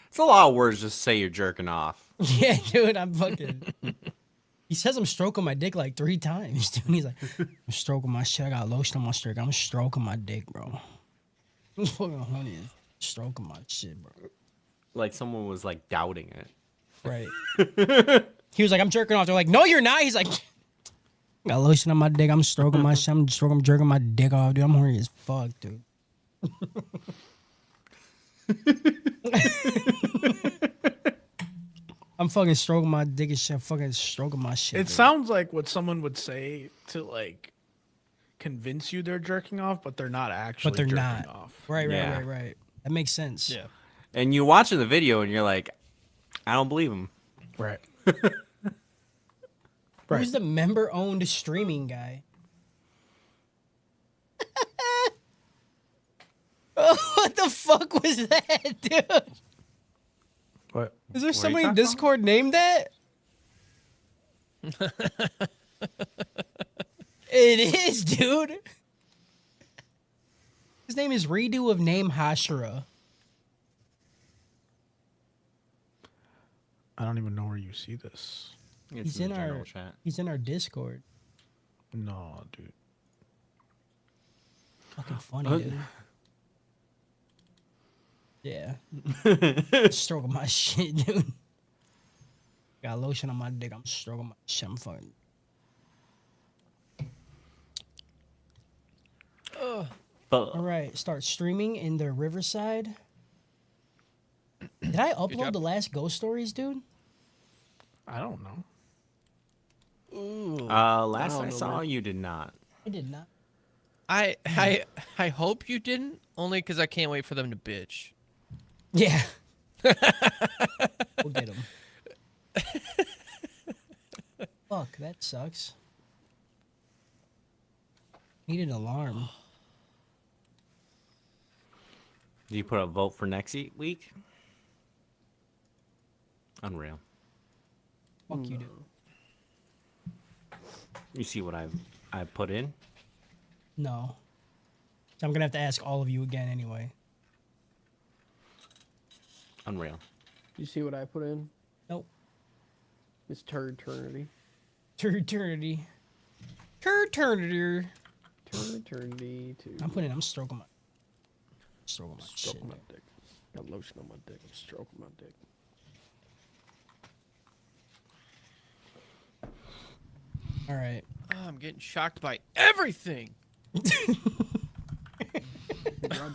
It's a lot of words just say you're jerking off. Yeah, dude, I'm fucking. He says I'm stroking my dick like 3 times, dude. He's like, I'm stroking my shit. I got lotion on my stroke. I'm stroking my dick, bro. I'm fucking honey. Stroking my shit, bro. Like someone was like doubting it. Right. He was like, I'm jerking off. They're like, no, you're not. He's like, got lotion on my dick. I'm stroking my shit. I'm jerking my dick off, dude. I'm horny as fuck, dude. I'm fucking stroking my dick and shit. I'm fucking stroking my shit. It dude. sounds like what someone would say to like convince you they're jerking off, but they're not actually but they're jerking not. off. Right. Yeah. That makes sense. Yeah. And you watching the video and you're like, I don't believe him. Right. Who's the member-owned streaming guy? Oh, what the fuck was that, dude? What? Is there you somebody in talking about? Discord named that? It is, dude. His name is Redo of Name Hashira. I don't even know where you see this. It's He's in the general our chat. He's in our Discord. No, dude. Fucking funny, dude. Yeah. Stroking my shit, dude. Got lotion on my dick. I'm stroking my shit. I'm fucking. But All right, start streaming in the Riverside. Did I upload job. the last ghost stories, dude? I don't know. last I saw, you did not. I did not. I hope you didn't, only because I can't wait for them to bitch. Yeah. We'll get him. Fuck, that sucks. Need an alarm. Do you put a vote for next week? Unreal. Fuck you, dude. You see what I put in? No. I'm gonna have to ask all of you again anyway. Unreal. You see what I put in? Nope. It's Turdternity. Eternity. Eternity. Turdternity 2. I'm stroking my shit. Stroking my dick. Got lotion on my dick. I'm stroking my dick. All right. Oh, I'm getting shocked by everything.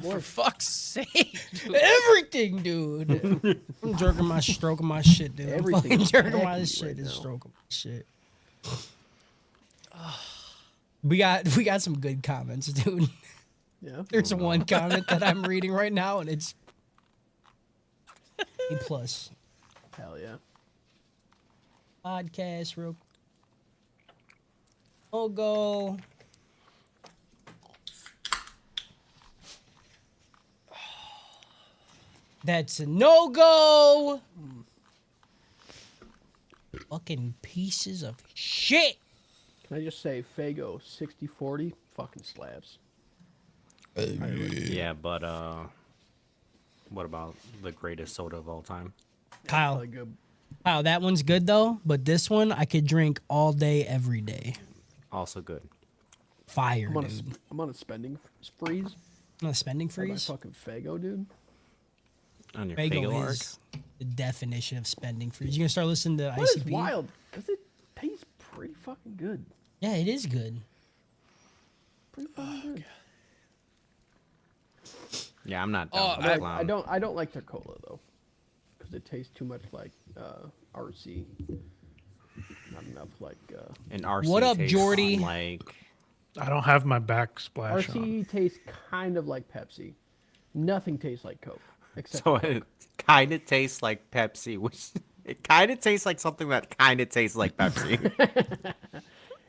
For fuck's sake. Dude. Everything, dude. I'm jerking my stroking my shit, dude. Everything I'm fucking is jerking my happening shit right and now. stroking my shit. We got some good comments, dude. Yeah. There's one comment that I'm reading right now, and it's A+. Hell yeah. Podcast real. Oh, go. That's a no-go. Fucking pieces of shit. Can I just say Fago 60/40 fucking slaps. Yeah, but what about the greatest soda of all time? Kyle, Really good. Kyle, that one's good though, but this one I could drink all day, every day. Also good. Fire, I'm on, dude. I'm on a spending freeze. On a spending On my freeze. fucking Fago, dude. On your Fago Fago arc? is the definition of spending freeze. You gonna start listening to That is ICP? wild, because it tastes pretty fucking good. Yeah, it is good. Pretty fucking good. Yeah, I'm not Oh, down with that I clown. don't like their cola though, because it tastes too much like RC. Not enough like And RC What up, tastes Jordy? Like I don't have my backsplash on. RC tastes kind of like Pepsi. Nothing tastes like Coke except so for it kind of tastes like Pepsi, which it kind of tastes like something that kind of tastes like Pepsi.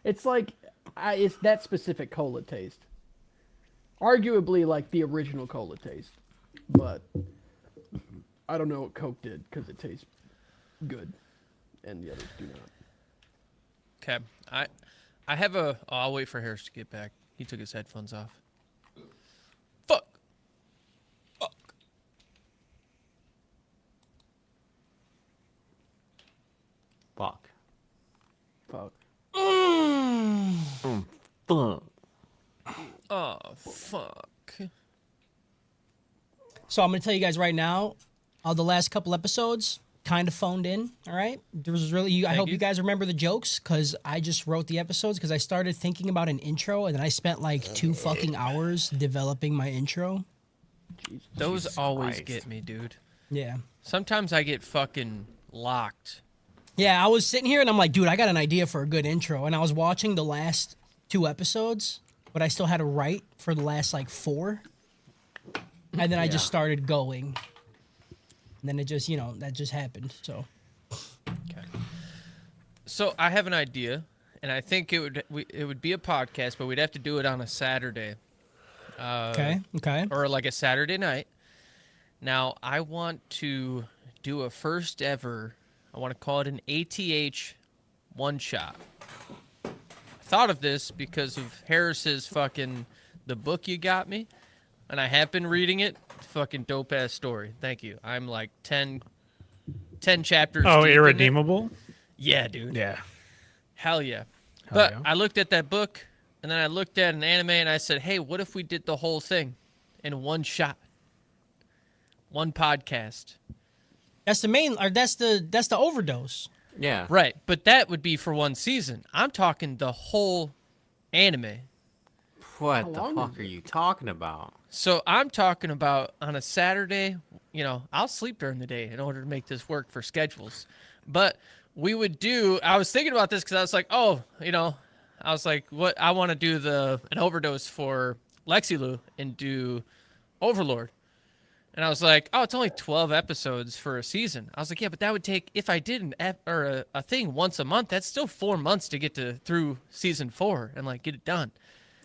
it's like it's that specific cola taste. Arguably like the original cola taste, but I don't know what Coke did because it tastes good, and the others do not. Okay, I have a. Oh, I'll wait for Harris to get back. He took his headphones off. Fuck. Fuck. Fuck. Fuck. Oh, fuck. So I'm gonna tell you guys right now, the last couple episodes kind of phoned in. All right, there was really. I hope you guys remember the jokes because I just wrote the episodes because I started thinking about an intro and then I spent like 2 fucking hours developing my intro. Those Jesus always Christ. get me, dude. Yeah. Sometimes I get fucking locked. Yeah, I was sitting here and I'm like, dude, I got an idea for a good intro. And I was watching the last 2 episodes, but I still had to write for the last like 4. And then I just started going. And then it just, that just happened. So, Okay. So I have an idea, and I think it would be a podcast, but we'd have to do it on a Saturday. okay. Or like a Saturday night. Now, I want to do a first ever, I want to call it an ATH one-shot. I thought of this because of Harris's fucking, the book you got me, and I have been reading it. Fucking dope-ass story. Thank you. I'm like 10 chapters Oh, deep in it. Irredeemable? Yeah, dude. Yeah. Hell yeah. Hell But yeah. I looked at that book, and then I looked at an anime, and I said, hey, what if we did the whole thing in one shot? One podcast. That's the main, or that's the overdose. Yeah. Right, but that would be for one season. I'm talking the whole anime. What the long fuck is are it? you talking about? So I'm talking about on a Saturday, I'll sleep during the day in order to make this work for schedules. But we would do, I was thinking about this because I was like, I was like, what, I want to do an overdose for Lexilu and do Overlord. And I was like, oh, it's only 12 episodes for a season. I was like, yeah, but that would take, if I did a thing once a month, that's still 4 months to get through season 4 and like get it done.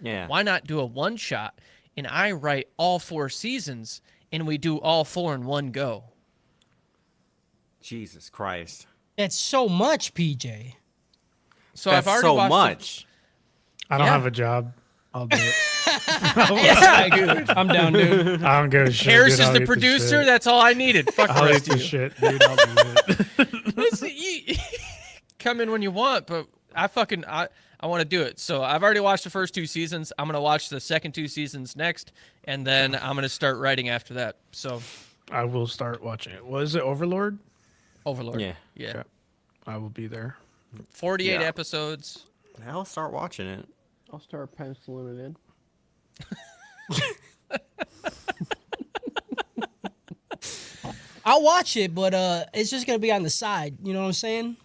Yeah. Why not do a one shot and I write all 4 seasons and we do all 4 in one go? Jesus Christ. That's so much, PJ. So That's I've already so watched much. I don't Yeah. have a job. I'll do it. I'm down, dude. I don't give a shit. Harris dude. is I'll the eat producer. shit. That's all I needed. Fuck the I'll eat rest the of you. shit, dude. I'll do it. Listen, you come in when you want, but I want to do it. So I've already watched the first 2 seasons. I'm gonna watch the second 2 seasons next, and then I'm gonna start writing after that. So I will start watching it. Was it Overlord? Overlord. Yeah. Yeah. Okay. I will be there. 48 Yeah. episodes. Hell, start watching it. I'll start penciling it in. I'll watch it, but it's just gonna be on the side. You know what I'm saying?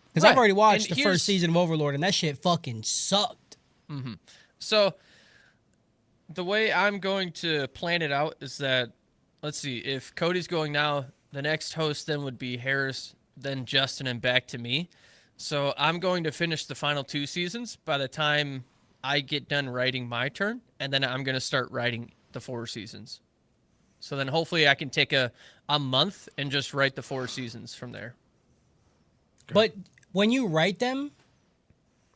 Because Right. I've already watched And the here's- first season of Overlord, and that shit fucking sucked. So the way I'm going to plan it out is that, let's see, if Cody's going now, the next host then would be Harris, then Justin, and back to me. So I'm going to finish the final 2 seasons by the time I get done writing my turn, and then I'm going to start writing the 4 seasons. So then hopefully I can take a month and just write the 4 seasons from there. But when you write them,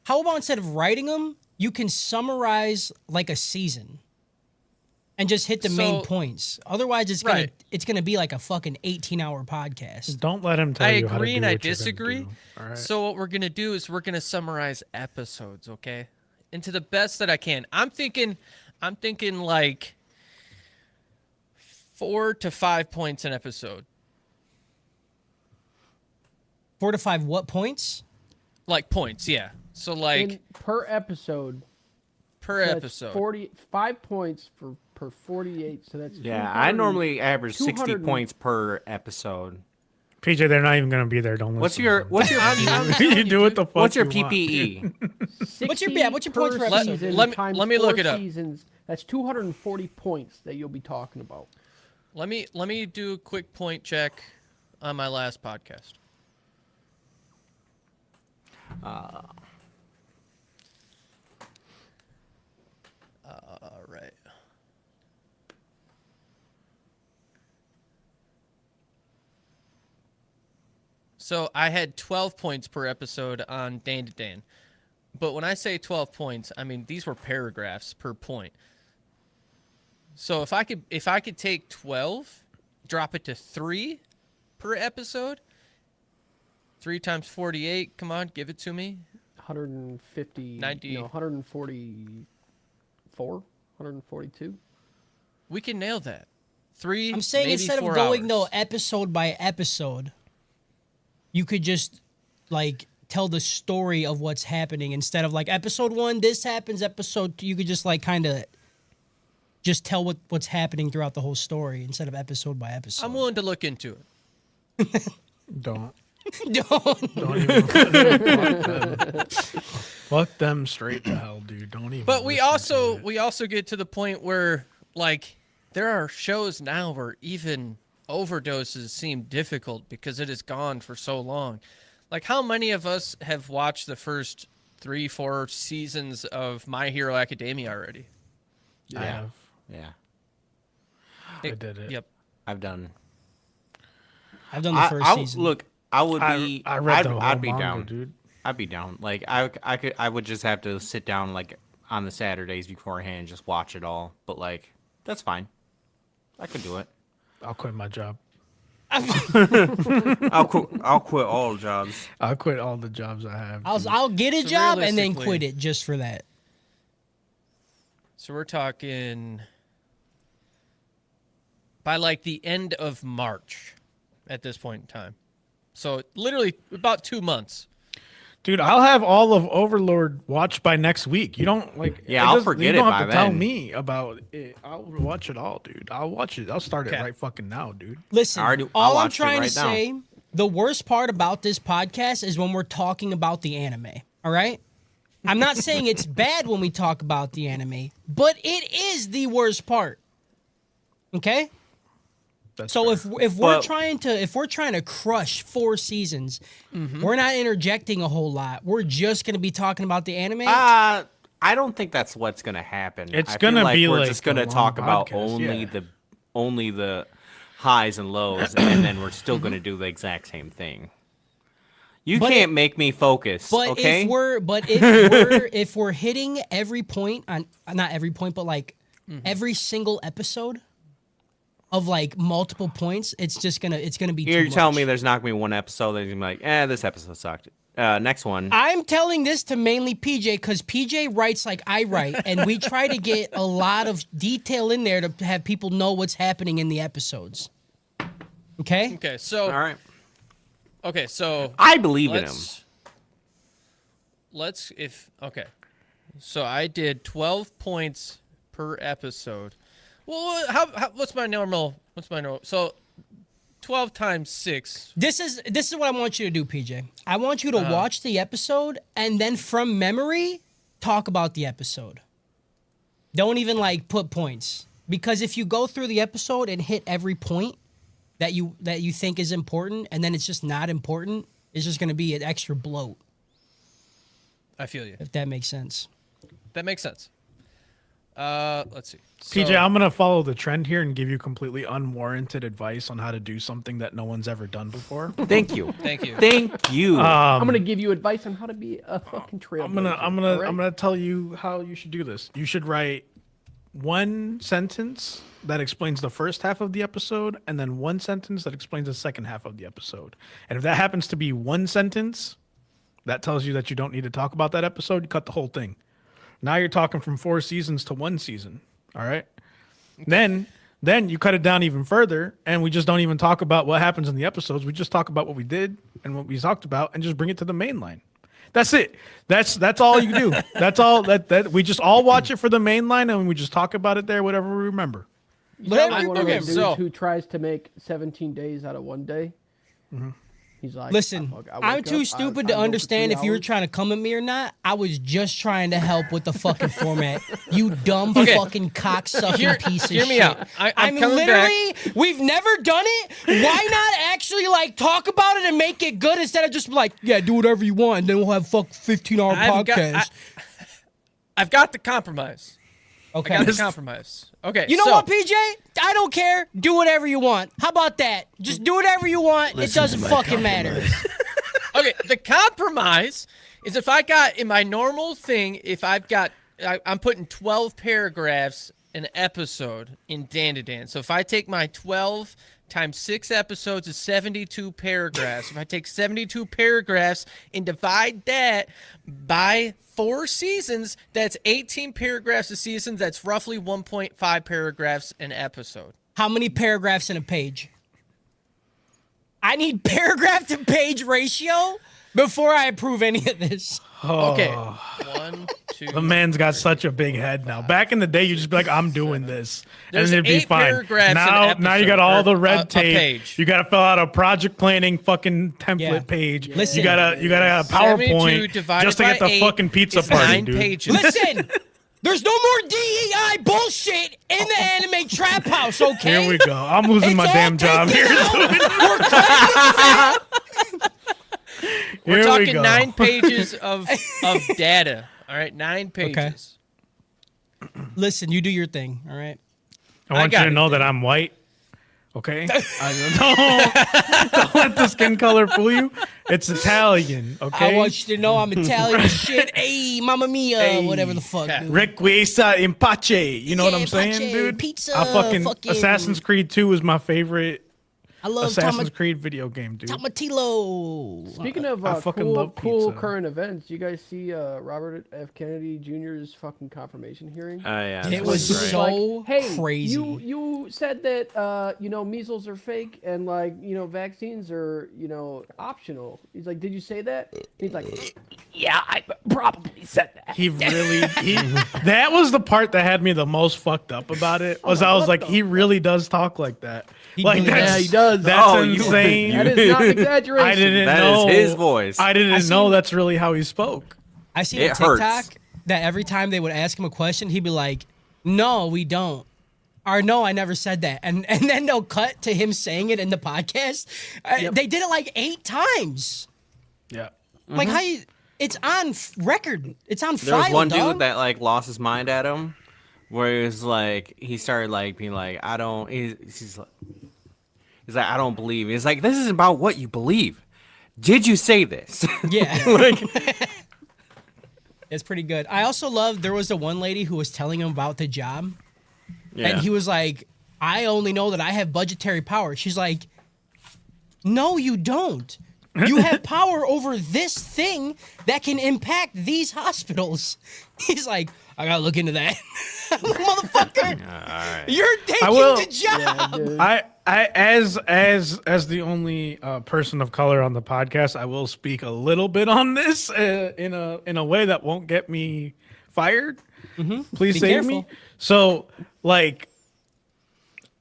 how about instead of writing them, you can summarize like a season and just hit the main So- points. Otherwise, Right. it's gonna be like a fucking 18-hour podcast. Don't let him tell I you how to agree do and I what you're gonna disagree. do, all right? So what we're gonna do is we're gonna summarize episodes, okay? And to the best that I can. I'm thinking like 4 to 5 points an episode. 4 to 5 what points? Like points, yeah. So like And per episode. per so that's episode. 45 points per 48. So that's Yeah, 200 I normally average 60 200 and- points per episode. PJ, they're not even gonna be there. Don't listen. What's to your them. what's your you do what the fuck what's your you want. PPE? What's your points per Let- episode? let me- times let me look 4 it up. Seasons, that's 240 points that you'll be talking about. Let me do a quick point check on my last podcast. All right. So I had 12 points per episode on Dan to Dan. But when I say 12 points, I mean these were paragraphs per point. So if I could take 12, drop it to 3 per episode, 3 times 48, come on, give it to me. 150, 90. no, 144, 142. We can nail that. 3, I'm saying maybe instead of 4 going hours. though episode by episode, you could just like tell the story of what's happening instead of like episode 1 this happens, episode 2 you could just like kind of just tell what's happening throughout the whole story instead of episode by episode. I'm willing to look into it. Don't Don't. even fuck them. Fuck them straight to hell, dude. Don't even. But we listen to it. also get to the point where like there are shows now where even overdoses seem difficult because it is gone for so long. Like how many of us have watched the first 3-4 seasons of My Hero Academia already? I have. Yeah. I did it. Yep. I've done. I've done the first season. Look, I would be. I read the whole I'd be manga, down. dude. I'd be down. Like I would just have to sit down like on the Saturdays beforehand and just watch it all. But like that's fine. I could do it. I'll quit my job. I'll quit all jobs. I'll quit all the jobs I have. dude. I'll get a So job and then realistically- quit it just for that. So we're talking by like the end of March at this point in time. So literally about 2 months. Dude, I'll have all of Overlord watched by next week. You don't like. Yeah, I'll doesn't- forget You don't it have by to tell then. me about it. I'll watch it all, dude. I'll watch it. I'll start it Okay. right fucking now, dude. Listen, I already- I'll all I'm watch it trying right to now. say, the worst part about this podcast is when we're talking about the anime. All right? I'm not saying it's bad when we talk about the anime, but it is the worst part. Okay? That's So fair. if we're But- trying to crush 4 seasons, Mm-hmm. we're not interjecting a whole lot. We're just going to be talking about the anime. I don't think that's what's gonna happen. It's I feel gonna be we're like just a gonna long talk about podcast, only the highs and lows, and then we're still gonna do the exact same thing. You But can't make me focus, But okay? if we're hitting every point on, not every point, but like Mm-hmm. every single episode of like multiple points, it's gonna be. You're too telling much. me there's not gonna be one episode that's gonna be like, this episode sucked. Next one. I'm telling this to mainly PJ because PJ writes like I write, and we try to get a lot of detail in there to have people know what's happening in the episodes. Okay. Okay, so All right. okay, so I believe in him. Okay. So I did 12 points per episode. Well, what's my normal? So 12 times 6. This is what I want you to do, PJ. I want you to watch the episode and then from memory talk about the episode. Don't even like put points because if you go through the episode and hit every point that you think is important and then it's just not important, it's just going to be an extra bloat. I feel you. If that makes sense. That makes sense. Let's see. PJ, So- I'm gonna follow the trend here and give you completely unwarranted advice on how to do something that no one's ever done before. Thank you. Thank you. Thank you. I'm gonna give you advice on how to be a fucking trailblazer. I'm gonna tell you how you should do this. You should write one sentence that explains the first half of the episode, and then one sentence that explains the second half of the episode. And if that happens to be one sentence, that tells you that you don't need to talk about that episode. You cut the whole thing. Now you're talking from 4 seasons to 1 season. All right. Then you cut it down even further, and we just don't even talk about what happens in the episodes. We just talk about what we did and what we talked about, and just bring it to the main line. That's it. That's all you do. That's all that we just all watch it for the main line, and we just talk about it there, whatever we remember. Whatever. I'm one of Okay. those dudes so- who tries to make 17 days out of one day. He's like, Listen, I wake I'm up, too stupid I to go for understand 3 if you were hours. trying to come at me or not. I was just trying to help with the fucking format. You dumb Okay. fucking cocksucking piece of hear shit. me out. I'm coming literally, we've never done it. Why not actually like talk about it and make it good instead of just like, yeah, do whatever you want, and then we'll have 15-hour podcast. I've got the compromise. Okay. I got the compromise. Okay. You know so, what, PJ? I don't care. Do whatever you want. How about that? Just do whatever you want. It doesn't fucking matter. Okay, the compromise is if I got in my normal thing, if I've got, I'm putting 12 paragraphs an episode in Dan to Dan. So if I take my 12 times 6 episodes is 72 paragraphs. If I take 72 paragraphs and divide that by 4 seasons, that's 18 paragraphs a season. That's roughly 1.5 paragraphs an episode. How many paragraphs in a page? I need paragraph to page ratio before I approve any of this. Okay. 1, 2. The man's got such a big head now. Back in the day, you just be like, "I'm doing this," There's and it'd be 8 fine. paragraphs in Now, an now you got episode, all or the red a tape. page. You got to fill out a project planning fucking template Yeah. page. Listen. you gotta have a 72 PowerPoint divided just to get by the 8 fucking pizza is party, 9 dude. pages. Listen, there's no more DEI bullshit in the anime trap house, okay? Here we go. I'm losing It's my all damn job taken here. out. We're cutting We're Here we talking go. 9 pages of data. All right, 9 pages. Listen, you do your thing, all right? I want you got to it. know that I'm white. Okay, don't let the skin color fool you. It's Italian. Okay, I want you to know I'm Italian as shit. Hey, mamma mia, Hey. whatever the fuck, dude. Requiesa in pace. You know what Yeah, I'm saying, pace, dude? pizza, I fucking fucking- Assassin's Creed 2 is my favorite I love Assassin's Creed video game, dude. Tomatillo. Speaking of I fucking cool, love cool pizza. current events, you guys see Robert F. Kennedy Jr.'s fucking confirmation hearing? Yeah. It that was great. so Like, hey, crazy. You said that measles are fake and vaccines are optional. He's like, did you say that? He's like, yeah, I probably said that. He really that was the part that had me the most fucked up about it. Was I was like, he really does talk like that. Like really that's, Yeah, he does. That's Oh, you- insane. That is not an exaggeration. I didn't That know is his voice. I didn't know that's really how he spoke. I seen It a TikTok hurts. that every time they would ask him a question, he'd be like, "No, we don't," or "No, I never said that," and then they'll cut to him saying it in the podcast. They did it like 8 times. Yeah. Like how you? It's on record. It's on There was file, one dog. dude that like lost his mind at him, where he was like, he started like being like, I don't. He's like, I don't believe. He's like, this isn't about what you believe. Did you say this? Yeah. Like, It's pretty good. I also love there was the one lady who was telling him about the job, yeah. and he was like, "I only know that I have budgetary power." She's like, "No, you don't. You have power over this thing that can impact these hospitals." He's like, "I gotta look into that." I'm like, motherfucker, you're taking will- the job. Yeah, dude. I as the only person of color on the podcast, I will speak a little bit on this in a way that won't get me fired. Please Be save me. careful. So, like,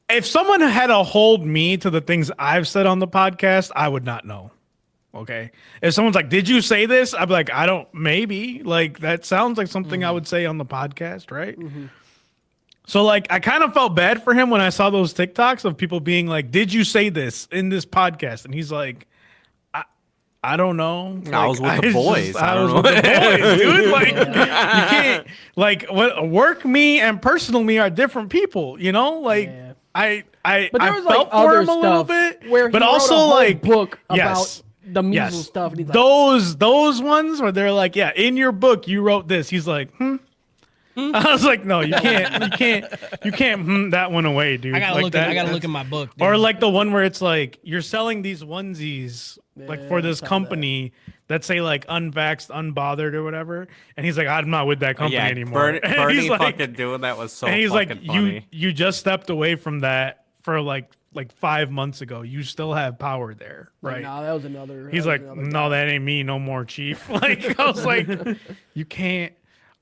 if someone had to hold me to the things I've said on the podcast, I would not know. Okay. If someone's like, "Did you say this?" I'd be like, "I don't, maybe." Like, that sounds like something I would say on the podcast, right? So, like, I kind of felt bad for him when I saw those TikToks of people being like, "Did you say this in this podcast?" And he's like, I don't know. I was with the boys. I I don't was know. with the boys, dude. Like, you can't, like, what work me and personal me are different people, you know? Like, Yeah. I But there I was felt like for other him a little stuff bit, where he but wrote also a whole like book yes, about the measles yes. stuff. And he's like, those ones where they're like, yeah, in your book you wrote this. He's like, I was like, no, you can't that one away, dude. I gotta Like look. that- I gotta look in my book. Dude. Or like the one where it's like you're selling these onesies like for Yeah, this I saw company that say like unvaxxed, unbothered or whatever, and he's like, I'm not with that company yeah, anymore. And Bernie he's like, fucking doing that was so and he's like, fucking funny. you just stepped away from that for like 5 months ago. You still have power there, right? Nah, that was another. He's that like, was another no, guy. that ain't me no more, chief. Like, I was like, you can't.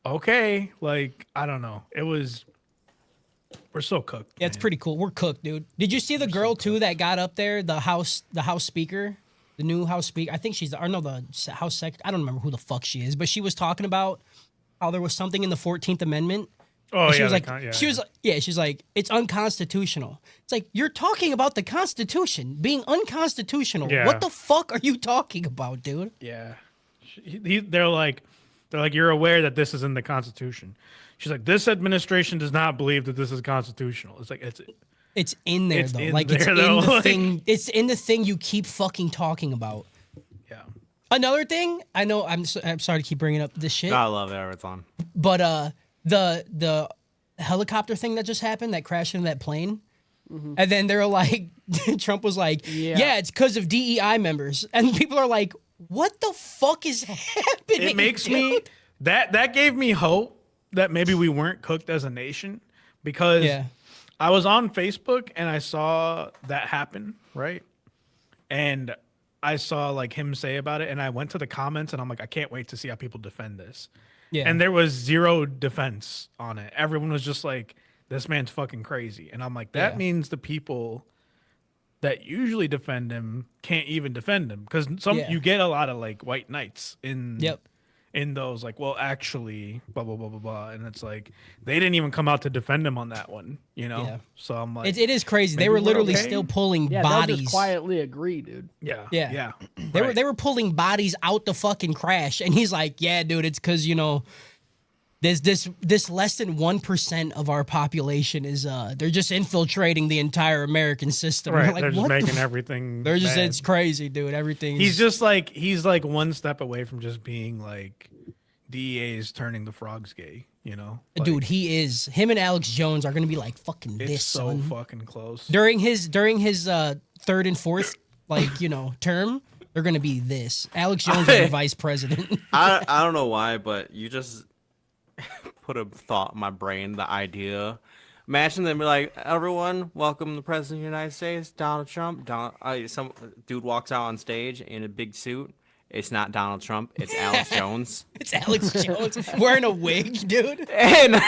Okay, like, I don't know. We're so cooked. Yeah, it's man. pretty cool. We're cooked, dude. Did you see the girl too that got up there? The house speaker, the new house speaker. I think she's the house sec. I don't remember who the fuck she is, but she was talking about how there was something in the 14th Amendment. Oh And she yeah, was like, she's like, it's unconstitutional. It's like you're talking about the Constitution being unconstitutional. Yeah. What the fuck are you talking about, dude? yeah. They're like, you're aware that this is in the Constitution. She's like, this administration does not believe that this is constitutional. It's like It's in there It's though. in Like it's there, in though, the like- thing. It's in the thing you keep fucking talking about. yeah. Another thing, I know I'm sorry to keep bringing up this shit, I love it every time. but the helicopter thing that just happened, that crashed into that plane, and then they're like, Trump was like, yeah, it's because of DEI members, and people are like, what the fuck is happening? It makes dude? me that gave me hope that maybe we weren't cooked as a nation, because I was on Facebook and I saw that happen, right? And I saw like him say about it, and I went to the comments and I'm like, I can't wait to see how people defend this. Yeah. And there was zero defense on it. Everyone was just like, this man's fucking crazy. And I'm like, that means the people that usually defend him can't even defend him, because you get a lot of like white knights in those, like, well, actually, blah blah blah blah blah, and it's like they didn't even come out to defend him on that one, you know. Yeah. So I'm like, It is crazy. They maybe were we're literally okay? still pulling Yeah, they'll bodies. just quietly agree, dude. Yeah. They were pulling bodies out the fucking crash, and he's like, yeah, dude, it's because there's this less than 1% of our population is they're just infiltrating the entire American system. Right. We're like, They're just what making everything. They're just bad. it's crazy, dude. Everything. He's like one step away from just being like DEA's turning the frogs gay, you know? Like, dude, he is. Him and Alex Jones are gonna be like fucking it's this so son. fucking close. During his third and fourth term, they're gonna be this. Alex Jones is the vice president. I don't know why, but you just put a thought in my brain, the idea. Imagine them be like, everyone, welcome the President of the United States, Donald Trump. Some dude walks out on stage in a big suit. It's not Donald Trump. It's Alex Jones. It's Alex Jones wearing a wig, dude. And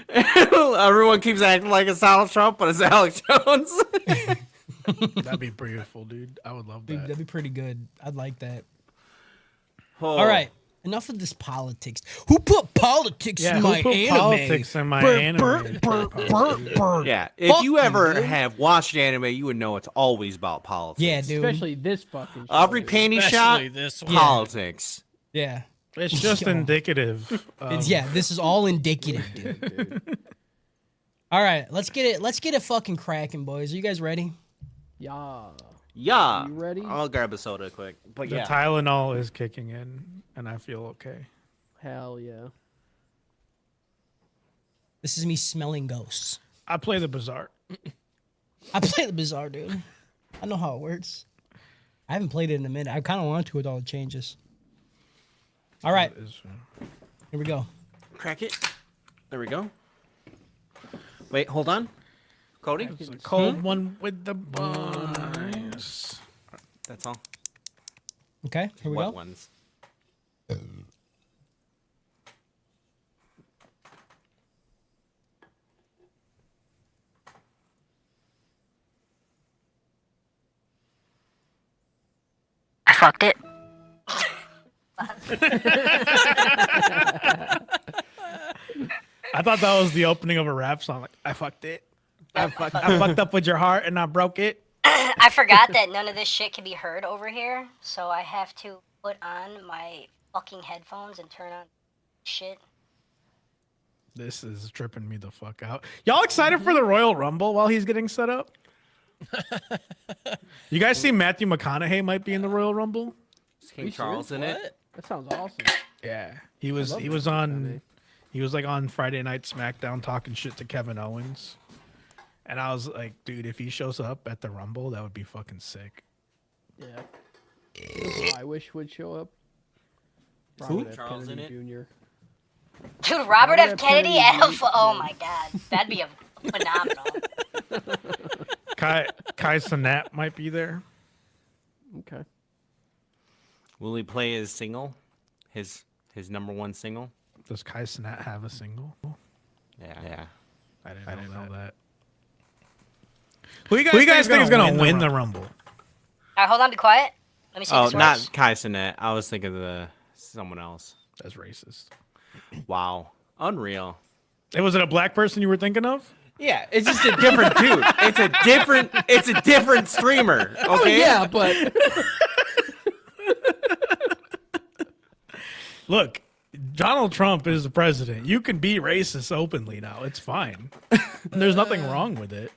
everyone keeps acting like it's Donald Trump, but it's Alex Jones. That'd be beautiful, dude. I would love that. That'd be pretty good. I'd like that. Oh. All right. Enough of this politics. Who put politics in my who put anime? politics in my anime? Yeah, if Fuck you you, ever dude. have watched anime, you would know it's always about politics. Yeah, dude. Especially this fucking show, Every dude. panty Especially shot, this one. politics. Yeah. It's just Yo. indicative. Of, This is all indicative, dude. All right, let's get it fucking cracking, boys. Are you guys ready? Yeah. Yeah. You ready? I'll grab a soda quick. But the yeah. Tylenol is kicking in, and I feel okay. Hell yeah. This is me smelling ghosts. I play the Bazaar. I play the Bizarre, dude. I know how it works. I haven't played it in a minute. I kind of want to with all the changes. All right, here we go. Crack it. There we go. Wait, hold on. Cody? It's a cold one with the buns. That's all. Okay, here we Wet go. ones. I fucked it. I thought that was the opening of a rap song. Like, I fucked it. I fucked up with your heart and I broke it. I forgot that none of this shit can be heard over here, so I have to put on my fucking headphones and turn on shit. This is tripping me the fuck out. Y'all excited for the Royal Rumble while he's getting set up? You guys see Matthew McConaughey might be in the Royal Rumble? Is King Charles in it? That sounds awesome. Yeah. He was love like on Friday Night SmackDown talking shit to Kevin Owens. And I was like, dude, if he shows up at the Rumble, that would be fucking sick. Yeah. I wish would show up. Who? Robert F. Charles in Kennedy Jr. Dude, Robert F. Kennedy Kennedy, and oh my god, that'd be a phenomenal. Kai Cenat might be there. Okay. Will he play his single? His number one single? Does Kai Cenat have a single? Yeah. I didn't know that. Who you guys think is gonna win the Rumble? Alright, hold on, be quiet. Let me see Oh, this not works. Kai Cenat. I was thinking of someone else. That's racist. Wow. Unreal. Hey, was it a black person you were thinking of? Yeah, it's just a different dude. It's a different streamer. Okay. Yeah, but Look, Donald Trump is the president. You can be racist openly now. It's fine. There's nothing wrong with it.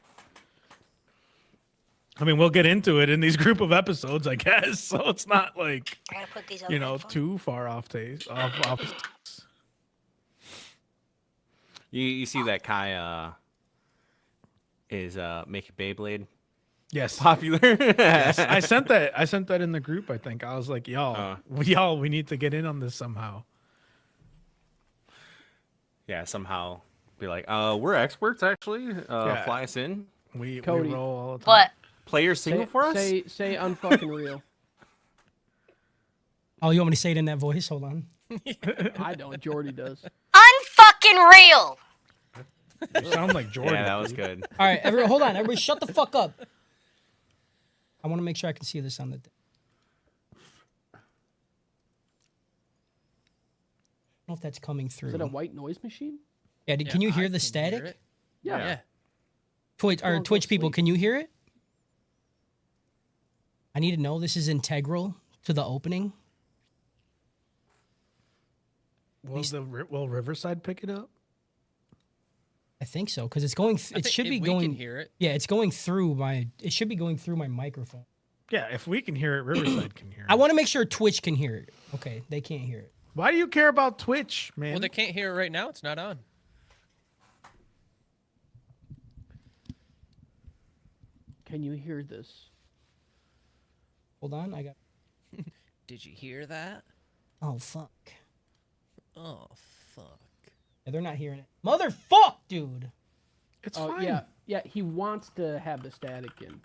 I mean, we'll get into it in these group of episodes, I guess. So it's not like, I gotta put these on. you know, too far off taste. Off. You see that Kai is making Beyblade Yes. popular? Yes. I sent that in the group, I think. I was like, y'all, we need to get in on this somehow. Yeah, somehow be like, we're experts actually. Yeah. Fly us in. We Cody. roll all the time. But Play your single for us. Say unfucking real. Oh, you want me to say it in that voice? Hold on. I don't. Jordy does. unfucking real. You sound like Jordan. Yeah, that was dude. good. All right, hold on. Everybody shut the fuck up. I want to make sure I can see this on the... I don't know if that's coming through. Is it a white noise machine? Yeah, can you hear I the can static? it. Yeah. Yeah. Twitch, Don't or go Twitch people, sleep. can you hear it? I need to know this is integral to the opening. Will Riverside pick it up? I think so, because it's going. I It think should be we going. can hear it. Yeah, it's going through my. It should be going through my microphone. Yeah, if we can hear it, Riverside can hear it. I want to make sure Twitch can hear it. Okay, they can't hear it. Why do you care about Twitch, man? Well, they can't hear it right now. It's not on. Can you hear this? Hold on, I got. Did you hear that? Oh fuck! Oh, fuck. Yeah, they're not hearing it. Motherfuck, dude. It's Oh fine. yeah. He wants to have the static in.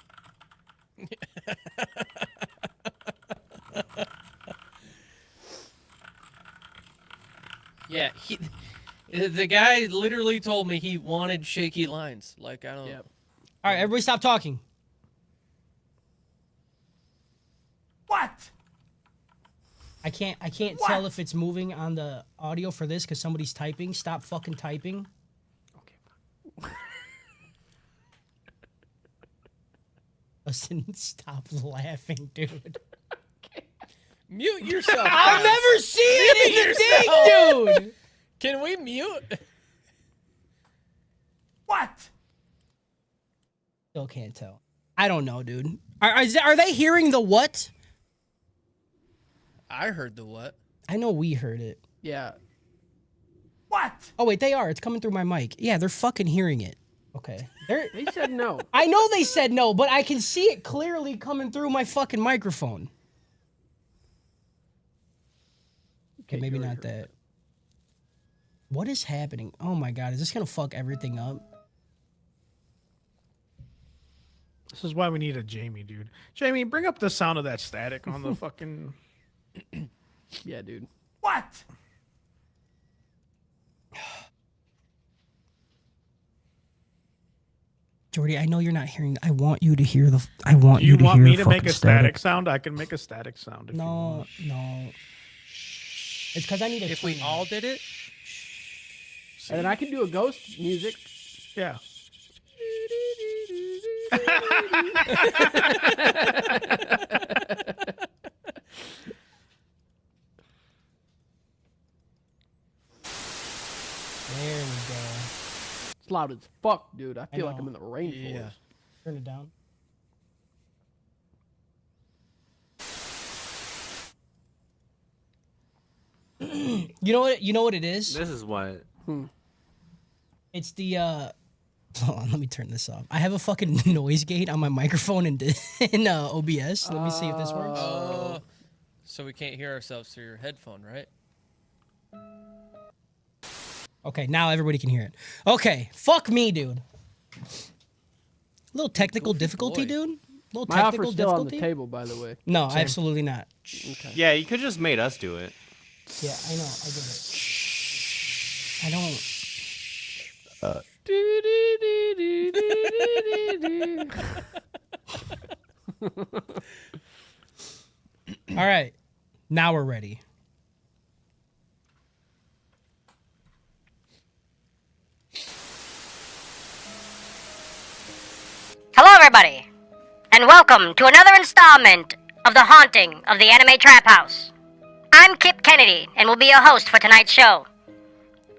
Yeah, the guy literally told me he wanted shaky lines. Like, I don't... Yep. All right, everybody, stop talking. What? I can't tell if it's moving on the audio for this because somebody's typing. Stop fucking typing. Okay. Listen, stop laughing, dude. Mute yourself. I'll guys. never see it in the thing, dude. Can we mute? What? Still can't tell. I don't know, dude. Are they hearing the what? I heard the what? I know we heard it. Yeah. What? Oh wait, they are. It's coming through my mic. Yeah, they're fucking hearing it. Okay. They said no. I know they said no, but I can see it clearly coming through my fucking microphone. Okay, maybe Jordy not heard that. What is happening? Oh my god, is this gonna fuck everything up? This is why we need a Jamie, dude. Jamie, bring up the sound of that static on the fucking. Yeah, dude. What? Jordy, I know you're not hearing. I want you to hear the. I want You to want hear me to make fucking a static sound? I can make a static sound. If you No, want. no. It's because I need a. If we all did it? And then I can do a ghost music. Yeah. There we go. It's loud as fuck, dude. I feel like know. I'm in the rainforest. Yeah. Turn it down. You know what? You know what it is? This is what. It's the hold on, let me turn this off. I have a fucking noise gate on my microphone in OBS. Let me see if this works. So we can't hear ourselves through your headphone, right? Okay, now everybody can hear it. Okay, fuck me, dude. Little technical difficulty, boy. dude. Little My technical offer's still on the difficulty. table, by the way. No, absolutely not. Yeah, you could just made us do it. Yeah, I know. I get it. I don't. All right, now we're ready. Hello, everybody, and welcome to another installment of The Haunting of the Anime Trap House. I'm Kip Kennedy, and will be your host for tonight's show.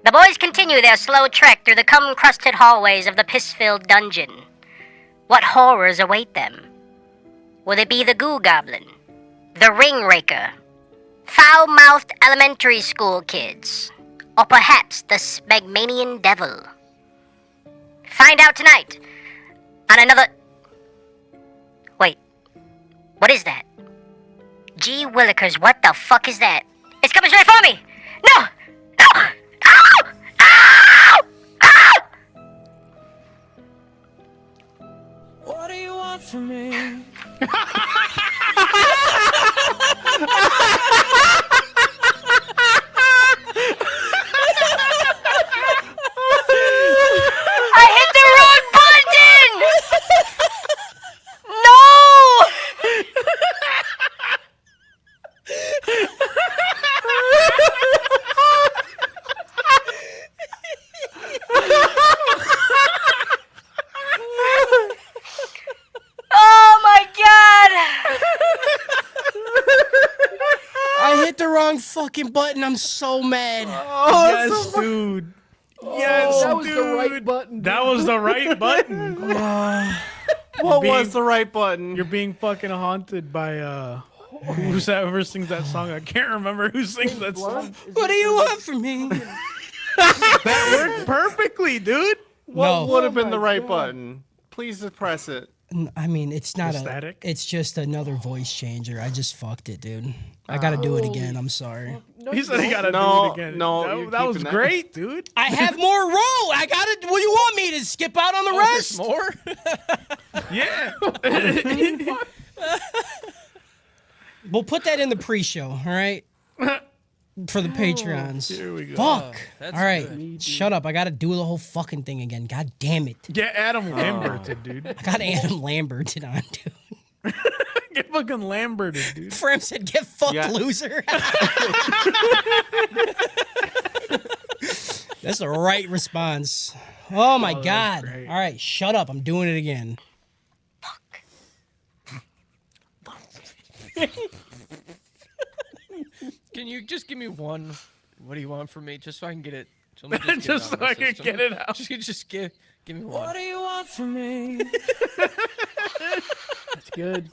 The boys continue their slow trek through the cum-crusted hallways of the piss-filled dungeon. What horrors await them? Will it be the Goo Goblin, the Ring Raker, foul-mouthed elementary school kids, or perhaps the Smegmanian Devil? Find out tonight on another... Wait, what is that? Gee Willikers, what the fuck is that? It's coming straight for me! No! No! Ow! Ow! Ow! What do you want from me? I hit the wrong button! No! Oh my god! I hit the wrong fucking button. I'm so mad. Yes, dude. Yes, that was dude. the right button. That was the right button. What being- was the right button? You're being fucking haunted by who's that ever sings that song? I can't remember who sings that song. What do you want from me? That worked perfectly, dude. What No. would have been the my right God. button? Please just press it. I mean, it's not static? It's just another voice changer. I just fucked it, dude. I gotta do it again. I'm sorry. He said he gotta do No, it again. no, That- you're that was keeping that. great, dude. I have more roll. I gotta. What do you want me to skip out on the There's rest? more? Yeah. We'll put that in the pre-show. All right. For the Patreons. Here we go. Fuck. that's All right. good. Shut up. I gotta do the whole fucking thing again. God damn it. Get Adam Lamberted, dude. I got Adam Lamberted on, dude. Get fucking Lamberted, dude. Frem said, "Get fucked, Yeah. loser." That's the right response. Oh my god. great. All right, shut up. I'm doing it again. Can you just give me one? What do you want from me? Just so I can get it. So let me Just get it so out I of my can system. get it out. Just give me one. What do you want from me? That's good.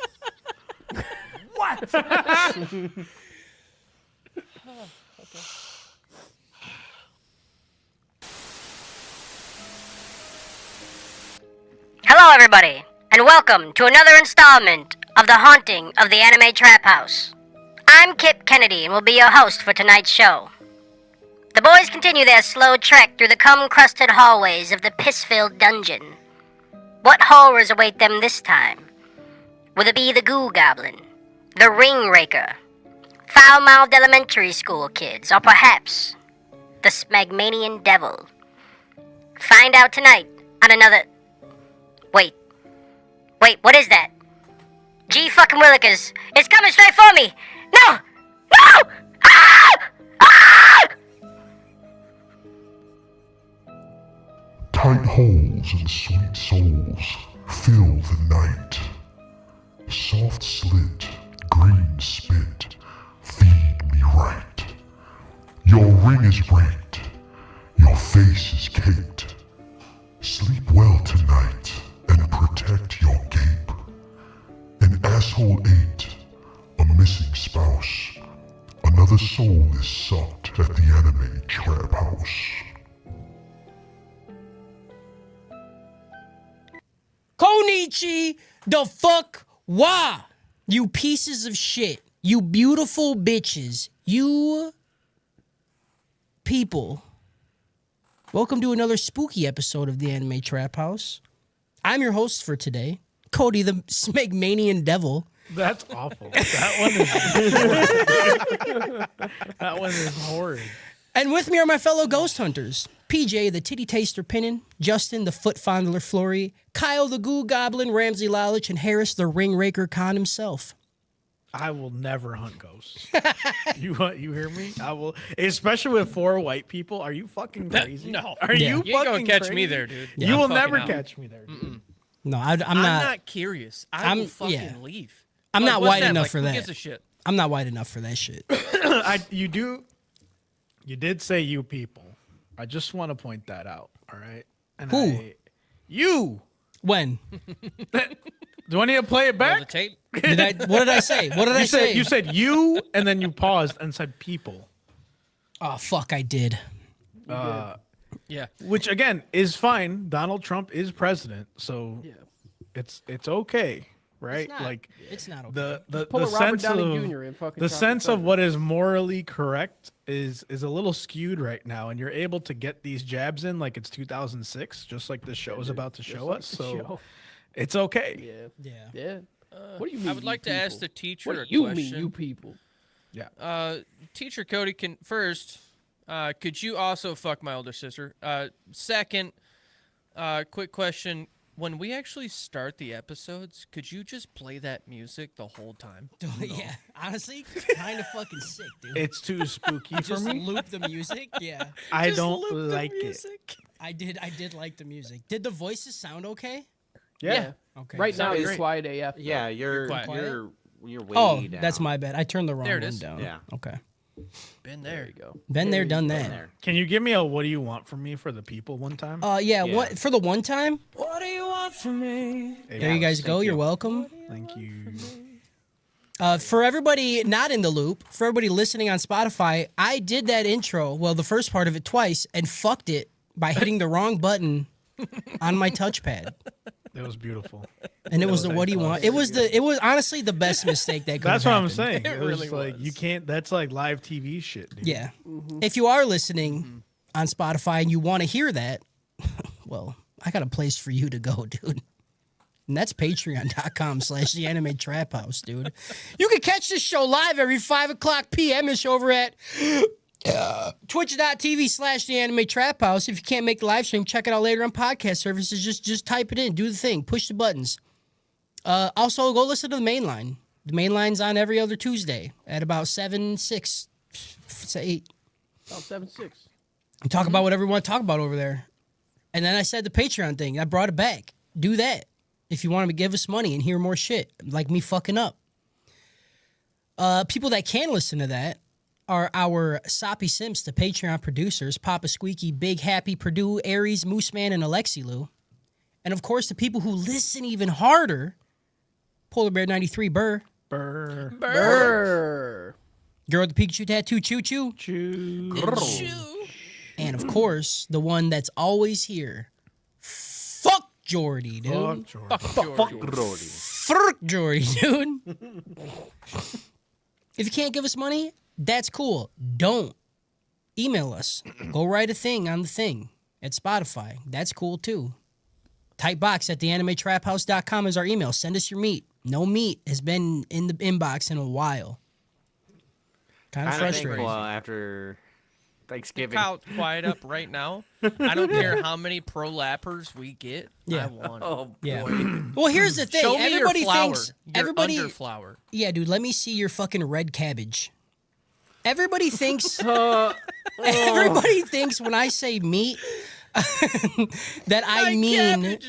Hello, everybody, and welcome to another installment of The Haunting of the Anime Trap House. I'm Kip Kennedy, and will be your host for tonight's show. The boys continue their slow trek through the cum-crusted hallways of the piss-filled dungeon. What horrors await them this time? Will it be the Goo Goblin, the Ring Raker, foul-mouthed elementary school kids, or perhaps the Smegmanian Devil? Find out tonight on another... Wait, what is that? Gee fucking Willikers, it's coming straight for me! No! No! Ah! Ah! Tight holes and sweet souls fill the night. Soft slit, green spit, feed me right. Your ring is ranked, your face is caked. Sleep well tonight and protect your gape. An asshole ate a missing spouse. Another soul is sucked at the anime trap house. Konichi the fuck wa. You pieces of shit. You beautiful bitches. You people. Welcome to another spooky episode of the Anime Trap House. I'm your host for today, Cody the Smegmanian Devil. That's awful. That one is horrid. And with me are my fellow ghost hunters. PJ, the titty taster Pinnin, Justin, the foot fondler Flory, Kyle, the goo goblin, Ramsey Lalich, and Harris, the ring raker Khan himself. I will never hunt ghosts. You hear me? I will, especially with 4 white people. Are you fucking crazy? No. Are Yeah. you You ain't gonna fucking catch crazy? me there, dude. You I'm will fucking never out. catch me there. Dude. No, I'm I'm not. not curious. I I'm- will fucking yeah. leave. I'm Like, not what's white that? enough Like, for who that. gives a shit? I'm not white enough for that shit. You did say you people. I just want to point that out. All right. And Who? You. When? Do I need to play it Roll the back? tape. What did I say? What did I say? You said you, and then you paused and said people. Oh fuck, I did. Yeah. Which again is fine. Donald Trump is president, so Yeah. it's okay, right? It's not, like it's not okay. the Pull a Robert sense Downey of Jr. and fucking the chop sense it of up. what is morally correct is a little skewed right now, and you're able to get these jabs in like it's 2006, just like this show is about to Just show like us. the So show. it's okay. Yeah. Yeah. Yeah. What do you mean? I would you like to ask people? the teacher What a do you question. mean, you people? Teacher Cody, can first, could you also fuck my older sister? Second, quick question. When we actually start the episodes, could you just play that music the whole time? Yeah, honestly, kind of fucking sick, dude. It's too spooky for Just me. loop the music. Yeah, I Just don't loop the like it. music. I did like the music. Did the voices sound okay? Yeah. Okay. Right now Sounds you're great. quiet AF. though. Yeah, you're quiet. you're way Oh, down. that's my bad. I turned the wrong There it one is. down. Yeah. Okay. Been There there. you go. Been there, done that. there. Can you give me a what do you want from me for the people one time? Yeah. Yeah. What for the one time? What do you want from me? Hey, There you guys thank go. You're you. welcome. Thank you. For everybody not in the loop, for everybody listening on Spotify, I did that intro, well, the first part of it twice, and fucked it by hitting the wrong button on my touchpad. It was beautiful. And it was the what do you want? It was honestly the best mistake that could That's have what I'm happened. saying. It It was really like was. you can't. That's like live TV shit, dude. Yeah. If you are listening on Spotify and you want to hear that, well, I got a place for you to go, dude. And that's patreon.com/the anime trap house, dude. You can catch this show live every 5 o'clock p.m.ish over at twitch.tv/the anime trap house. If you can't make the live stream, check it out later on podcast services. Just type it in, do the thing, push the buttons. Also, go listen to the main line. The main line's on every other Tuesday at about 7, 6, 8. About 7-6. And talk about whatever you want to talk about over there. And then I said the Patreon thing. I brought it back. Do that if you want to give us money and hear more shit like me fucking up. People that can listen to that are our Soppy Simps, the Patreon producers, Papa Squeaky, Big Happy, Purdue, Aries, Mooseman, and Alexi Lou. And of course, the people who listen even harder, Polar Bear 93, Burr, Brr. Brr. Girl with the Pikachu Tattoo, Choo Choo. Choo. And of course, the one that's always here, fuck Jordy, dude. Fuck, Jordan. Fuck Jordy, dude. If you can't give us money, that's cool. Don't email us. Go write a thing on the thing at Spotify. That's cool too. Type box at theanimetraphouse.com is our email. Send us your meat. No meat has been in the inbox in a while. Kind of Kind of frustrating. thankful after Thanksgiving. Kyle, quiet up right now. I don't care how many pro lappers we get. Yeah. I want. Oh Yeah. boy. Well, here's the thing. Show me Everybody your flour. thinks. Your Everybody. underflower. Yeah, dude. Let me see your fucking red cabbage. Everybody thinks. Everybody thinks when I say meat that I mean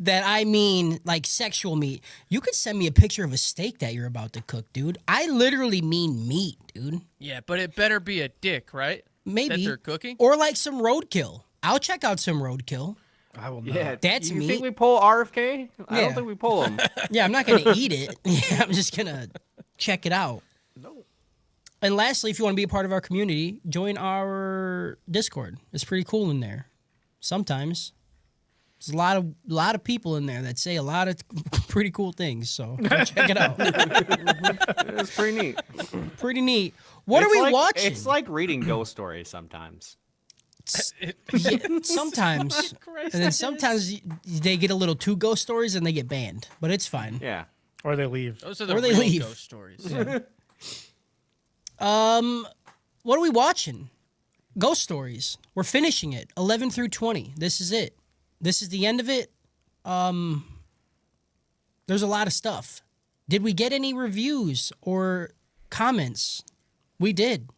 that I mean like sexual meat. You could send me a picture of a steak that you're about to cook, dude. I literally mean meat, dude. Yeah, but it better be a dick, right? Maybe That they're cooking? or like some roadkill. I'll check out some roadkill. I will not. Yeah, That's you me. think we pull RFK? I Yeah. don't think we pull him. Yeah, I'm not gonna eat it. Yeah, I'm just gonna check it out. No. And lastly, if you want to be a part of our community, join our Discord. It's pretty cool in there. Sometimes there's a lot of people in there that say a lot of pretty cool things. So go check it out. It's pretty neat. Pretty neat. What It's are we like, watching? It's like reading ghost stories sometimes. Yeah, sometimes, and then sometimes they get a little too ghost stories and they get banned. But it's fine. Yeah. Or they leave. Those are the Or they real leave. ghost stories. What are we watching? Ghost Stories. We're finishing it. 11 through 20. This is it. This is the end of it. There's a lot of stuff. Did we get any reviews or comments? We did.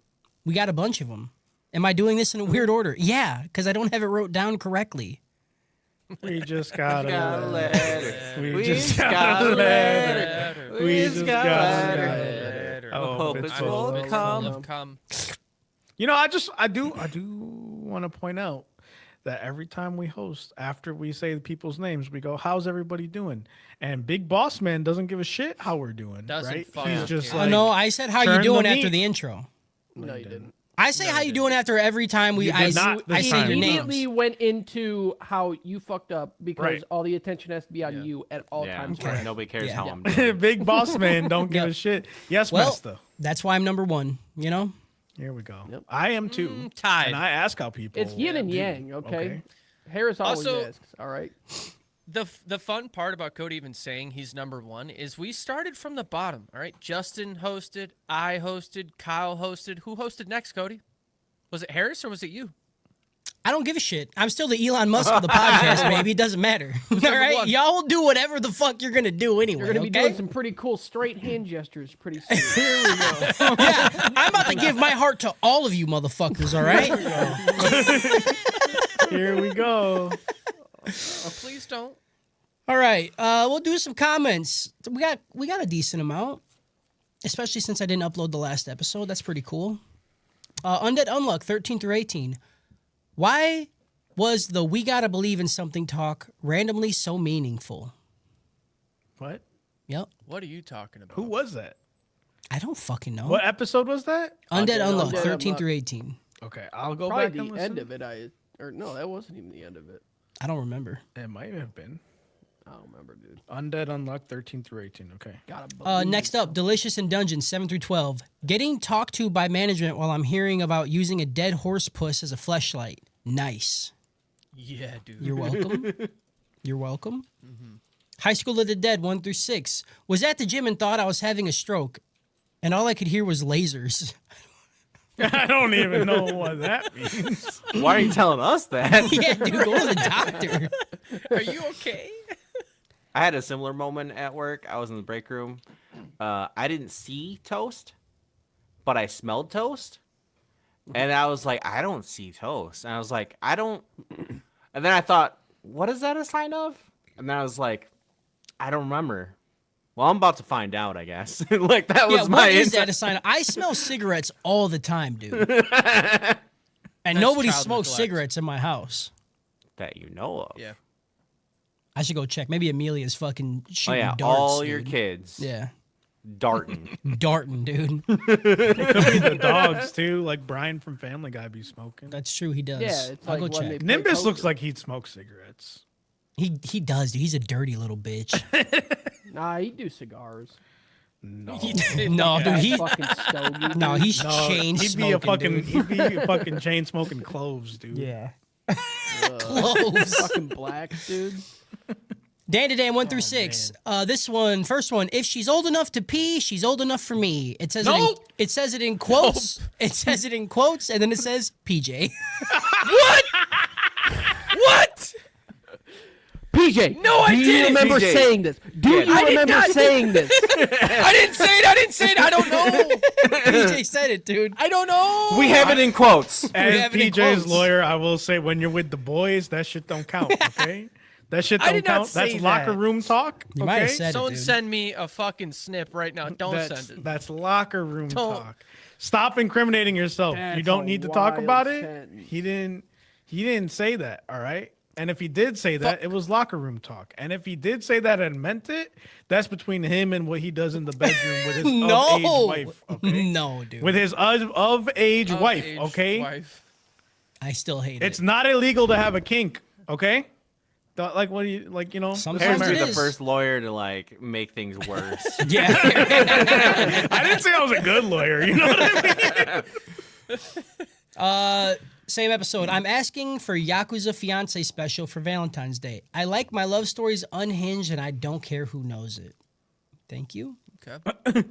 We got a bunch of them. Am I doing this in a weird order? Yeah, because I don't have it wrote down correctly. We just got Got a a letter. We just got a letter. We just got a letter. I hope it's full of Full cum. of cum. You know, I do want to point out that every time we host, after we say the people's names, we go, "How's everybody doing?" And Big Boss Man doesn't give a shit how we're doing, Doesn't right? fucking He's just care. like, no, I said how you turn the doing after meat. the intro. No, you didn't. I say how you doing after every time You did not this say time. your Immediately names. went into how you fucked up because Right. all the attention has to be on Yeah. you at all Yeah, times. Okay. nobody cares Yeah. how I'm doing. Big Boss Man don't give Yep. a shit. Yes, Well, Master. that's why I'm number 1. You know. Here we go. Yep. I am too. tied. And I ask how people. It's yin and do. yang, okay? Harris always Also- asks, all right? The fun part about Cody even saying he's number 1 is we started from the bottom. All right, Justin hosted, I hosted, Kyle hosted. Who hosted next, Cody? Was it Harris or was it you? I don't give a shit. I'm still the Elon Musk of the podcast, baby. It doesn't matter. All right, one? y'all will do whatever the fuck you're gonna do anyway. You're going to be okay? doing some pretty cool straight hand gestures pretty soon. Here we go. Yeah, I'm about to give my heart to all of you motherfuckers. All right. Here we go. Please don't. All right. We'll do some comments. We got a decent amount, especially since I didn't upload the last episode. That's pretty cool. Undead Unluck 13 through 18. Why was the "we gotta believe in something" talk randomly so meaningful? What? Yep. What are you talking about? Who was that? I don't fucking know. What episode was that? Undead Unluck Undead 13 Unluck. through 18. Okay, I'll go Probably back and the listen. end of it. Or no, that wasn't even the end of it. I don't remember. It might have been. I don't remember, dude. Undead Unluck 13 through 18. Okay. Gotta believe. Next up, Delicious in Dungeons 7 through 12. Getting talked to by management while I'm hearing about using a dead horse puss as a fleshlight. Nice. Yeah, dude. You're welcome. You're welcome. High School of the Dead 1 through 6. Was at the gym and thought I was having a stroke, and all I could hear was lasers. I don't even know what that means. Why are you telling us that? Yeah, dude, go to the doctor. Are you okay? I had a similar moment at work. I was in the break room. I didn't see toast, but I smelled toast. And I was like, I don't see toast. And I was like, I don't. And then I thought, what is that a sign of? And then I was like, I don't remember. Well, I'm about to find out, I guess. Like, that was Yeah, my what is that insight. a sign of? I smell cigarettes all the time, dude. And nobody child smokes neglect. cigarettes in my house. That you know of. Yeah. I should go check. Maybe Amelia's fucking Oh, shooting yeah. darts, All your dude. kids. Yeah. Darting. Darting, dude. Could be the dogs, too. Like Brian from Family Guy be smoking. That's true. He does. Yeah, it's I'll like go when check. they- Nimbus poker. looks like he'd smoke cigarettes. He does, dude. He's a dirty little bitch. Nah, he'd do cigars. No. No, dude. He Fucking stogie. no, he's No, chain he'd smoking. be a fucking dude. he'd be a fucking chain smoking cloves, dude. Yeah. Close. Fucking blacks, dude. Dan to Dan 1 through 6. This one, first one. If she's old enough to pee, she's old enough for me. It says it says it in quotes. It says it in quotes, and then it says PJ. What? PJ, No, I do you didn't. remember PJ. saying this? Do Yeah, you I remember saying this? I didn't say it. I didn't say it. I don't know. PJ said it, dude. I don't know. We have it in quotes. As have it in PJ's quotes. lawyer, I will say when you're with the boys, that shit don't count, okay? That shit I don't did not count. That's say locker that. room talk. You might have okay? said it, Someone dude. send me a fucking snip right now. Don't that's, send it. That's locker room Don't. talk. Stop incriminating yourself. That's You don't a need to talk wild about it. sentence. He didn't say that, all right? And if he did say that, it was locker room talk. And if he did say that and meant it, that's between him and what he does in the bedroom with his No. of-age wife, okay? No, dude. With his of-age wife, Of-age okay? wife. I still hate It's it. not illegal to have a kink, okay? Like, what do you, like, you know? Sometimes this it is Harris be is. the first lawyer to like make things worse. Yeah. I didn't say I was a good lawyer, you know what I mean? Same episode. I'm asking for Yakuza Fiance special for Valentine's Day. I like my love stories unhinged and I don't care who knows it. Thank you. Okay.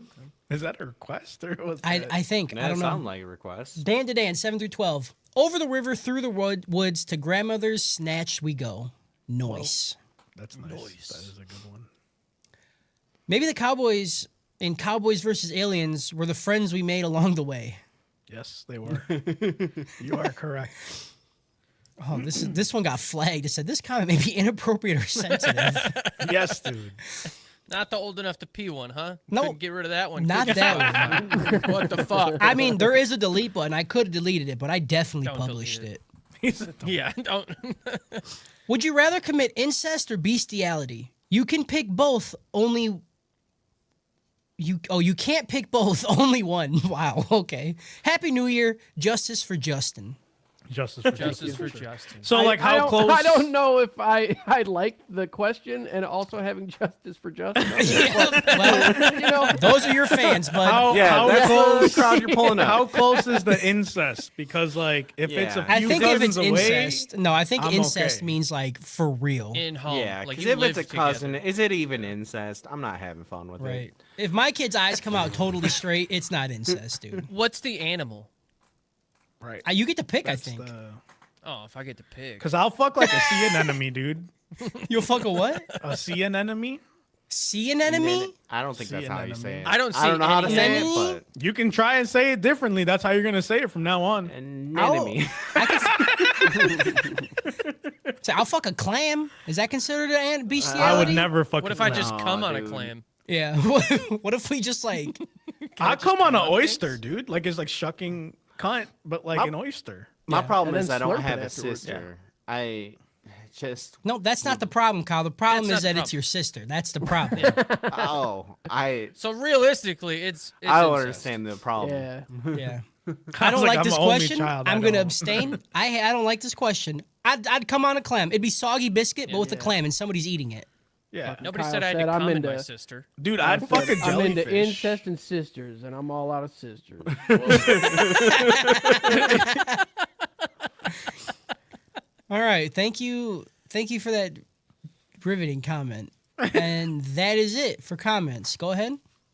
Is that a request or was I that? think. That I don't know. sound like a request. Dan to Dan, 7 through 12. Over the river, through the woods, to grandmother's snatch we go. Noise. That's nice. That is a good one. Maybe the Cowboys in Cowboys versus Aliens were the friends we made along the way. Yes, they were. You are correct. Oh, this one got flagged. It said this comment may be inappropriate or sensitive. Yes, dude. Not the old enough to pee one, huh? No. Couldn't get rid of that one. Not could that one. you? What the fuck? I mean, there is a delete button. I could have deleted it, but I definitely Don't published delete it. Yeah, don't. Would you rather commit incest or bestiality? You can pick both. Only you can't pick both. Only one. Wow. Okay. Happy New Year. Justice for Justin. Justice for Justice for Justin. So like how close? I don't know if I like the question and also having justice for justice. Well, You know, those are your fans, bud. How, Yeah, how that's close? the crowd you're pulling up. How close is the incest? Because like if it's a Yeah. few I think if cousins it's away, incest, no, I think I'm incest okay. means like for real. In home. Yeah, like because you if live it's a together. cousin, is it even incest? I'm not having fun with Right. it. If my kid's eyes come out totally straight, it's not incest, dude. What's the animal? right? You get to pick, I think. Oh, if I get to pick. Because I'll fuck like a sea anemone, dude. You'll fuck a what? A sea anemone. See an enemy? I don't think See that's an how you enemy. say it. I don't I don't see know how to any say enemy. it, You can try and say it differently. That's how you're gonna say it from now on. but an enemy. So I'll fuck a clam. Is that considered a bestiality? I would never fuck. What a if I clam. just No, come on a dude. clam? Yeah. What if we just like? I come on an oyster, dude. Like it's like shucking cunt, but like an oyster. My problem And is then I don't slurp it have a afterwards. sister. I just No, that's not the problem, Kyle. The problem That's is not that the it's your sister. That's the problem. I So realistically, it's I don't incest. understand the problem. yeah. Yeah. I I don't was like I'm this the only question. child, I I'm gonna don't. abstain. I don't like this question. I'd come on a clam. It'd be soggy biscuit, but with a clam, and somebody's eating it. Yeah, Nobody Kyle said I had to said I'm come in my into- sister. dude, I'd fuck a I'm into jellyfish. incest and sisters, and I'm all out of sisters. All right. Thank you for that riveting comment. And that is it for comments. Go ahead.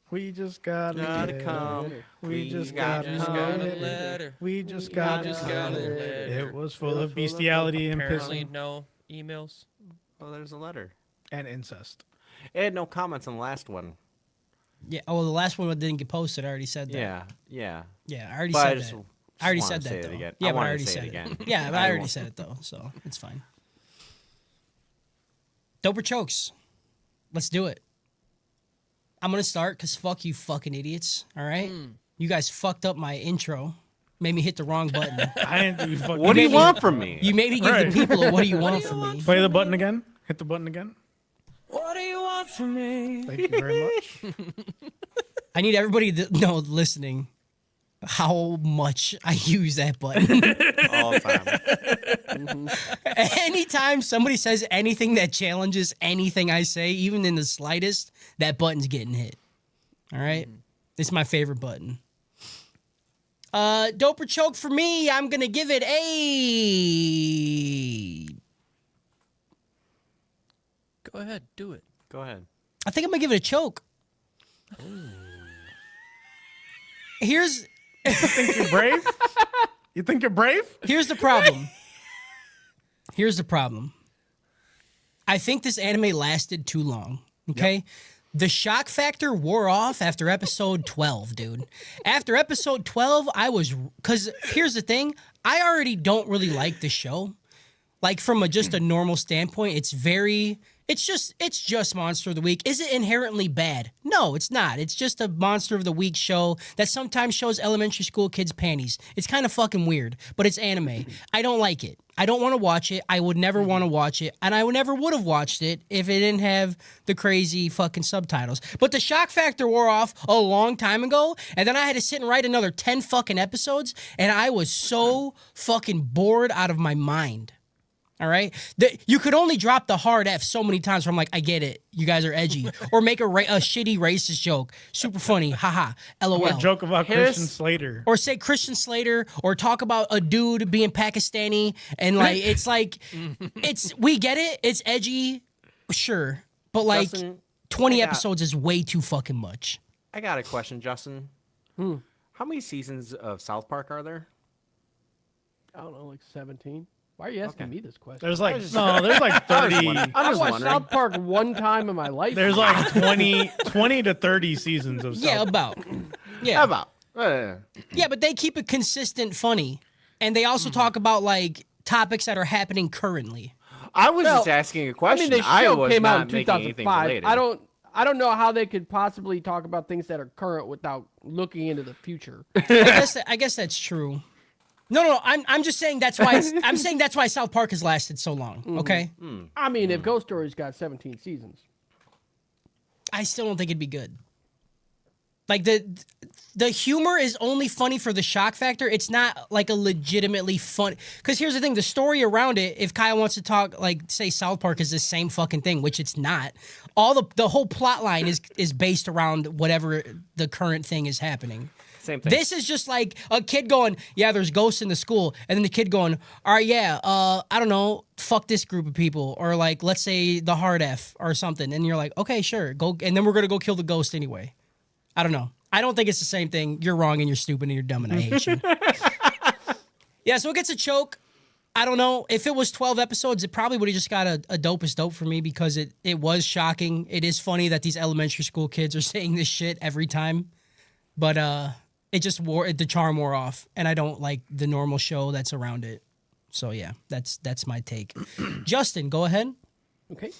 We just gotta come. We just got gotta Just come. got a letter. We just got just got a letter. It was full of bestiality and Apparently, pissing no emails. Well, there's a letter. and incest. It had no comments on the last one. Yeah. Oh, the last one didn't get posted. I already said that. Yeah, yeah. Yeah. I already But I said just, that. I already wanted said to that say though. it again. Yeah, I but I wanted already to say said it it. again. Yeah, but I I already won't- said it though, so it's fine. Doper chokes. Let's do it. I'm gonna start because fuck you, fucking idiots. All right, you guys fucked up my intro. Made me hit the wrong button. I didn't do fucking. What do you made me- want from me? You made me give Right. the people a what do you want from me? Play the button again. Hit the button again. What do you want from me? Thank you very much. I need everybody to know listening how much I use that button. All the time. Anytime somebody says anything that challenges anything I say, even in the slightest, that button's getting hit. All right? It's my favorite button. Doper choke for me, I'm gonna give it a. Go ahead, do it. Go ahead. I think I'm gonna give it a choke. Here's Think you're brave? You think you're brave? Here's the problem. Here's the problem. I think this anime lasted too long. Okay? The shock factor wore off after episode 12, dude. After episode 12, because here's the thing, I already don't really like the show. Like from just a normal standpoint, it's just Monster of the Week. Is it inherently bad? No, it's not. It's just a Monster of the Week show that sometimes shows elementary school kids' panties. It's kind of fucking weird, but it's anime. I don't like it. I don't want to watch it. I would never want to watch it, and I never would have watched it if it didn't have the crazy fucking subtitles. But the shock factor wore off a long time ago, and then I had to sit and write another 10 fucking episodes, and I was so fucking bored out of my mind. All right, you could only drop the hard F so many times where I'm like, I get it, you guys are edgy, or make a shitty racist joke, super funny, haha, Or lol, joke about Christian Slater. or say Christian Slater, or talk about a dude being Pakistani, and like we get it, it's edgy, sure, but like Justin, 20 I got- episodes is way too fucking much. I got a question, Justin. How many seasons of South Park are there? I don't know, like 17. Why are you asking me this question? There's like 30. I'm I just watched wondering. South Park one time in my life. There's like 20 to 30 seasons of Yeah, South. about. How Yeah, about? yeah, but they keep it consistent, funny, and they also talk about like topics that are happening currently. I was just Well, asking a I mean, question. the show was came out not in making anything 2005. related. I don't know how they could possibly talk about things that are current without looking into the future. I guess that's true. No. I'm just saying that's why. I'm saying that's why South Park has lasted so long. Okay. I mean, if Ghost Story's got 17 seasons. I still don't think it'd be good. Like the humor is only funny for the shock factor. It's not like a legitimately fun. Because here's the thing: the story around it. If Kyle wants to talk, like say South Park is the same fucking thing, which it's not. All the whole plot line is based around whatever the current thing is happening. Same thing. This is just like a kid going, yeah, there's ghosts in the school, and then the kid going, all right, yeah, I don't know, fuck this group of people, or like let's say the hard F or something, and you're like, okay, sure, go, and then we're gonna go kill the ghost anyway. I don't know. I don't think it's the same thing. You're wrong and you're stupid and you're dumb and I hate you. Yeah, so it gets a choke. I don't know. If it was 12 episodes, it probably would have just got a dope is dope for me because it was shocking. It is funny that these elementary school kids are saying this shit every time. But it just the charm wore off. And I don't like the normal show that's around it. So yeah, that's my take. Justin, go ahead. Okay.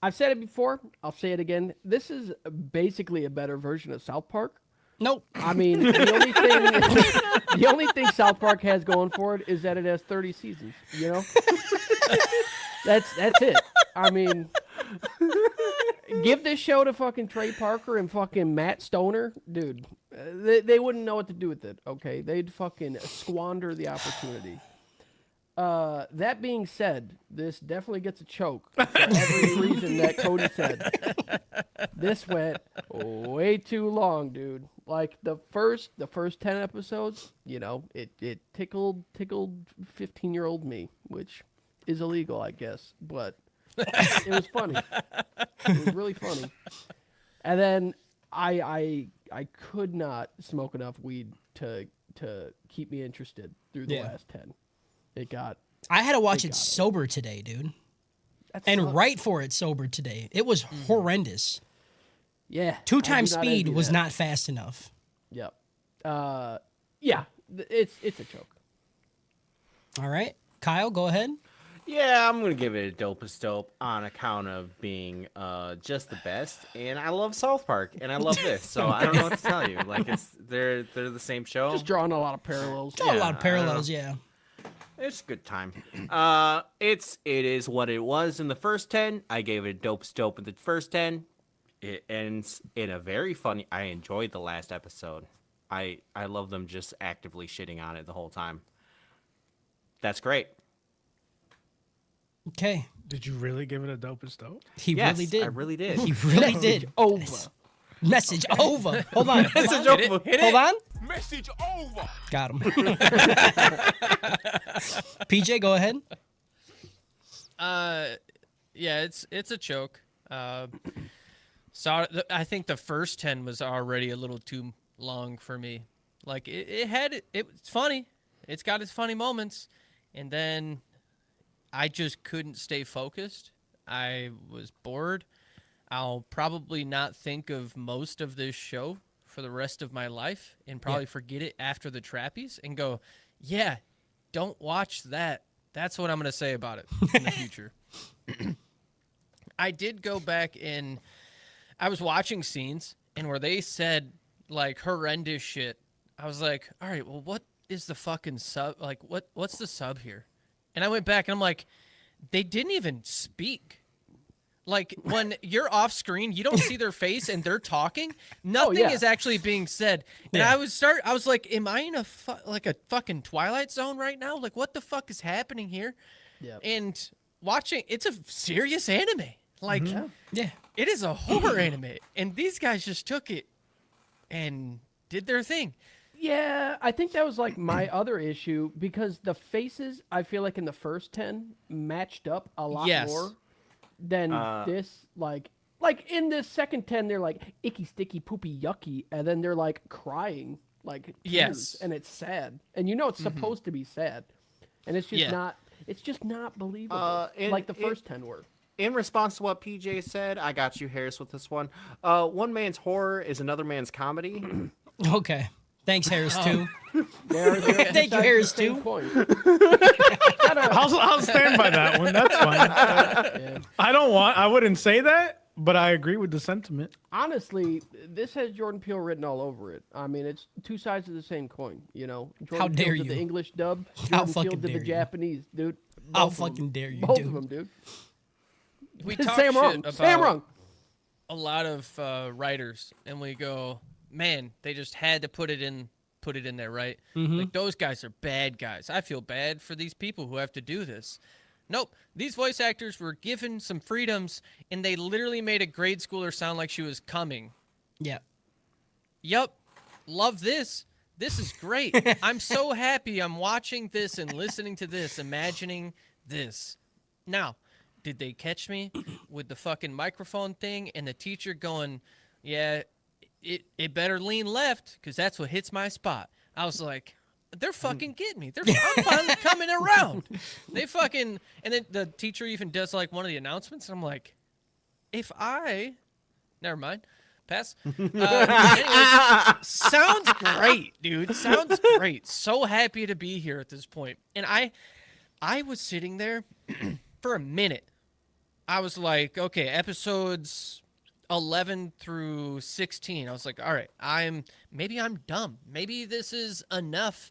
I've said it before. I'll say it again. This is basically a better version of South Park. Nope. I mean, the only thing South Park has going for it is that it has 30 seasons. You know, that's it. I mean, give this show to fucking Trey Parker and fucking Matt Stoner, dude. They wouldn't know what to do with it. Okay, they'd fucking squander the opportunity. That being said, this definitely gets a choke for every reason that Cody said. This went way too long, dude. Like the first 10 episodes, you know, it tickled 15-year-old me, which is illegal, I guess, but it was funny. It was really funny. And then I could not smoke enough weed to keep me interested through the last 10. I had to watch it sober today, dude. And write for it sober today. It was horrendous. Yeah. 2 times speed was not fast enough. Yep. Yeah, it's a joke. All right. Kyle, go ahead. Yeah, I'm gonna give it a dope as dope on account of being just the best, and I love South Park, and I love this, so I don't know what to tell you. Like they're the same show. Just drawing a lot of parallels. A lot of parallels, yeah. It's a good time. It is what it was in the first 10. I gave it a dope as dope in the first 10. It ends in a very funny. I enjoyed the last episode. I love them just actively shitting on it the whole time. That's great. Okay. Did you really give it a dope as dope? He Yes, really did. I really did. He really did. Over. Message over. Hold on. Message over. Hold on. Message over. Got him. PJ, go ahead. Yeah, it's a choke. So I think the first 10 was already a little too long for me. Like it's funny. It's got its funny moments, and then I just couldn't stay focused. I was bored. I'll probably not think of most of this show for the rest of my life and probably forget it after the Trappies and go, yeah, don't watch that. That's what I'm going to say about it in the future. I did go back and I was watching scenes and where they said like horrendous shit. I was like, all right, well, what is the fucking sub? Like, what's the sub here? And I went back and I'm like, they didn't even speak. Like when you're off screen, you don't see their face and they're talking. Nothing is actually being said. And I was like, am I in a fucking Twilight Zone right now? Like what the fuck is happening here? Yeah. And watching, it's a serious anime. Like Yeah. it is a horror anime. And these guys just took it and did their thing. Yeah, I think that was like my other issue because the faces I feel like in the first 10 matched up a lot more than this. Like in the second 10, they're like icky, sticky, poopy, yucky, and then they're like crying like tears, and it's sad, and you know it's supposed to be sad, and it's just not. It's just not believable. Like the first 10 were. In response to what PJ said, I got you, Harris, with this one. One man's horror is another man's comedy. Okay. Thanks, Harris, too. They're Thank you, Harris, too. I'll stand by that one. That's fine. I wouldn't say that, but I agree with the sentiment. Honestly, this has Jordan Peele written all over it. I mean, it's two sides of the same coin. You know, Jordan How Peele dare did the you. English dub. How Jordan Peele fucking did dare the you. Japanese, dude. How Both of 'em. fucking dare you, Both dude. of them, dude. We talk Sam shit wrong. about Sam wrong. a lot of writers, and we go, man, they just had to put it in there, right? Like those guys are bad guys. I feel bad for these people who have to do this. Nope, these voice actors were given some freedoms, and they literally made a grade schooler sound like she was coming. Yeah. Yup, love this. This is great. I'm so happy I'm watching this and listening to this, imagining this. Now, did they catch me with the fucking microphone thing and the teacher going, yeah, it better lean left because that's what hits my spot? I was like, they're fucking getting me. I'm finally coming around. They fucking, and then the teacher even does like one of the announcements. And I'm like, never mind. Pass. Anyways, sounds great, dude. Sounds great. So happy to be here at this point. And I was sitting there for a minute. I was like, okay, episodes 11 through 16. I was like, all right, maybe I'm dumb. Maybe this is enough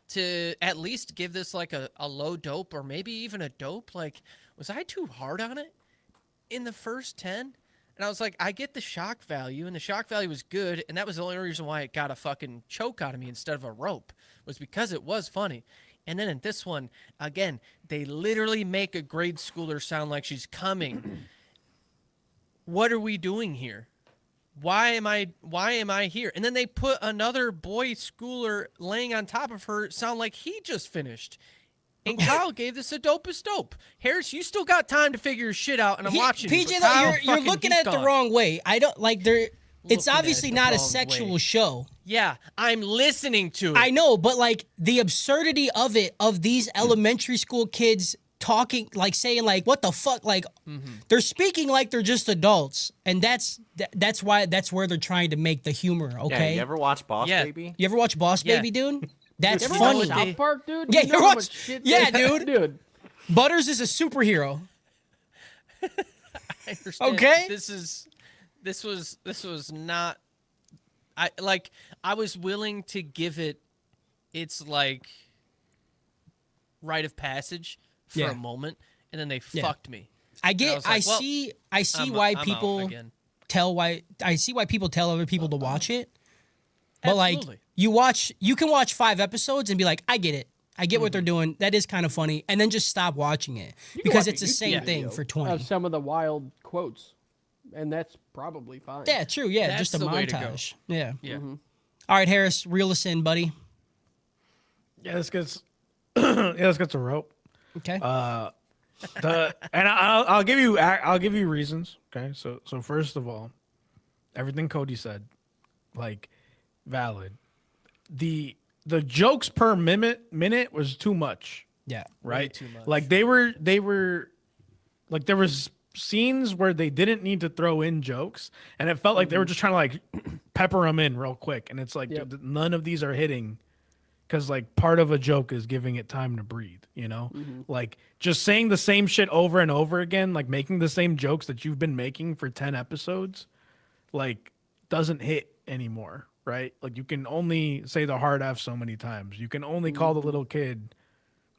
to at least give this like a low dope or maybe even a dope. Like, was I too hard on it in the first 10? And I was like, I get the shock value, and the shock value was good, and that was the only reason why it got a fucking choke out of me instead of a rope, was because it was funny. And then in this one, again, they literally make a grade schooler sound like she's coming. What are we doing here? Why am I here? And then they put another boy schooler laying on top of her sound like he just finished. And Kyle gave this a dopest dope. Harris, you still got time to figure your shit out, and I'm watching. PJ, you, but Kyle, you're fucking, looking he's at it the gone. wrong way. I don't like there. It's Looking at obviously it the not a wrong sexual way. show. Yeah, I'm listening to it. I know, but like the absurdity of it, of these elementary school kids talking, like saying like, what the fuck? Like they're speaking like they're just adults. And that's where they're trying to make the humor, Yeah, okay? you ever watch Boss Yeah. Baby? You ever watch Boss Yeah. Baby, dude? That's You ever funny. watch South Park, dude? Yeah, You you know watch- how much shit yeah, they- dude. Dude. Butters is a superhero. I understand. Okay. This was not. I was willing to give it its like rite of passage for Yeah. a moment, and then they Yeah. fucked me. I And I get. was like, well, I see I'm- why I'm out people again. I see why people tell other people to watch it. But Absolutely. like you can watch 5 episodes and be like, I get it. I get what they're doing. That is kind of funny, and then just stop watching it You can because watch it's a the same YouTube thing video for 20. Of some of the wild quotes, and that's probably fine. Yeah, true. Yeah, That's just a the way to go. montage. Yeah. Yeah. All right, Harris, reel us in, buddy. Yeah, this gets a rope. Okay. And I'll give you reasons. Okay, so first of all, everything Cody said, like, valid. The jokes per minute was too much, yeah. right? too much. Like they were like there was scenes where they didn't need to throw in jokes, and it felt like they were just trying to like pepper them in real quick, and it's like Yep. dude, none of these are hitting. Because, like, part of a joke is giving it time to breathe, you know? Like, just saying the same shit over and over again, like, making the same jokes that you've been making for 10 episodes, like, doesn't hit anymore, right? Like, you can only say the hard F so many times. You can only call the little kid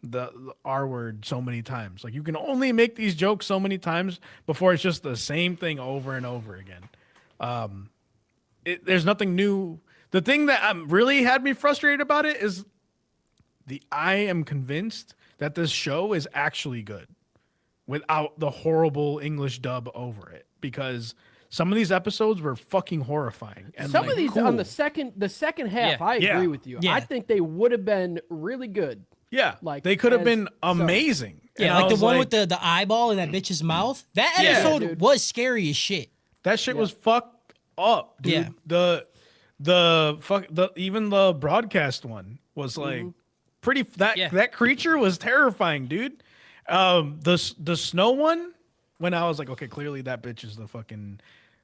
the R word so many times. Like, you can only make these jokes so many times before it's just the same thing over and over again. There's nothing new. The thing that really had me frustrated about it is I am convinced that this show is actually good without the horrible English dub over it, because some of these episodes were fucking horrifying. And Some like, of these cool. on the second half, Yeah. I agree Yeah. with you. Yeah. I think they would have been really good. Yeah, like, they could have as been some. amazing. And Yeah, I like the was one with the eyeball in that bitch's mouth. That Yeah, episode dude. was scary as shit. that shit was fucked up, dude. Yeah. Even the broadcast one was like pretty. Yeah. That creature was terrifying, dude. The snow one, when I was like, okay, clearly that bitch is the fucking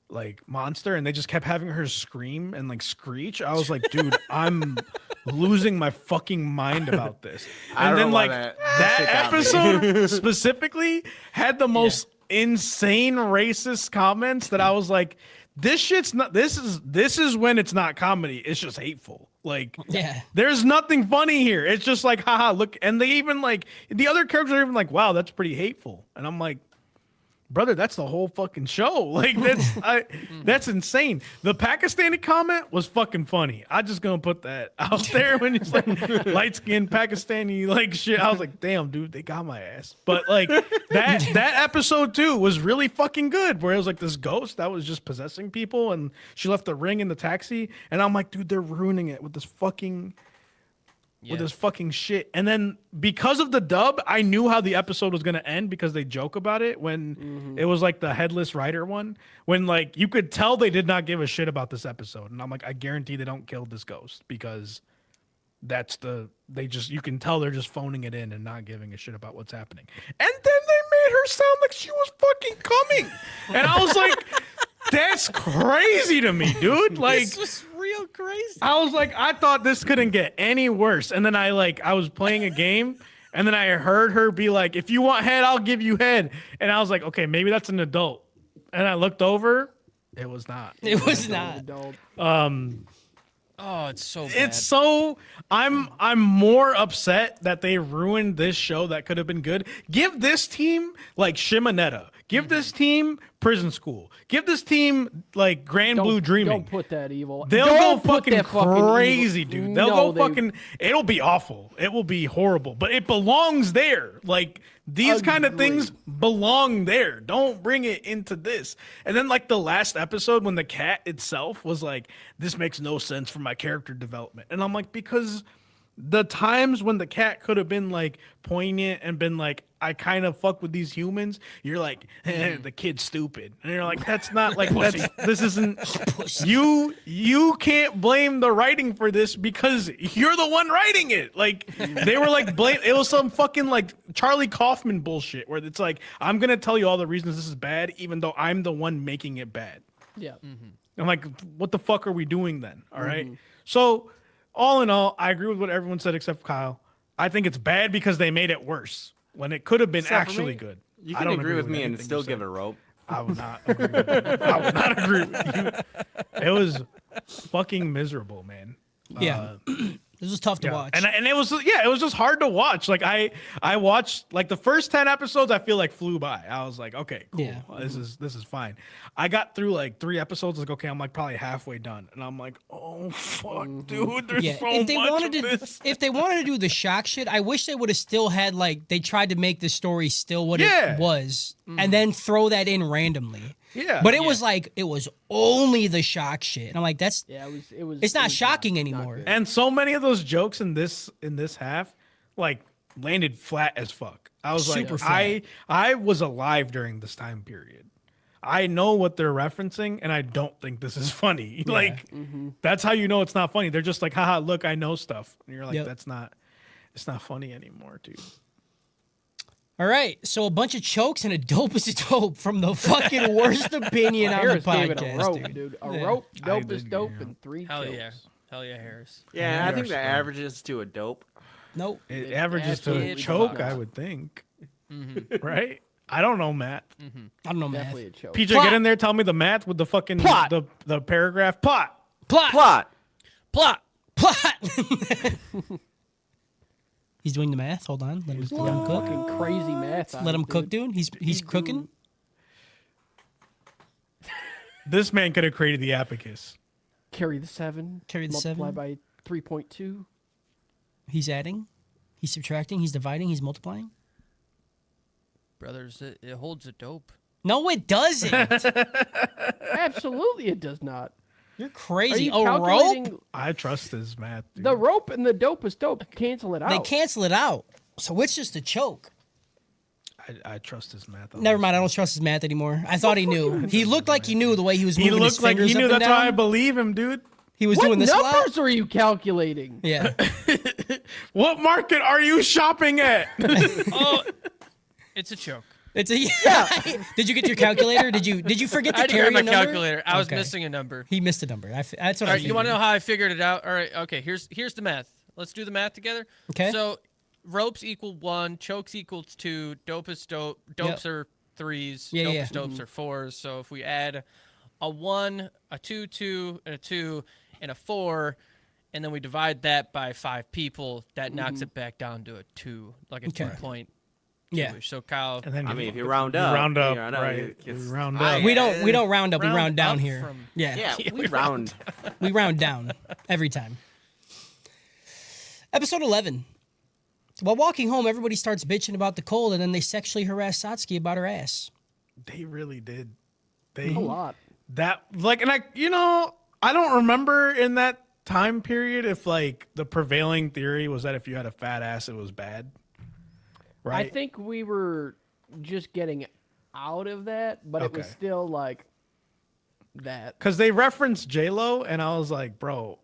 like monster, and they just kept having her scream and like screech. I was like, dude, I'm losing my fucking mind about this. I And don't then know why like that that shit got me. episode specifically had the most insane racist comments that I was like, this shit's not. This is when it's not comedy. It's just hateful. Like, Yeah. there's nothing funny here. It's just like, haha, look. And they even like the other characters are even like, wow, that's pretty hateful. And I'm like, brother, that's the whole fucking show. Like that's insane. The Pakistani comment was fucking funny. I just gonna put that out there when it's like light skinned Pakistani like shit. I was like, damn, dude, they got my ass. But like that episode too was really fucking good. Where it was like this ghost that was just possessing people, and she left the ring in the taxi, and I'm like, dude, they're ruining it with this fucking. With this fucking shit. And then because of the dub, I knew how the episode was going to end because they joke about it when it was like the headless rider one. When like you could tell they did not give a shit about this episode. And I'm like, I guarantee they don't kill this ghost because you can tell they're just phoning it in and not giving a shit about what's happening. And then they made her sound like she was fucking coming. And I was like, that's crazy to me, dude. Like, This was real crazy. I was like, I thought this couldn't get any worse. And then I was playing a game, and then I heard her be like, if you want head, I'll give you head. And I was like, okay, maybe that's an adult. And I looked over, it was not. It was not. Oh, it's so bad. It's so I'm more upset that they ruined this show that could have been good. Give this team like Shimonetta. Give this team Prison School. Give this team like Grand Blue Dreaming. Don't put that evil. They'll Don't go put fucking that fucking crazy, evil. dude. They'll No, go fucking. It'll be awful. It will be horrible. But it belongs there. Like these kind of things belong there. Don't bring it into this. And then like the last episode when the cat itself was like, "This makes no sense for my character development," and I'm like, because the times when the cat could have been like poignant and been like, I kind of fuck with these humans, you're like, the kid's stupid. And you're like, that's not like, this isn't, you can't blame the writing for this because you're the one writing it. Like, they were like, it was some fucking like Charlie Kaufman bullshit where it's like, I'm going to tell you all the reasons this is bad, even though I'm the one making it bad. Yeah. I'm like, what the fuck are we doing then? All right. So, all in all, I agree with what everyone said except Kyle. I think it's bad because they made it worse when it could have been Except for actually me. good. You I can don't agree with me and anything still you give said. it a rope. I would not agree with you. I would not agree with you. It was fucking miserable, man. Yeah. This was tough to watch. And it was just hard to watch. Like I watched like the first 10 episodes I feel like flew by. I was like, okay, cool. Yeah. This is fine. I got through like 3 episodes, like, okay, I'm like probably halfway done. And I'm like, oh fuck, dude, there's yeah, so if they much wanted of to, this. if they wanted to do the shock shit, I wish they would have still had like they tried to make the story still what Yeah. it was, and then throw that in randomly. Yeah. But it was like it was only the shock shit, and I'm like, that's Yeah, it was. it's not it was shocking not anymore. good. And so many of those jokes in this half, like landed flat as fuck. I was Super like, flat. I was alive during this time period. I know what they're referencing, and I don't think this is funny. Like, that's how you know it's not funny. They're just like, haha, look, I know stuff. And you're like, Yep. it's not funny anymore, dude. All right, so a bunch of chokes and a dope is a dope from the fucking worst opinion on the Harris gave it a podcast, rope, dude. A Yeah. rope, I dope is did, dope, yeah. and 3 Hell chokes. yeah. Hell yeah, Harris. Yeah, I you think are that smart. averages to a dope. Nope. It It averages to a absolutely choke, does. I would think. Right? I don't know, Matt. I don't know, man. Definitely a choke. PJ, Plot. get in there. Tell me the math with the fucking Plot. the paragraph. Plot. Plot. Plot. Plot. Plot. He's doing the math. Hold on. Let him cook. Fucking crazy math. on Let him it, cook, dude. dude. He's cooking. This man could have created the abacus. Carry the 7. Carry the multiply 7. by 3.2. He's adding. He's subtracting. He's dividing. He's multiplying. Brothers, it holds a dope. No, it doesn't. Absolutely, it does not. You're Are crazy. you A calculating rope? I trust his math. Dude. the rope and the dope is dope? Cancel it out. They cancel it out. So it's just a choke. I trust his math. Never mind. I don't trust his math anymore. I thought he knew. He looked like he knew the way he was He moving his looked like fingers he knew. up and That's why I down. believe him, dude. He was What doing this a lot. numbers are you calculating? Yeah. What market are you shopping at? Oh, it's a choke. It's a yeah. Did you get your calculator? Did you forget to I didn't carry grab my a number? calculator. I was Okay. missing a number. He missed a number. That's what All I right, you want to know figured. how I figured it out? All right, okay. Here's the math. Let's do the math together. Okay. So, ropes equal 1, chokes equals 2, dope is dope. Dopes Yep. are 3s. Yeah, Dopus yeah. dopes are 4s. So if we add a 1, a 2, 2, and a 2, and a 4, and then we divide that by 5 people, that knocks it back down to a 2, like a Okay. 2.2. Yeah. So Kyle, And then I mean, if you round up, round up, I know, right? it's- You round I- up. We don't round up. We Round round down up here. from- Yeah. Yeah, we round. We round down every time. Episode 11. While walking home, everybody starts bitching about the cold, and then they sexually harass Satsuki about her ass. They really did. They A lot. that like, and I don't remember in that time period if like the prevailing theory was that if you had a fat ass, it was bad. Right. I think we were just getting out of that, but it was Okay. still like that. Because they referenced J Lo, and I was like, bro.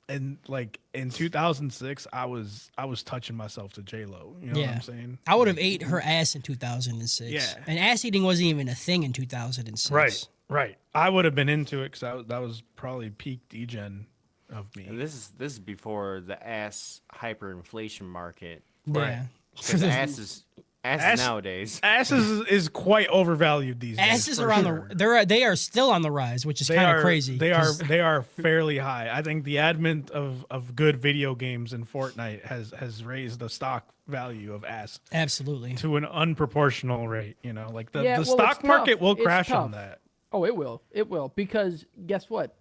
And like in 2006, I was touching myself to J Lo. You know what I'm saying? I would have ate her ass in 2006. Yeah. And ass eating wasn't even a thing in 2006. Right. I would have been into it because that was probably peak degen of me. And this is before the ass hyperinflation market. Yeah. Because ass is nowadays. Ass is quite overvalued these days. Asses for are on sure. they are still on the rise, which is kind of crazy. They 'cause- are they are fairly high. I think the advent of good video games in Fortnite has raised the stock value of ass absolutely. to an unproportional rate. You know, like the Yeah, well, stock it's market tough. will It's crash tough. on that. Oh, it will. It will. Because guess what?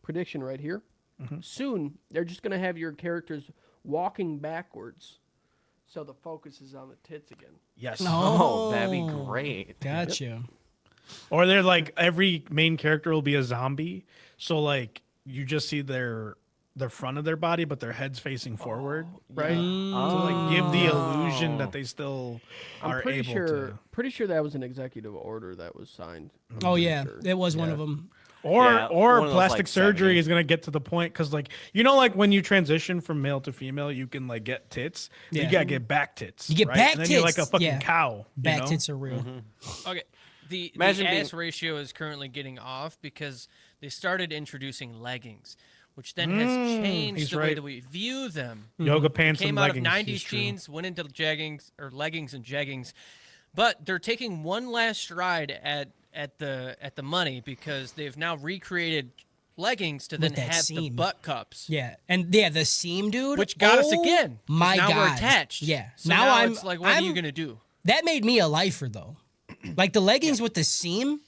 Prediction right here. Soon, they're just going to have your characters walking backwards. So the focus is on the tits again. Yes. Oh, that'd be great. Gotcha. Or they're like every main character will be a zombie. So like you just see their front of their body, but their head's facing forward, right? To like give the illusion that they still are I'm pretty able sure. to. Pretty sure that was an executive order that was signed. Oh yeah, sure. it was one of them. Or Yeah, one or of those, plastic like, surgery 70s. is gonna get to the point because like like when you transition from male to female, you can like get tits. Yeah. You gotta get back tits. You get right? back and then you're like a tits, fucking yeah. cow. you Back know? tits are real. Okay. The Imagine being- ass ratio is currently getting off because they started introducing leggings, which then has changed he's the way right. that we view them. Yoga pants Came and out leggings. of is 90s true. jeans, went into leggings and jeggings. But they're taking one last stride at the money because they've now recreated leggings to then With that have the seam. butt cups. Yeah, and yeah, the seam, dude, Which got us oh again. 'cause My now God, we're attached. Yeah, So now I'm. it's like, what are you gonna do? That made me a lifer though. Like the leggings with the seam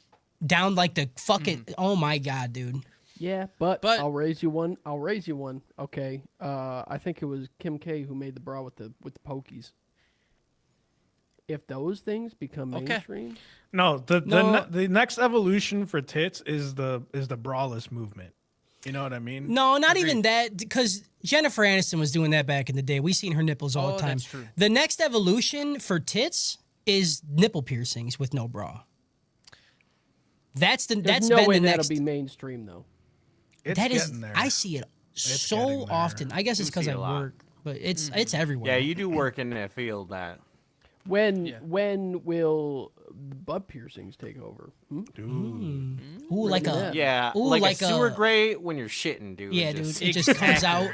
down, like the fucking. Oh my God, dude. Yeah, but, But- I'll raise you one. I'll raise you one. Okay. I think it was Kim K who made the bra with the pokies. If those things become Okay. mainstream, No, the No. the next evolution for tits is the braless movement. You know what I mean? No, not even that, because Jennifer Aniston was doing that back in the day. We seen her nipples all Oh, the time. that's true. The next evolution for tits is nipple piercings with no bra. That's there's been no way the that'll next. be mainstream though. It's That is, getting there. I see it getting so there. often. I guess it's You because see I it a lot. work, but it's everywhere. Yeah, you do work in that field. That When will butt piercings take over? Ooh, like a yeah, Ooh, like, like a sewer a- grate when you're shitting, dude. yeah, dude. Just- It just comes out.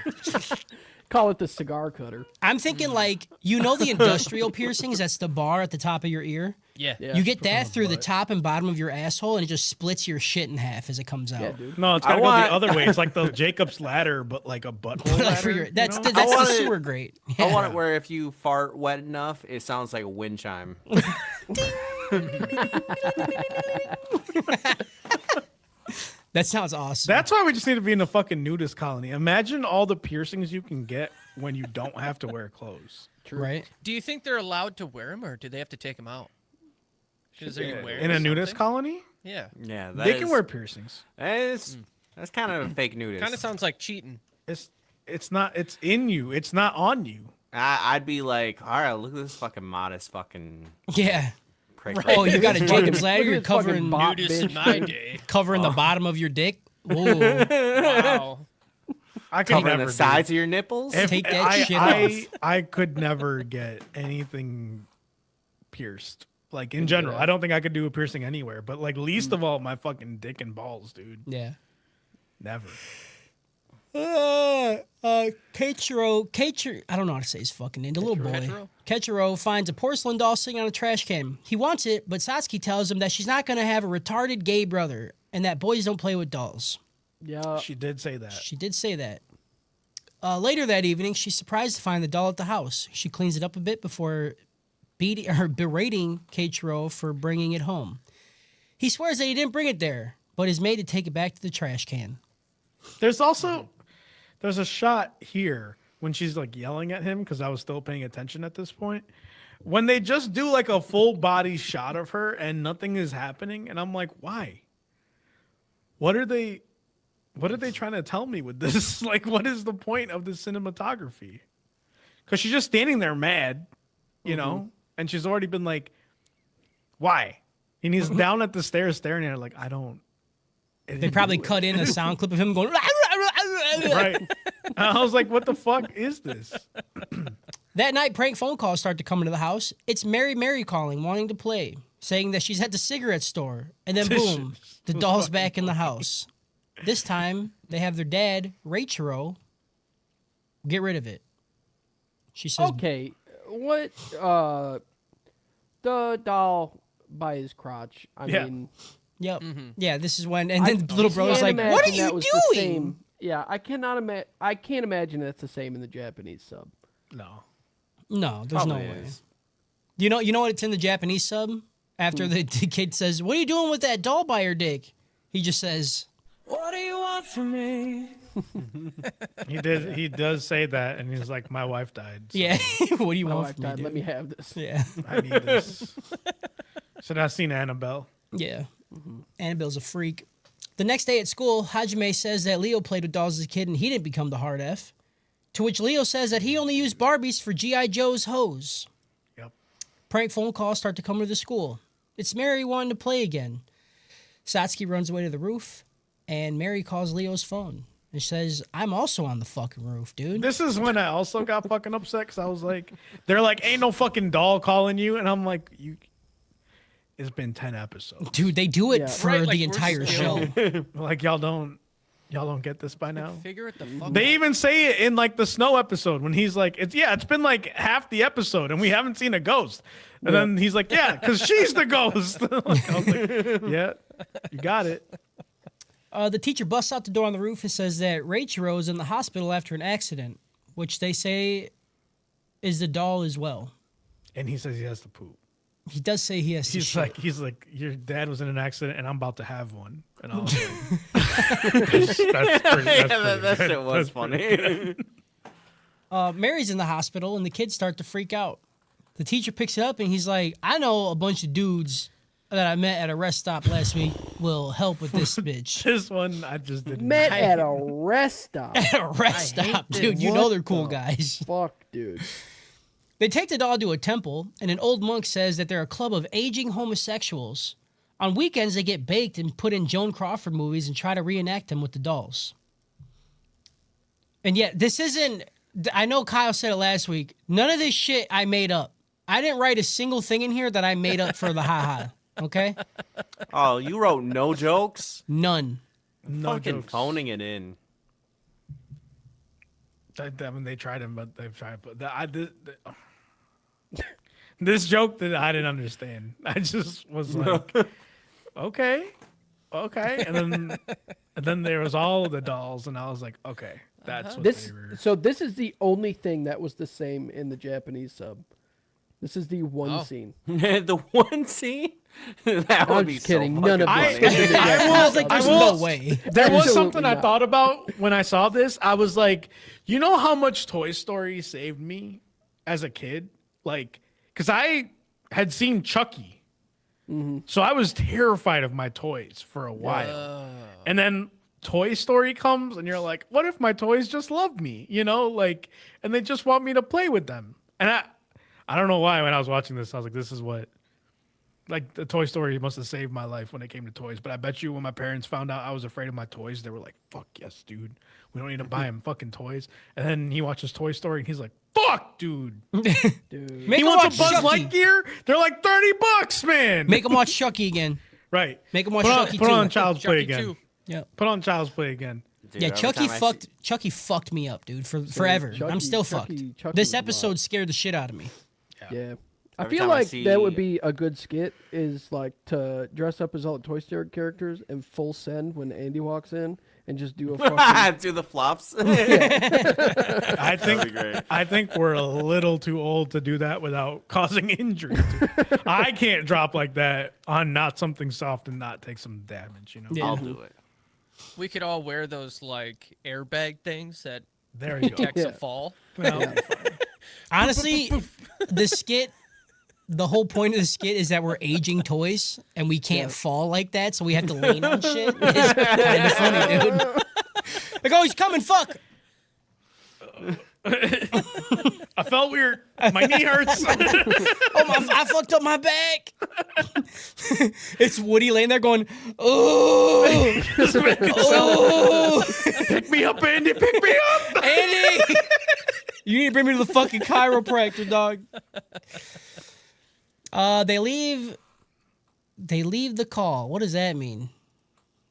Call it the cigar cutter. I'm thinking like the industrial piercings. That's the bar at the top of your ear. Yeah. Yeah. You get that through the top and bottom of your asshole, and it just splits your shit in half as it comes out. Yeah, dude. No, it's I gotta go want- the other way. It's like the Jacob's ladder, but like a butthole Like ladder. for your, you that's know? the, that's the want it- sewer grate. I want it where if you fart wet enough, it sounds like a wind chime. That sounds awesome. That's why we just need to be in a fucking nudist colony. Imagine all the piercings you can get when you don't have to wear clothes. right. Do you think they're allowed to wear them, or do they have to take them out? Because they're gonna wear In a nudist something? colony, Yeah. Yeah, that they can is- wear piercings. That's kind of a fake nudist. Kind of sounds like cheating. It's not. It's in you. It's not on you. I'd be like, all right, look at this fucking modest fucking Yeah. prick. Oh, you got a Jacob's ladder. Look at You're this fucking covering bot Nudist in bitch my thing. day. covering the bottom of your dick. Ooh. Wow. I could covering never the do sides of your nipples. If Take that I, shit I, I could never get anything pierced. Like in general, I don't think I could do a piercing anywhere. But like least of all, my fucking dick and balls, dude. Yeah. Never. Keiichiro, I don't know how to say his fucking name. The little boy. Keiichiro finds a porcelain doll sitting on a trash can. He wants it, but Satsuki tells him that she's not going to have a retarded gay brother and that boys don't play with dolls. Yeah. She did say that. She did say that. Later that evening, she's surprised to find the doll at the house. She cleans it up a bit before berating Keiichiro for bringing it home. He swears that he didn't bring it there, but is made to take it back to the trash can. There's a shot here when she's like yelling at him, because I was still paying attention at this point, when they just do like a full body shot of her and nothing is happening, and I'm like, why? What are they trying to tell me with this? Like, what is the point of the cinematography? Because she's just standing there mad, you know, and she's already been like, why? And he's down at the stairs staring at her like, I They probably cut in a sound clip of him going, right. And I was like, what the fuck is this? That night, prank phone calls start to come into the house. It's Mary calling, wanting to play, saying that she's at the cigarette store. And then boom, the doll's back in the house. This time, they have their dad, Reichiro, get rid of it. She says, Okay, what? The doll by his crotch. I Yeah. mean, yep. Yeah, this is when, and then the little brother's like, can't what are imagine that you was the doing? same. Yeah, I cannot imagine. I can't imagine that's the same in the Japanese sub. No. No, there's no Probably way. is. You know what it's in the Japanese sub? After the kid says, what are you doing with that doll by your dick? He just says, What do you want from me? He does say that, and he's like, my wife died. So yeah, what do you My want wife from me, died. dude? Let me have this. Yeah. I need this. Should I seen Annabelle? Yeah. Annabelle's a freak. The next day at school, Hajime says that Leo played with dolls as a kid and he didn't become the hard F. To which Leo says that he only used Barbies for G.I. Joe's hose. Yep. Prank phone calls start to come to the school. It's Mary wanting to play again. Satsuki runs away to the roof, and Mary calls Leo's phone and says, I'm also on the fucking roof, dude. This is when I also got fucking upset, because I was like, they're like, ain't no fucking doll calling you. And I'm like, it's been 10 episodes. Dude, they do it Yeah. for Right, like, the we're entire still- show. Like, y'all don't get this by now? Figure it the fuck They out. even say it in like the snow episode when he's like, it's been like half the episode and we haven't seen a ghost. And then he's like, yeah, because she's the ghost. Like, I was like, yeah, you got it. The teacher busts out the door on the roof and says that Reichiro is in the hospital after an accident, which they say is the doll as well. And he says he has to poop. He does say he has to He's shit. like, your dad was in an accident and I'm about to have one. And I was like, that's pretty That good. shit was funny. Mary's in the hospital and the kids start to freak out. The teacher picks it up and he's like, I know a bunch of dudes that I met at a rest stop last week will help with this bitch. This one I just didn't. Met at a rest stop. At a rest stop, dude. You know they're cool guys. Fuck, dude. They take the doll to a temple, and an old monk says that they're a club of aging homosexuals. On weekends, they get baked and put in Joan Crawford movies and try to reenact them with the dolls. And yet, this isn't... I know Kyle said it last week. None of this shit I made up. I didn't write a single thing in here that I made up for the haha. Okay? Oh, you wrote no jokes? None. No Fucking jokes. phoning it in. I mean, they tried him, but they've tried. But this joke that I didn't understand. I just was like, okay, and then there was all the dolls, and I was like, okay, that's what This they were. so this is the only thing that was the same in the Japanese sub. This is the one Oh. scene. The one scene? That would I'm be just so kidding. fucking None of funny. this. I was like, there's no way. There was Absolutely something I not. thought about when I saw this. I was like, you know how much Toy Story saved me as a kid? Like, because I had seen Chucky. So I was terrified of my toys for a while. And then Toy Story comes and you're like, what if my toys just love me? You know, like, and they just want me to play with them. And I don't know why when I was watching this, I was like, this is what, like, the Toy Story must have saved my life when it came to toys. But I bet you when my parents found out I was afraid of my toys, they were like, fuck yes, dude. We don't need to buy him fucking toys. And then he watches Toy Story and he's like, fuck, dude. Dude. Make He him wants watch a Buzz Chucky. Lightyear? They're like $30, man. Make him watch Chucky again. right. Make him watch Put on, Chucky put too. on Child's Play Chucky again. 2. Yeah. Put on Child's Play again. Dude, Yeah, every Chucky time I fucked Chucky fucked me up, dude, for forever. I'm still Chucky fucked. was This a lot. episode scared the shit out of me. Yeah. I Every feel time I like that would see- be a good skit is like to dress up as all the Toy Story characters and full send when Andy walks in and just do a fucking Do the flops. I That'd think be great. I think we're a little too old to do that without causing injury. I can't drop like that on not something soft and not take some damage. You know. Yeah. I'll do it. We could all wear those like airbag things that There you go. protects Yeah. a fall. Well, Honestly, the whole point of the skit is that we're aging toys and we can't fall like that, so we have to lean on shit. It's kind of funny, dude. Like, oh, he's coming, fuck. I felt weird. My knee hurts. Oh, I fucked up my back. It's Woody laying there going, oh, oh, Pick me up, Andy. Pick me up. Andy. You need to bring me to the fucking chiropractor, dog. They leave the call. What does that mean?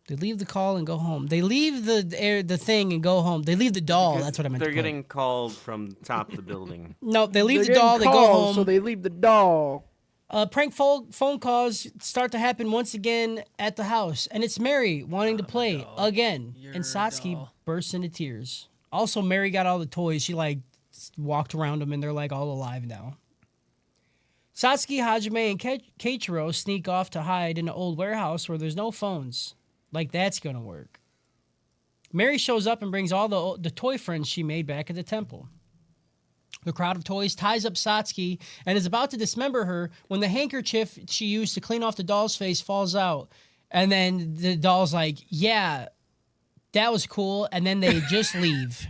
They leave the call and go home. They leave the thing and go home. They leave the doll. That's what I meant. They're to put. getting called from top of the building. No, they leave They're the doll. They getting go calls, home. so they leave the doll. Prank phone calls start to happen once again at the house, and it's Mary wanting to play again. Your And Satsuki doll. bursts into tears. Also, Mary got all the toys. She like walked around them, and they're like all alive now. Satsuki, Hajime, and Keiichiro sneak off to hide in an old warehouse where there's no phones. Like that's gonna work. Mary shows up and brings all the toy friends she made back at the temple. The crowd of toys ties up Satsuki and is about to dismember her when the handkerchief she used to clean off the doll's face falls out. And then the doll's like, yeah, that was cool. And then they just leave.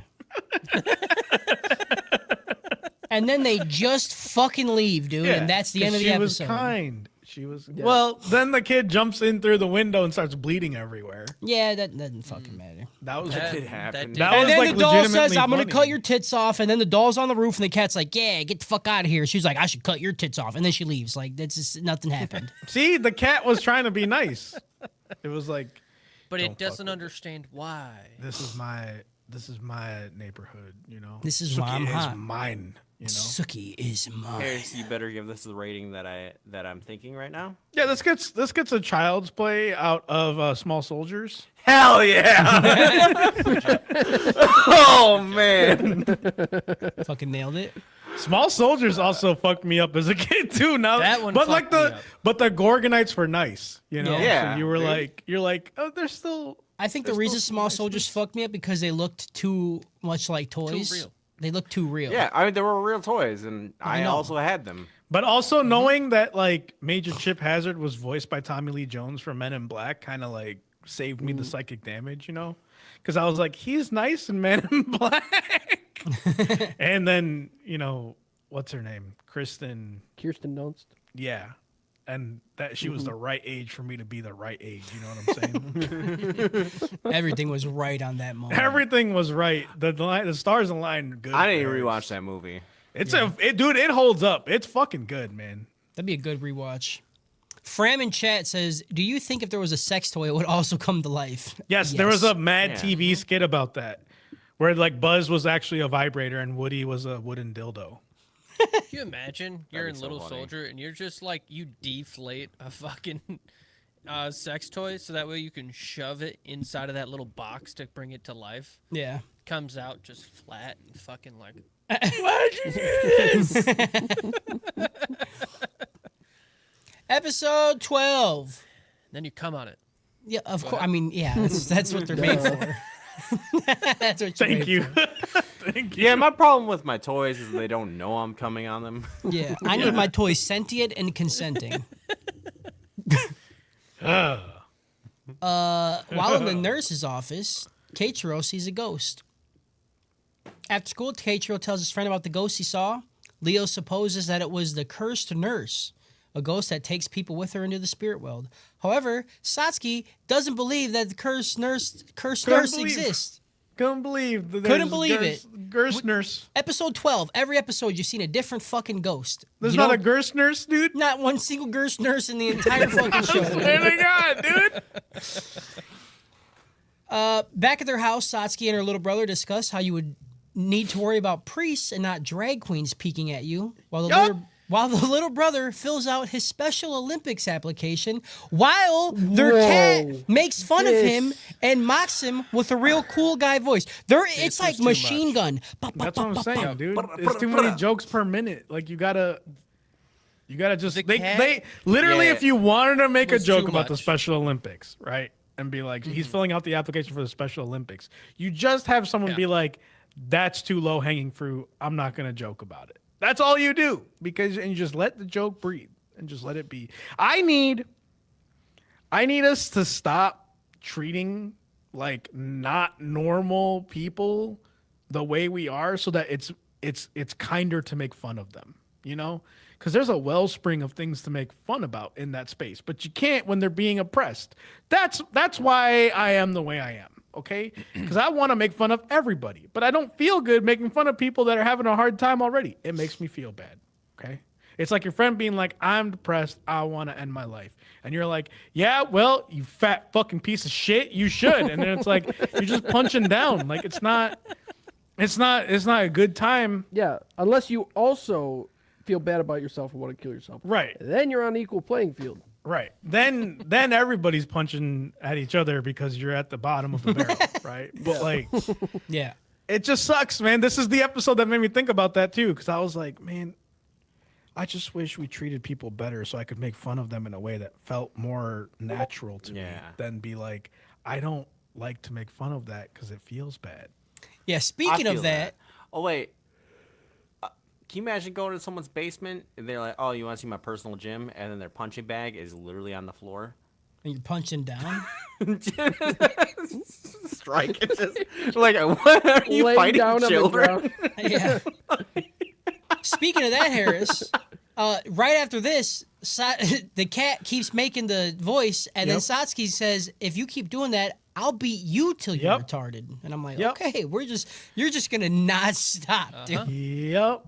And then they just fucking leave, dude. And that's the end of the episode. She was kind. She was. Well, then the kid jumps in through the window and starts bleeding everywhere. Yeah, that doesn't fucking matter. That was. That did happen. did- That And was then like the doll says, legitimately I'm going to funny. cut your tits off. And then the doll's on the roof and the cat's like, yeah, get the fuck out of here. She's like, I should cut your tits off. And then she leaves. Like, that's just nothing happened. See, the cat was trying to be nice. It was like, But Don't it fuck doesn't with it. understand why. this is my neighborhood. You know. This is why I'm Suki hot. is mine. You know. Suki is mine. Harris, you better give this the rating that I'm thinking right now. Yeah, this gets a child's play out of Small Soldiers. Hell yeah! Oh man! Fucking nailed it. Small Soldiers also fucked me up as a kid too. Now, That one but like fucked me up. but the Gorgonites were nice. You know. Yeah. So you were Yeah, you're like, oh, they're still. I think the There's reason still Small nice Soldiers fucked me up because they looked too much like toys. real. They looked too real. Yeah, I mean they were real toys, and I know. also had them. But also knowing that like Major Chip Hazard was voiced by Tommy Lee Jones from Men in Black kind of like saved me the psychic damage, you know? Because I was like, he's nice in Men in Black. And then, you know, what's her name? Kirsten. Dunst. Yeah. And that she was the right age for me to be the right age. You know what I'm saying? Everything was right on that moment. Everything was right. The stars aligned good. I need to for us. rewatch that movie. Dude, it holds up. It's fucking good, man. That'd be a good rewatch. Fram in chat says, do you think if there was a sex toy, it would also come to life? Yes, there was a Mad Yeah. TV skit about that, where like Buzz was actually a vibrator and Woody was a wooden dildo. Can you imagine you're be in so Little funny. Soldier and you're just like you deflate a fucking sex toy so that way you can shove it inside of that little box to bring it to life. Yeah. Comes out just flat and fucking like Episode 12. then you come on it. Yeah, of course. I mean, yeah, that's what they're made for. That's what you're Thank made you. for. Thank you. Yeah, my problem with my toys is they don't know I'm coming on them. Yeah, I need my toys sentient and consenting. While in the nurse's office, Keiichiro sees a ghost. After school, Keiichiro tells his friend about the ghost he saw. Leo supposes that it was the cursed nurse, a ghost that takes people with her into the spirit world. However, Satsuki doesn't believe that the cursed nurse believe. exists. Couldn't believe. Couldn't believe it. Gerst nurse. Episode 12. Every episode, you've seen a different fucking ghost. There's You not a don't- Gerst nurse, dude. Not one single ghost nurse in the entire fucking show. Oh my god, dude. Back at their house, Satsuki and her little brother discuss how you would need to worry about priests and not drag queens peeking at you, while the little brother fills out his Special Olympics application while their cat makes fun of him and mocks him with a real cool guy voice. It's like Machine Gun. That's what I'm saying, dude. It's too many jokes per minute. Like you gotta just they literally Yeah. if you wanted to make a was joke too about the much. Special Olympics, right? And be like, he's filling out the application for the Special Olympics. You just have someone be like, that's too low hanging fruit. I'm not gonna joke about it. That's all you do and you just let the joke breathe and just let it be. I need us to stop treating like not normal people the way we are, so that it's kinder to make fun of them, you know? Because there's a wellspring of things to make fun about in that space, but you can't when they're being oppressed. That's why I am the way I am. Okay, because I want to make fun of everybody, but I don't feel good making fun of people that are having a hard time already. It makes me feel bad. Okay, it's like your friend being like, "I'm depressed. I want to end my life," and you're like, "Yeah, well, you fat fucking piece of shit, you should." And then it's like you're just punching down. Like it's not a good time. Yeah, unless you also feel bad about yourself and want to kill yourself. Right. Then you're on equal playing field. Right. Then everybody's punching at each other because you're at the bottom of the barrel, right? But like Yeah. it just sucks, man. This is the episode that made me think about that too, because I was like, man, I just wish we treated people better so I could make fun of them in a way that felt more natural to me than be like, I don't like to make fun of that because it feels bad. Yeah, I speaking feel of that, Oh wait. Can you imagine going to someone's basement and they're like, "Oh, you want to see my personal gym?" And then their punching bag is literally on the floor. and you're punching down. Strike. It's just like, what are you Laying fighting down on the children? ground. Yeah. Speaking of that, Harris, right after this, the cat keeps making the voice, and then Satsuki says, "If you keep doing that, I'll beat you till you're retarded." And I'm like, okay, you're just gonna not stop, dude. Yep.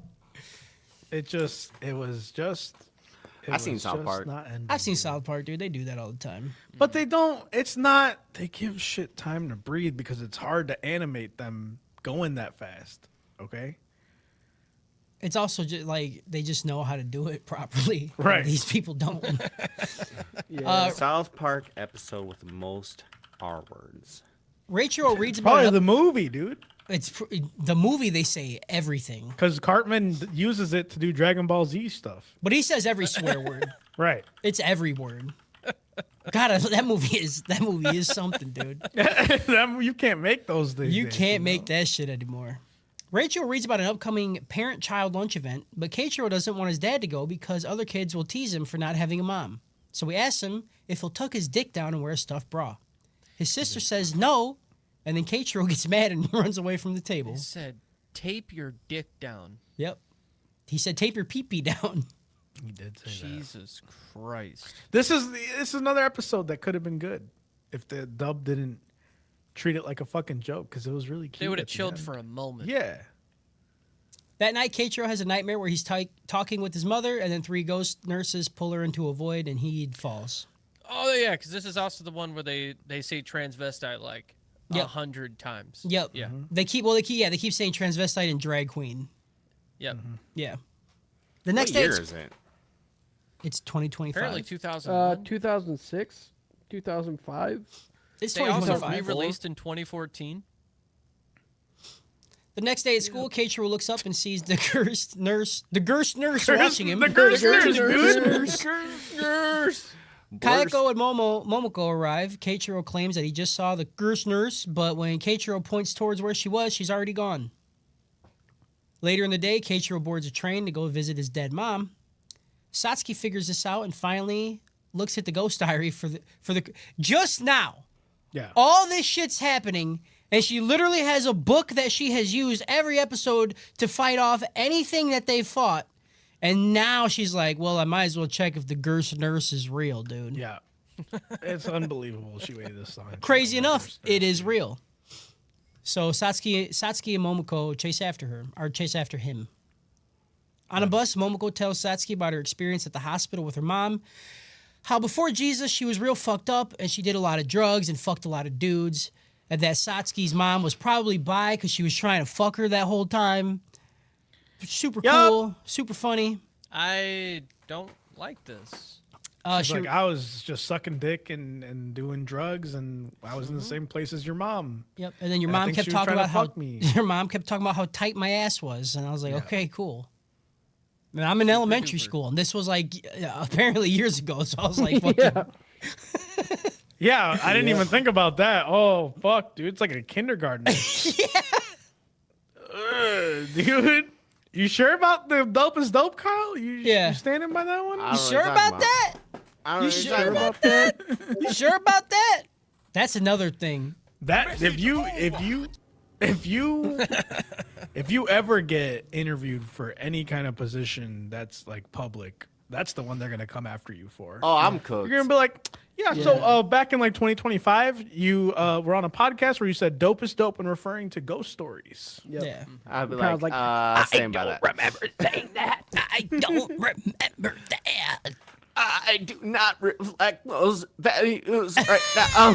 I've seen South Park. I've seen South Park, dude. They do that all the time. But they give shit time to breathe because it's hard to animate them going that fast. Okay. It's also just like they just know how to do it properly. Right. These people don't. South Park episode with the most R words. Rachel reads about Probably it. the movie, dude. The movie. They say everything, Because Cartman uses it to do Dragon Ball Z stuff. but he says every swear word. Right. It's every word. God, that movie is something, dude. You can't make those things. You can't make that shit anymore. Rachel reads about an upcoming parent-child lunch event, but Keiichiro doesn't want his dad to go because other kids will tease him for not having a mom. So he asks him if he'll tuck his dick down and wear a stuffed bra. His sister says no, and then Keiichiro gets mad and runs away from the table. He said, "Tape your dick down." Yep. He said, tape your pee-pee down. He did say Jesus Christ. This is another episode that could have been good if the dub didn't treat it like a fucking joke, because it was really cute. They would have at the chilled end. for a moment. Yeah. That night, Keiichiro has a nightmare where he's talking with his mother, and then 3 ghost nurses pull her into a void, and he falls. Oh yeah, because this is also the one where they say transvestite like Yep. 100 times. Yep. Yeah. They keep saying transvestite and drag queen. Yep. Yeah. The next What day, year is it? it's 2025. Apparently 2001. 2006, 2005. It's They also 2025. re-released in 2014. The next day at school, Keiichiro looks up and sees the cursed nurse watching him. The Gerst nurse, dude. Kayako and Momoko arrive. Keiichiro claims that he just saw the cursed nurse, but when Keiichiro points towards where she was, she's already gone. Later in the day, Keiichiro boards a train to go visit his dead mom. Satsuki figures this out and finally looks at the ghost diary for the just now. Yeah. All this shit's happening, and she literally has a book that she has used every episode to fight off anything that they fought. And now she's like, well, I might as well check if the Gerst nurse is real, dude. Yeah. It's unbelievable she waited this long. Crazy enough, it is real. So Satsuki and Momoko chase after him. On a bus, Momoko tells Satsuki about her experience at the hospital with her mom. How before Jesus, she was real fucked up and she did a lot of drugs and fucked a lot of dudes. and that Satsuki's mom was probably bi because she was trying to fuck her that whole time. Super cool, super funny. I don't like this. She's like, I was just sucking dick and doing drugs, and I was in the same place as your mom. Yep. And then your And I mom think kept she was talking trying to about how fuck me. your mom kept talking about how tight my ass was, and I was like, okay, cool. And I'm in elementary school, and this was like apparently years ago, so I was like, fucking, Yeah, I didn't even think about that. Oh fuck, dude, it's like a kindergarten. Dude, you sure about the dope is dope, Kyle? You standing by that one? I you don't know sure what you're talking about that? I don't know You what you're sure talking about that? You sure about that? That's another thing. That if you ever get interviewed for any kind of position that's like public, that's the one they're gonna come after you for. Oh, I'm cooked. You're gonna be like, so back in like 2025, you were on a podcast where you said "dope is dope" and referring to ghost stories. Yep. Yeah. I'd be Kyle's like, like, stand by that. remember saying that. I don't remember that. I do not reflect those values right now.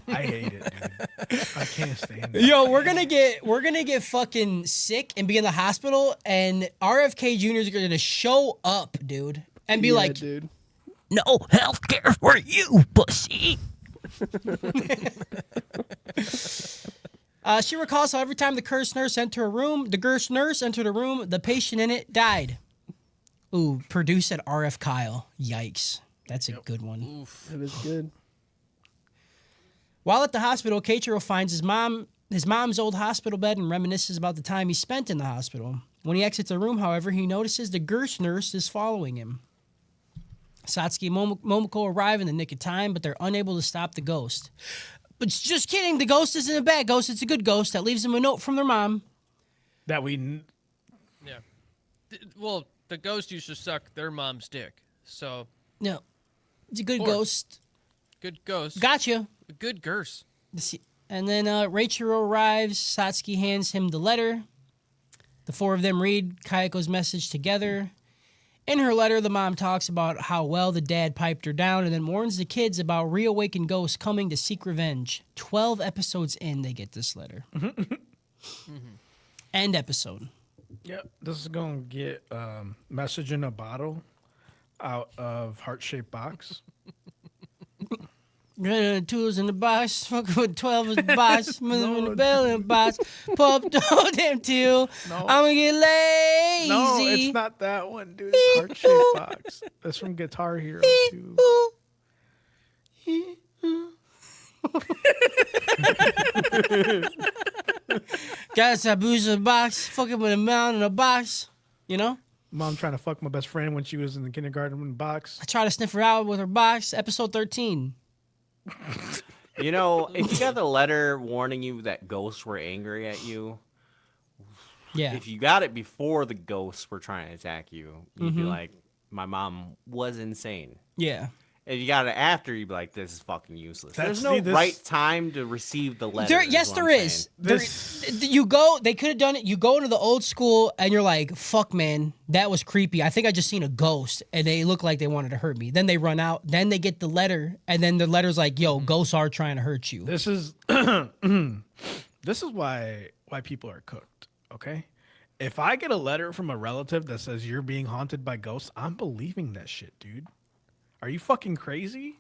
I hate it, dude. I can't stand it. Yo, we're gonna get fucking sick and be in the hospital, and RFK Jr. is gonna show up, dude, and be like, dude. "No healthcare for you, pussy." She recalls how every time the cursed nurse entered a room, the patient in it died. Ooh, produced at RF Kyle. Yikes. That's a good one. That is good. While at the hospital, Keiichiro finds his mom's old hospital bed and reminisces about the time he spent in the hospital. When he exits the room, however, he notices the ghost nurse is following him. Satsuki and Momoko arrive in the nick of time, but they're unable to stop the ghost. But just kidding, the ghost isn't a bad ghost, it's a good ghost that leaves them a note from their mom. That we. Yeah. Well, the ghost used to suck their mom's dick. So, No, it's a good course. ghost. good ghost. Gotcha. Good gurse. And then Reichiro arrives. Satsuki hands him the letter. The four of them read Kayako's message together. In her letter, the mom talks about how well the dad piped her down and then warns the kids about reawakened ghosts coming to seek revenge. 12 episodes in, they get this letter. End episode. Yep, this is gonna get message in a bottle out of heart-shaped box. Tools in the box, fucking with 12 in the box, mother in the bell in the box, pop the damn tool. I'm gonna get lazy. No, it's not that one, dude. It's heart-shaped box. That's from Guitar Hero 2. Got a booze in a box, fucking with a mound in a box, you know? Mom trying to fuck my best friend when she was in the kindergarten box. I try to sniff her out with her box, episode 13. You know, if you got the letter warning you that ghosts were angry at you, Yeah. if you got it before the ghosts were trying to attack you, you'd be like, my mom was insane. Yeah. If you got it after, you'd be like, this is fucking useless. That's- There's no see, this- right time to receive the letter. There, is yes, what there I'm is. saying. They could have done it. You go into the old school and you're like, fuck, man, that was creepy. I think I just seen a ghost and they look like they wanted to hurt me. Then they run out. Then they get the letter and then the letter's like, yo, ghosts are trying to hurt you. This is this is why people are cooked, okay? If I get a letter from a relative that says you're being haunted by ghosts, I'm believing that shit, dude. Are you fucking crazy?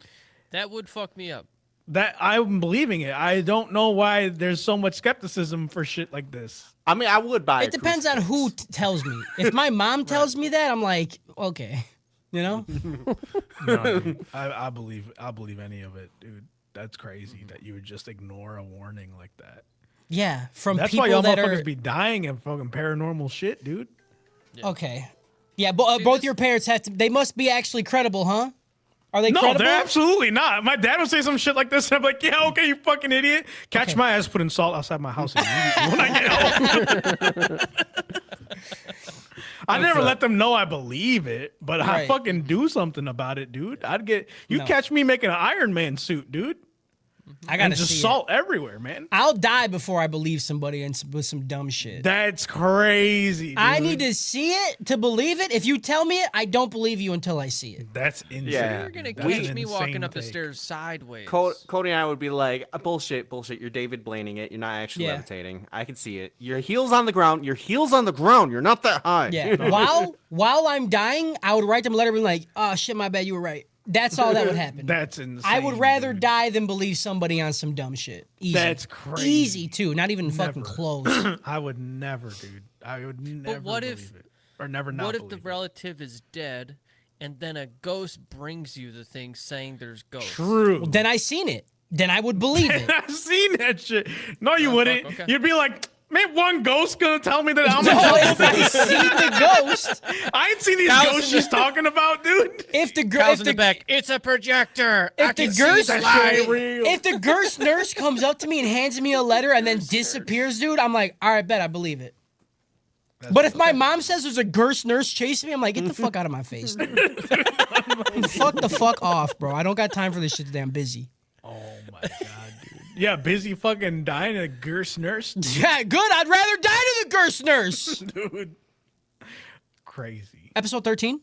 That would fuck me up. That I'm believing it. I don't know why there's so much skepticism for shit like this. I mean, I would buy It depends on who tells me. If my mom tells me that, I'm like, okay, you know? No, dude. I believe any of it, dude. That's crazy that you would just ignore a warning like that. Yeah, from That's people why y'all that motherfuckers are be dying of fucking paranormal shit, dude. okay. Yeah, but both your parents have to. They must be actually credible, huh? Are they No, credible? they're absolutely not. My dad would say some shit like this, and I'm like, yeah, okay, you fucking idiot. Catch Okay. my ass putting salt outside my house immediately when I get home. I never let them know I believe it, but I Right. fucking do something about it, dude. I'd get you No. catch me making an Iron Man suit, dude. I gotta And just see salt it. everywhere, man. I'll die before I believe somebody with some dumb shit. That's crazy, dude. I need to see it to believe it. If you tell me it, I don't believe you until I see it. That's insane. Yeah. You're gonna That's catch an me walking insane up the take. stairs sideways. Cody and I would be like, bullshit. You're David Blaning it. You're not actually Yeah. levitating. I can see it. Your heels on the ground. You're not that high. Yeah. while I'm dying, I would write them a letter being like, "Oh shit, my bad, you were right." That's all that would happen. That's insane. I would rather dude. die than believe somebody on some dumb shit. Easy. That's crazy. Easy too. Not even fucking Never. close. I would never, dude. I would never. what believe if- it. Or never not What if the believe it. relative is dead, and then a ghost brings you the thing saying there's ghosts? True. Well, then I seen it. Then I would believe it. I've seen that shit. No, you Oh, fuck, wouldn't. okay. You'd be like, man, one ghost gonna tell me that I'm No, a if I see the ghost, I ain't seen these Cows ghosts in she's talking about, dude. if the Cows if in the back. It's a projector. I if the can see ghost the Shit light. real. if the ghost nurse comes up to me and hands me a letter and then disappears, dude, I'm like, all right, bet I believe it. But if my mom says there's a ghost nurse chasing me, I'm like, get the fuck out of my face. Dude. Fuck the fuck off, bro. I don't got time for this shit today. I'm busy. Oh my god, dude. Yeah, busy fucking dying a ghost nurse, Yeah, good. I'd rather die to the ghost nurse. dude. Crazy. Episode 13.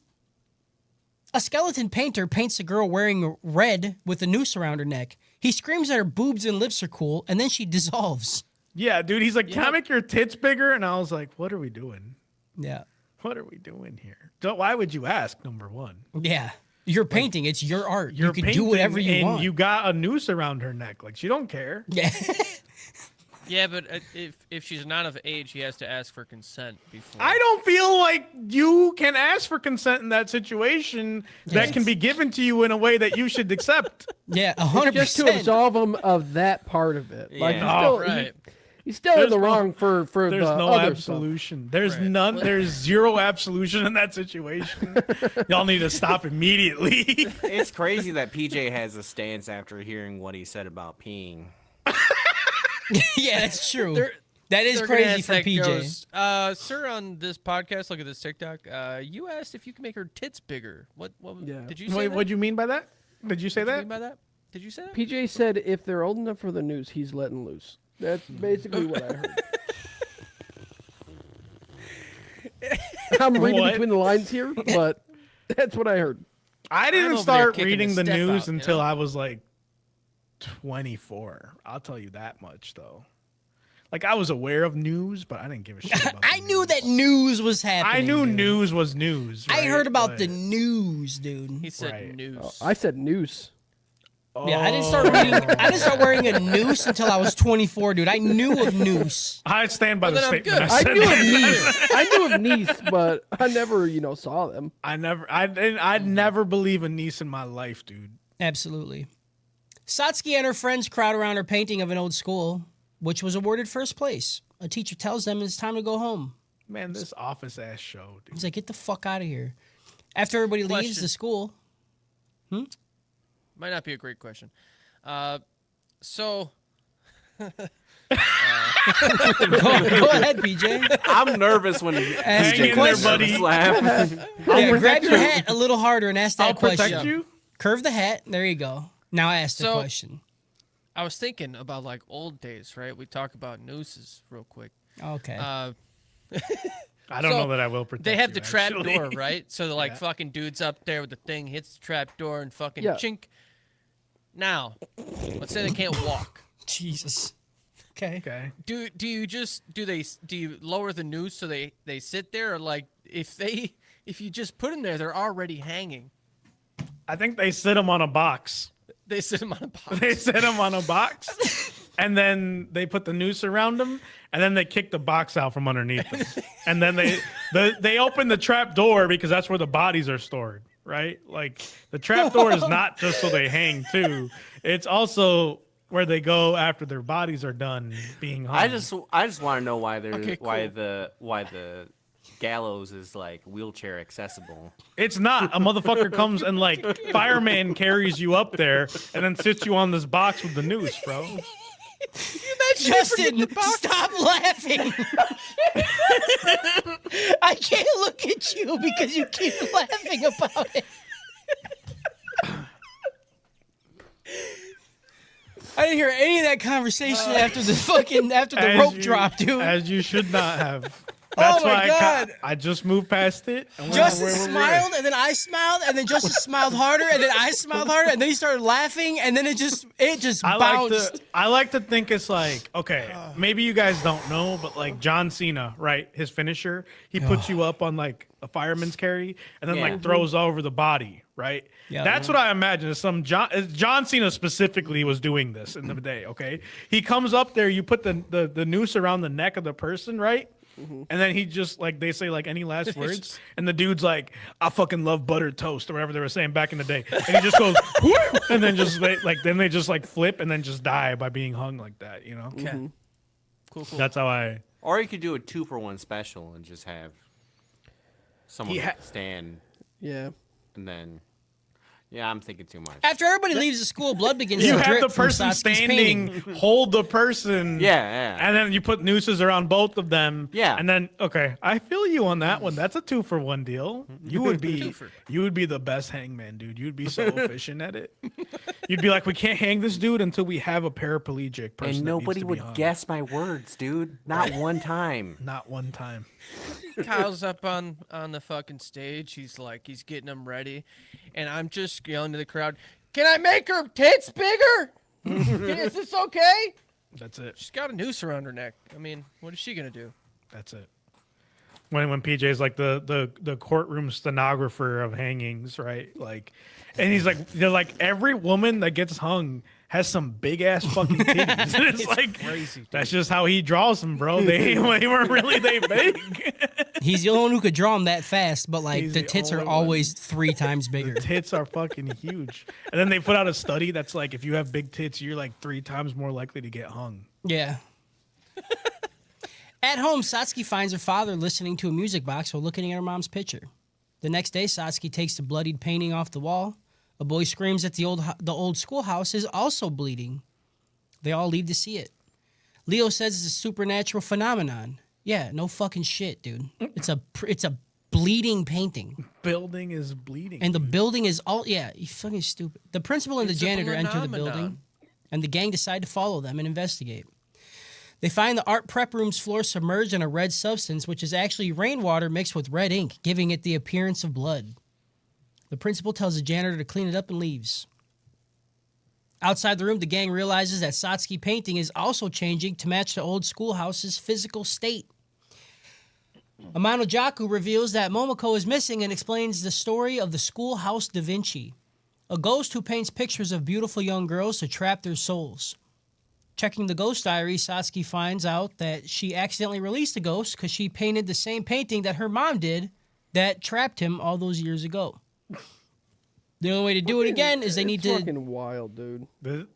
A skeleton painter paints a girl wearing red with a noose around her neck. He screams that her boobs and lips are cool, and then she dissolves. Yeah, dude. He's like, can I make your tits bigger? And I was like, what are we doing? Yeah. What are we doing here? Why would you ask? Number one. Yeah. You're painting. It's your art. You're You can do painting whatever you and want. you got a noose around her neck. Like she don't care. Yeah. Yeah, but if she's not of age, he has to ask for consent before. I don't feel like you can ask for consent in that situation that can be given to you in a way that you should accept. Yeah, 100%. Just to absolve him of that part of it. Like Yeah. he's still, right. he's still in There's the no- wrong for There's the no other stuff. absolution. There's Right. none. There's zero absolution in that situation. Y'all need to stop immediately. It's crazy that PJ has a stance after hearing what he said about peeing. Yeah, that's true. They're- That is They're gonna crazy ask for that PJ. ghost, sir, on this podcast, look at this TikTok. You asked if you can make her tits bigger. What Yeah. did you say? Wait, that? what do you mean by that? Did you say What do you that? mean by that? Did you say that? PJ said if they're old enough for the news, he's letting loose. That's basically what I heard. I'm reading What? between the lines here, but that's what I heard. I I'm didn't over there start kicking reading the the step news out, you until know? I was like 24. I'll tell you that much, though. Like I was aware of news, but I didn't give a shit about. I the knew news. that news was happening. I knew dude. news was news. I right? heard about the But- news, dude. He said Right. noose. I said noose. Yeah, I didn't start reading. I didn't start wearing a noose until I was 24, dude. I knew of noose. I stand by Well, the then I'm statement. good. I I said knew of that. Nice. I knew of Nice, but I never, saw them. I'd never believe a niece in my life, dude. Absolutely. Satsuki and her friends crowd around her painting of an old school, which was awarded first place. A teacher tells them it's time to go home. Man, this office ass show, dude. He's like, get the fuck out of here. After everybody leaves Question. the school. Might not be a great question. So Go ahead, PJ. I'm nervous when Ask Hang your in there, question. buddy. laugh. Yeah, grab your hat a little harder and ask that I'll question. protect you. Curve the hat. There you go. Now ask the So- question. I was thinking about like old days, right? We talk about nooses real quick. Okay. I don't So, know that I will protect They have you, the trap actually. door, right? So they're like Yeah. fucking dudes up there with the thing hits the trap door and fucking Yeah. chink. Now, let's say they can't walk. Jesus. Okay. Okay. Do you lower the noose so they sit there, or like if you just put them there, they're already hanging. I think they sit them on a box. They sit them on a box. They sit them on a box, and then they put the noose around them, and then they kick the box out from underneath them. And then they open the trap door because that's where the bodies are stored, right? Like the trap door is not just so they hang too; it's also where they go after their bodies are done being hung. I just want to know why Okay, why cool. the gallows is like wheelchair accessible. It's not. A motherfucker comes and like fireman carries you up there and then sits you on this box with the noose, bro. Justin, stop laughing. I can't look at you because you keep laughing about it. I didn't hear any of that conversation after the rope drop, dude. As you should not have. Oh That's my why God. I just moved past it. And went Justice where we're smiled, and then I smiled, and then Justice smiled harder, and then I smiled harder, and then he started laughing, and then it just bounced. I like to think it's like, okay, maybe you guys don't know, but like John Cena, right? His finisher, he puts you up on like a fireman's carry and then Yeah. like throws over the body, right? Yeah. That's what I imagine. Is John Cena specifically was doing this in the day, okay? He comes up there, you put the noose around the neck of the person, right? And then he just like they say like any last words, and the dude's like, "I fucking love buttered toast" or whatever they were saying back in the day, and he just goes, "Whoop," and then just then they just like flip and then just die by being hung like that, you know? Okay. Cool. That's how I. Or you could do a 2-for-1 special and just have someone He ha- stand Yeah. and then. Yeah, I'm thinking too much. After everybody leaves the school, blood begins You to have drip the from person Satsuki's standing, painting. hold the person. Yeah. And then you put nooses around both of them. Yeah. And then I feel you on that one. That's a 2-for-1 deal. You would be the best hangman, dude. You'd be so efficient at it. You'd be like, we can't hang this dude until we have a paraplegic person. And that nobody needs to be would hung. guess my words, dude. Not one time. Not one time. Kyle's up on the fucking stage. He's getting them ready, and I'm just yelling to the crowd, "Can I make her tits bigger? Is this okay?" That's it. She's got a noose around her neck. I mean, what is she gonna do? That's it. When PJ's like the courtroom stenographer of hangings, right? Like, and he's like, they're like every woman that gets hung has some big ass fucking titties. And it's like crazy, that's just how he draws them, bro. They weren't really that big. He's the only one who could draw them that fast, but like He's the the tits are only one. always 3 times bigger. The tits are fucking huge. And then they put out a study that's like if you have big tits, you're like 3 times more likely to get hung. Yeah. At home, Satsuki finds her father listening to a music box while looking at her mom's picture. The next day, Satsuki takes the bloodied painting off the wall. A boy screams that the old schoolhouse is also bleeding. They all leave to see it. Leo says it's a supernatural phenomenon. Yeah, no fucking shit, dude. It's a bleeding painting. Building is bleeding. And the building is all, yeah, you fucking stupid. The principal and It's the a janitor enter the phenomenon. building, and the gang decide to follow them and investigate. They find the art prep room's floor submerged in a red substance, which is actually rainwater mixed with red ink, giving it the appearance of blood. The principal tells the janitor to clean it up and leaves. Outside the room, the gang realizes that Satsuki painting is also changing to match the old schoolhouse's physical state. Amano Jaku reveals that Momoko is missing and explains the story of the schoolhouse Da Vinci, a ghost who paints pictures of beautiful young girls to trap their souls. Checking the ghost diary, Satsuki finds out that she accidentally released the ghost because she painted the same painting that her mom did that trapped him all those years ago. The only way to do it again is they need It's to... fucking wild, dude.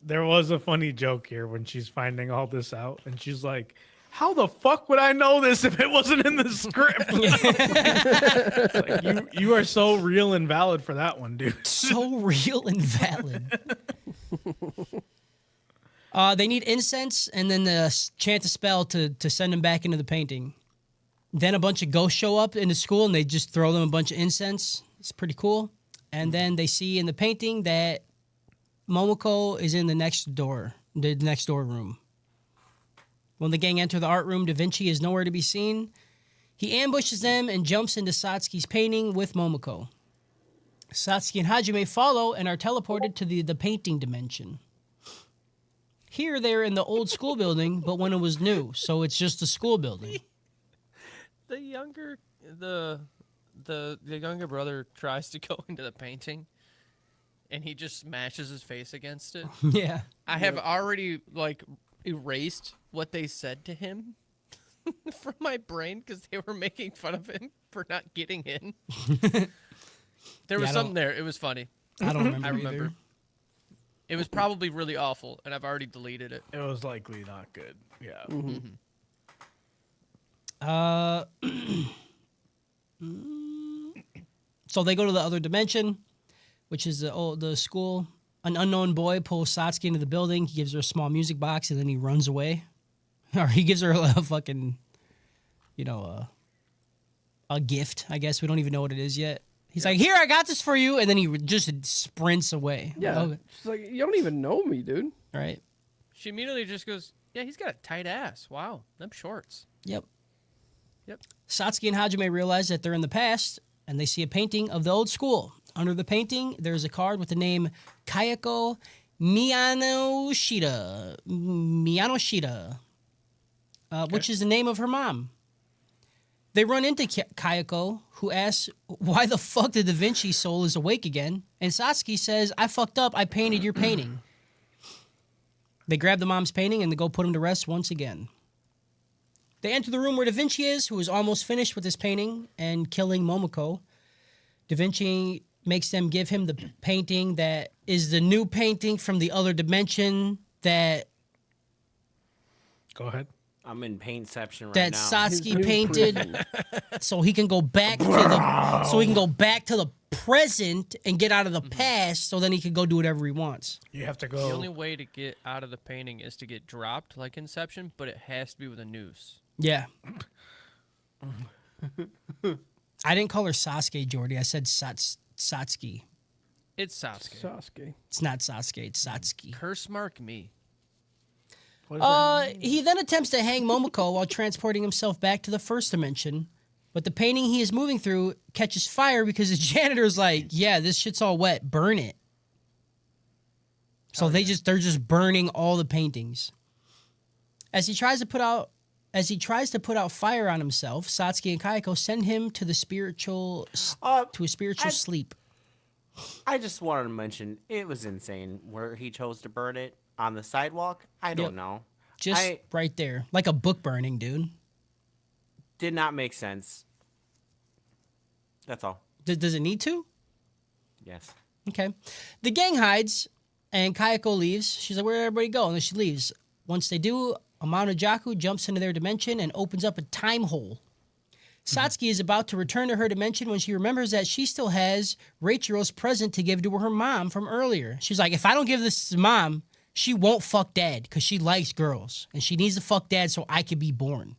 There was a funny joke here when she's finding all this out, and she's like, "How the fuck would I know this if it wasn't in the script?" Like, you are so real and valid for that one, dude. So real and valid. They need incense and then chant a spell to send them back into the painting. Then a bunch of ghosts show up in the school and they just throw them a bunch of incense. It's pretty cool. And then they see in the painting that Momoko is in the next door room. When the gang enter the art room, Da Vinci is nowhere to be seen. He ambushes them and jumps into Satsuki's painting with Momoko. Satsuki and Hajime follow and are teleported to the painting dimension. Here they're in the old school building, but when it was new, so it's just a school building. The younger brother tries to go into the painting, and he just smashes his face against it. Yeah. I have already erased what they said to him from my brain because they were making fun of him for not getting in. There was I something don't- there. It was funny. I don't remember. I remember. Either. It was probably really awful, and I've already deleted it. It was likely not good. Yeah. So they go to the other dimension, which is the school. An unknown boy pulls Satsuki into the building. He gives her a small music box, and then he runs away. Or he gives her a fucking, a gift, I guess. We don't even know what it is yet. He's like, "Here, I got this for you," and then he just sprints away. Yeah. Okay. She's like, you don't even know me, dude. Right. She immediately just goes, yeah, he's got a tight ass. Wow, them shorts. Yep. Yep. Satsuki and Hajime realize that they're in the past, and they see a painting of the old school. Under the painting, there's a card with the name Kayako Miyanoshita, which is the name of her mom. They run into Kayako, who asks why the fuck the Da Vinci soul is awake again, and Satsuki says, I fucked up, I painted your painting. They grab the mom's painting and they go put him to rest once again. They enter the room where Da Vinci is, who is almost finished with his painting and killing Momoko. Da Vinci makes them give him the painting that is the new painting from the other dimension that Go ahead. I'm in paintception right that now. Satsuki New painted, prison. so he can go back to the present and get out of the past, so then he can go do whatever he wants. You have to The go. only way to get out of the painting is to get dropped like Inception, but it has to be with a noose. Yeah. I didn't call her Sasuke, Jordy. I said Satsuki. It's Sasuke. Sasuke. It's not Sasuke. It's Satsuki. Curse mark me. What does that mean? He then attempts to hang Momoko while transporting himself back to the first dimension, but the painting he is moving through catches fire because the janitor's like, "Yeah, this shit's all wet. Burn it." So they're just burning all the paintings. As he tries to put out fire on himself, Satsuki and Kayako send him to a spiritual sleep. I just wanted to mention it was insane where he chose to burn it on the sidewalk. I don't Yep. know. Just right there, like a book burning, dude. Did not make sense. That's all. Does it need to? Yes. Okay. The gang hides, and Kayako leaves. She's like, where'd everybody go? And then she leaves. Once they do, Amano Jaku jumps into their dimension and opens up a time hole. Satsuki is about to return to her dimension when she remembers that she still has Reichiro's present to give to her mom from earlier. She's like, if I don't give this to mom, she won't fuck dad because she likes girls. And she needs to fuck dad so I can be born.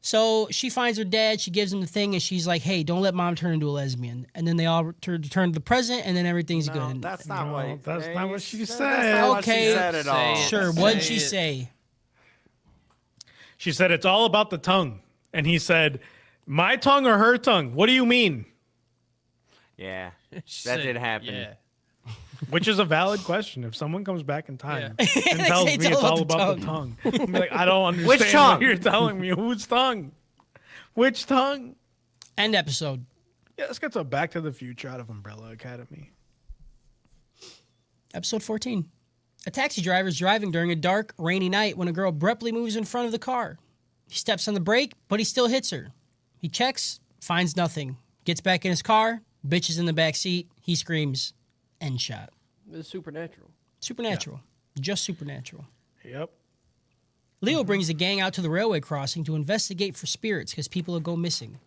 So she finds her dad, she gives him the thing, and she's like, hey, don't let mom turn into a lesbian. And then they all return to the present, and then everything's No, good. that's not No, what. that's not what she That's said. not what she Okay. said at all. Say it. Sure, Say what'd she it. say? She said it's all about the tongue, and he said, "My tongue or her tongue? What do you mean?" Yeah, She that said, did happen. Yeah. Which is a valid question. If someone comes back in time They and tells say me it's all about the tongue, I'm like, I don't understand Which what tongue? you're telling me. Whose tongue? Which tongue? End episode. Yeah, let's get to Back to the Future out of Umbrella Academy. Episode 14. A taxi driver is driving during a dark, rainy night when a girl abruptly moves in front of the car. He steps on the brake, but he still hits her. He checks, finds nothing. Gets back in his car, bitch is in the back seat. He screams, end shot. It's supernatural. Supernatural. Just supernatural. Yep. Leo brings the gang out to the railway crossing to investigate for spirits because people will go missing.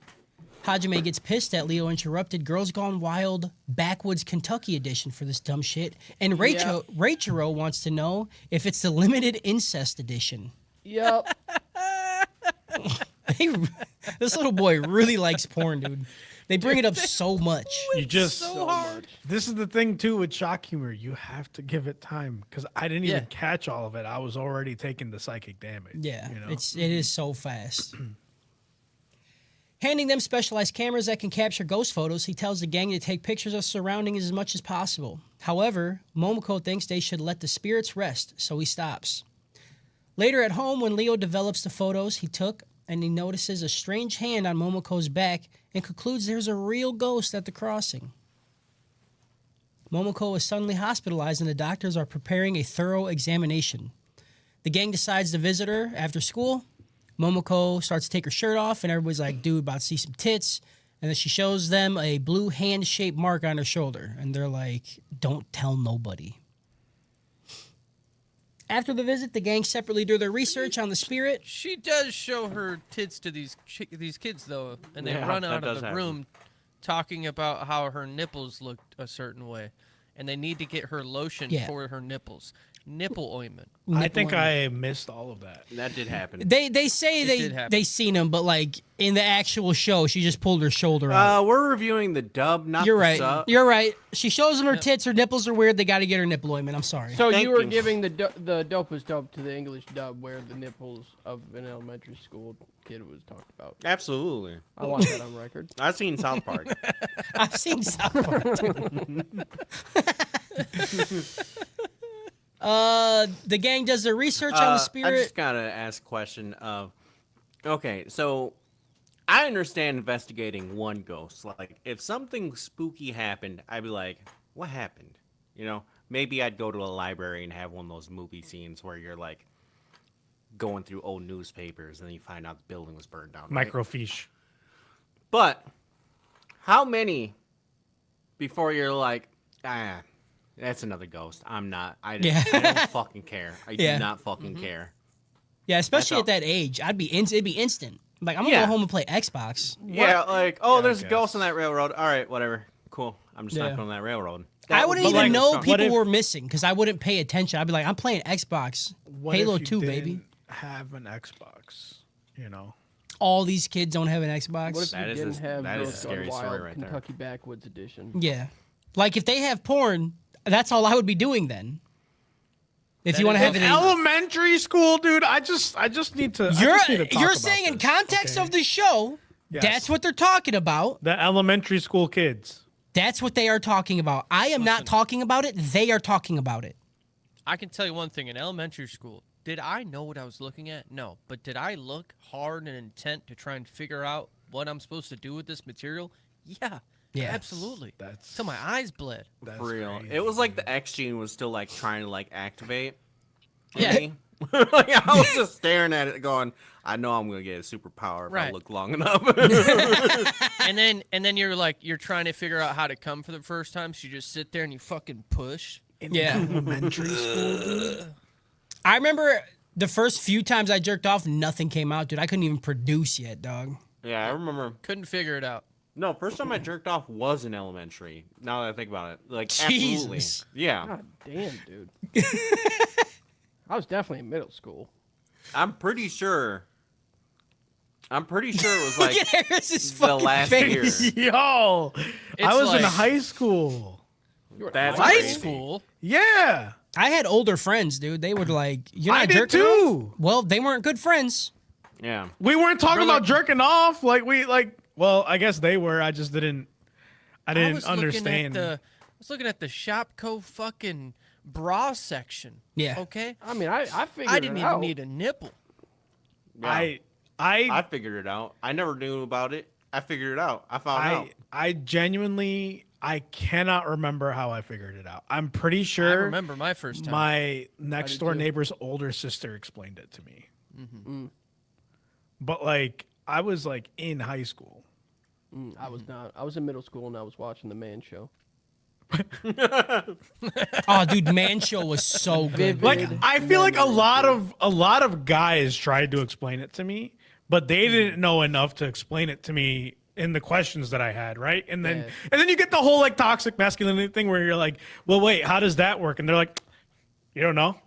Hajime gets pissed that Leo interrupted Girls Gone Wild Backwoods Kentucky edition for this dumb shit, and Reichiro wants to know if it's the limited incest edition. Yep. This little boy really likes porn, dude. They bring it up so much. You just So much. This is the thing too with shock humor. You have to give it time because I didn't even Yeah. catch all of it. I was already taking the psychic damage. Yeah, you know? it is so fast. Handing them specialized cameras that can capture ghost photos, he tells the gang to take pictures of surroundings as much as possible. However, Momoko thinks they should let the spirits rest, so he stops. Later at home, when Leo develops the photos he took, and he notices a strange hand on Momoko's back and concludes there's a real ghost at the crossing. Momoko is suddenly hospitalized and the doctors are preparing a thorough examination. The gang decides to visit her after school. Momoko starts to take her shirt off and everybody's like, dude, about to see some tits. And then she shows them a blue hand-shaped mark on her shoulder. And they're like, don't tell nobody. After the visit, the gang separately do their research on the spirit. She does show her tits to these kids though, and they Yeah, run that out of does the happen. room talking about how her nipples looked a certain way, and they need to get her lotion Yeah. for her nipples. nipple ointment. I think I missed all of that. That did happen. They say did happen. they seen him, but like in the actual show, she just pulled her shoulder out. We're reviewing the dub, not You're the right. sub. You're right. She shows them her tits. Her nipples are weird. They got to get her nipple ointment. I'm sorry. So Thank you were you. giving the dopest dub to the English dub, where the nipples of an elementary school kid was talked about. Absolutely. I want that on record. I've seen South Park. I've seen South Park too. The gang does their research on the I spirit. just gotta ask a question of, okay, so I understand investigating one ghost. Like, if something spooky happened, I'd be like, what happened? You know, maybe I'd go to a library and have one of those movie scenes where you're like going through old newspapers and then you find out the building was burned down. Right? Microfiche. But how many before you're like, that's another ghost. I'm not. I don't fucking care. I Yeah. do not fucking care. Yeah, especially That's at that age, it'd be instant. Like I'm gonna Yeah. go home and play Xbox. Yeah, like, oh, Yeah, there's I a ghost guess. on that railroad. All right, whatever. Cool. I'm just Yeah. not going on that railroad. I wouldn't But, even like, know what people if- were missing because I wouldn't pay attention. I'd be like, I'm playing Xbox, What Halo if you 2, didn't baby. have an Xbox, you know? All these kids don't have an Xbox. What if That you is didn't have that is a Ghost Gone scary story Wild, right there. Kentucky Backwoods Edition? Yeah, like if they have porn, that's all I would be doing then. If you want to have it, in, Elementary school, dude. I just need to. I you're just need to talk you're about saying in this, context okay? of the show, Yes. that's what they're talking about. The elementary school kids. That's what they are talking about. I am not talking about it. They are talking about it. I can tell you one thing. In elementary school, did I know what I was looking at? No. But did I look hard and intent to try and figure out what I'm supposed to do with this material? Yeah. Yeah. Absolutely. That's Till my eyes bled. that's For real. crazy. It was like the X gene was still like trying to like activate. Yeah. Me. Like, I was just staring at it going, I know I'm going to get a superpower if I Right. look long enough. And then you're like, you're trying to figure out how to come for the first time. So you just sit there and you fucking push. Yeah. elementary school. Dude. I remember the first few times I jerked off, nothing came out, dude. I couldn't even produce yet, dog. Yeah, I remember. Couldn't figure it out. No, first time I jerked off was in elementary. Now that I think about it. Like, Jesus. absolutely. Yeah. God damn, dude. I was definitely in middle school. I'm pretty sure it was like Look at Harris's the fucking last face. year. Yo, I It's was in like- high school. You were That's High crazy. school. Yeah, I had older friends, dude. They were like, "You're not I did jerking off?" too. Well, they weren't good friends. Yeah. We weren't talking Brother- about jerking off. Well, I guess they were. I just didn't. I I didn't was understand. I was looking at the Shopko fucking bra section. Yeah. Okay. I mean, I figured I didn't it even out. need a nipple. Yeah. I I figured it out. I never knew about it. I figured it out. I found out. I genuinely I cannot remember how I figured it out. I'm pretty I sure remember my first time. my next did door too. neighbor's older sister explained it to me. Mm-hmm. But like I was like in high school. I was not. I was in middle school and I was watching the Man Show. Oh, dude, Man Show was so good. Vivid. Like I feel like a memories, lot of guys tried to explain it to me, but they didn't know enough to explain it to me in the questions that I had, right? And then Yeah. and then you get the whole like toxic masculinity thing where you're like, "Well, wait, how does that work?" And they're like, "You don't know?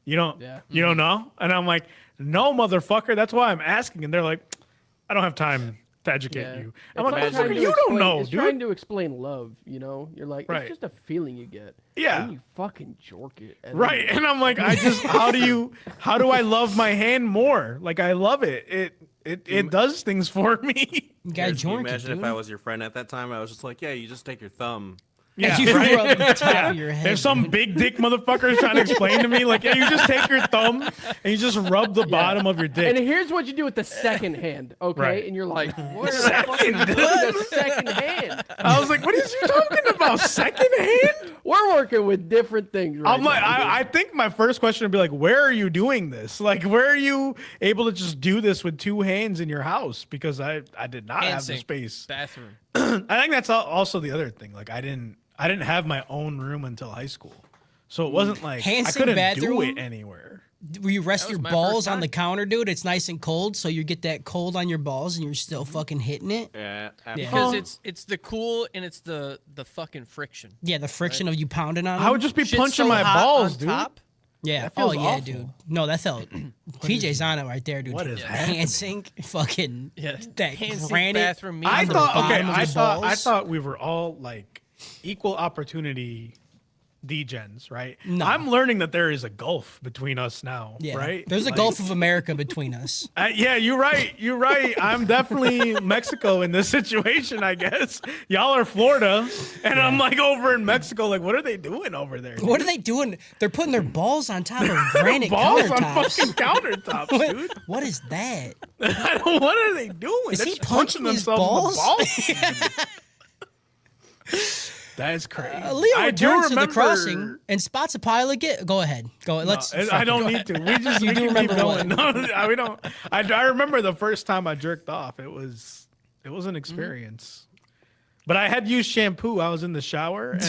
You don't Yeah. you don't know?" And I'm like, "No, motherfucker, that's why I'm asking." And they're like, "I don't have time to educate Yeah. you." It's I'm like, like trying "Motherfucker, to you don't explain- know, It's trying dude." to explain love, you know? You're like, Right. it's just a feeling you get. Yeah. And you fucking jork it. And Right. then- And I'm like, how do I love my hand more? Like I love it. It does things for me. You got Can you Jordan, imagine dude. if I was your friend at that time? I was just like, yeah, you just take your thumb. Yeah, you right? rub the top of your head. If some big dick motherfucker is trying to explain to me, like, yeah, you just take your thumb and you just rub the bottom of your dick. And here's what you do with the second hand, okay? Right. And you're like, what the fuck is the second hand? I was like, what is you talking about? Second hand? We're working with different things right I'm like, now. I think my first question would be like, where are you doing this? Like, where are you able to just do this with two hands in your house? Because I did not Hand have the sink, space. bathroom. I think that's also the other thing. Like, I didn't have my own room until high school, so it wasn't like Hand I sink couldn't do bathroom? it anywhere. Where you rest That your was my balls first on the time. counter, dude. It's nice and cold, so you get that cold on your balls, and you're still fucking hitting it. Yeah. Because Huh? it's the cool and it's the fucking friction. Yeah, the friction of you pounding on I them. would just be Shit's punching so my hot balls, on dude. top, Yeah. That feels Oh yeah, awful. dude. No, that felt. TJ's on it right there, dude. What is The happening? hand sink, fucking Yeah. that Hand sink granite. bathroom I meeting. thought okay. bottom of the I balls. thought we were all like equal opportunity degens, right? No. I'm learning that there is a gulf between us now, Yeah. right? There's a Like, Gulf of America between us. yeah, you're right. You're right. I'm definitely Mexico in this situation, I guess. Y'all are Florida, and I'm like over in Mexico. Like, what are they doing over there? What are they doing? They're putting their balls on top of granite Balls on countertops. fucking countertops, dude. What is that? I don't. What are they doing? Is They're he just punching his balls? In the balls. That is crazy. Leo I do returns to the remember- crossing and spots a pile of Go ahead. Go. Let's. I don't need to. We just You we do can remember keep going. No, we don't. I remember the first time I jerked off. It was an experience. But I had used shampoo. I was in the shower and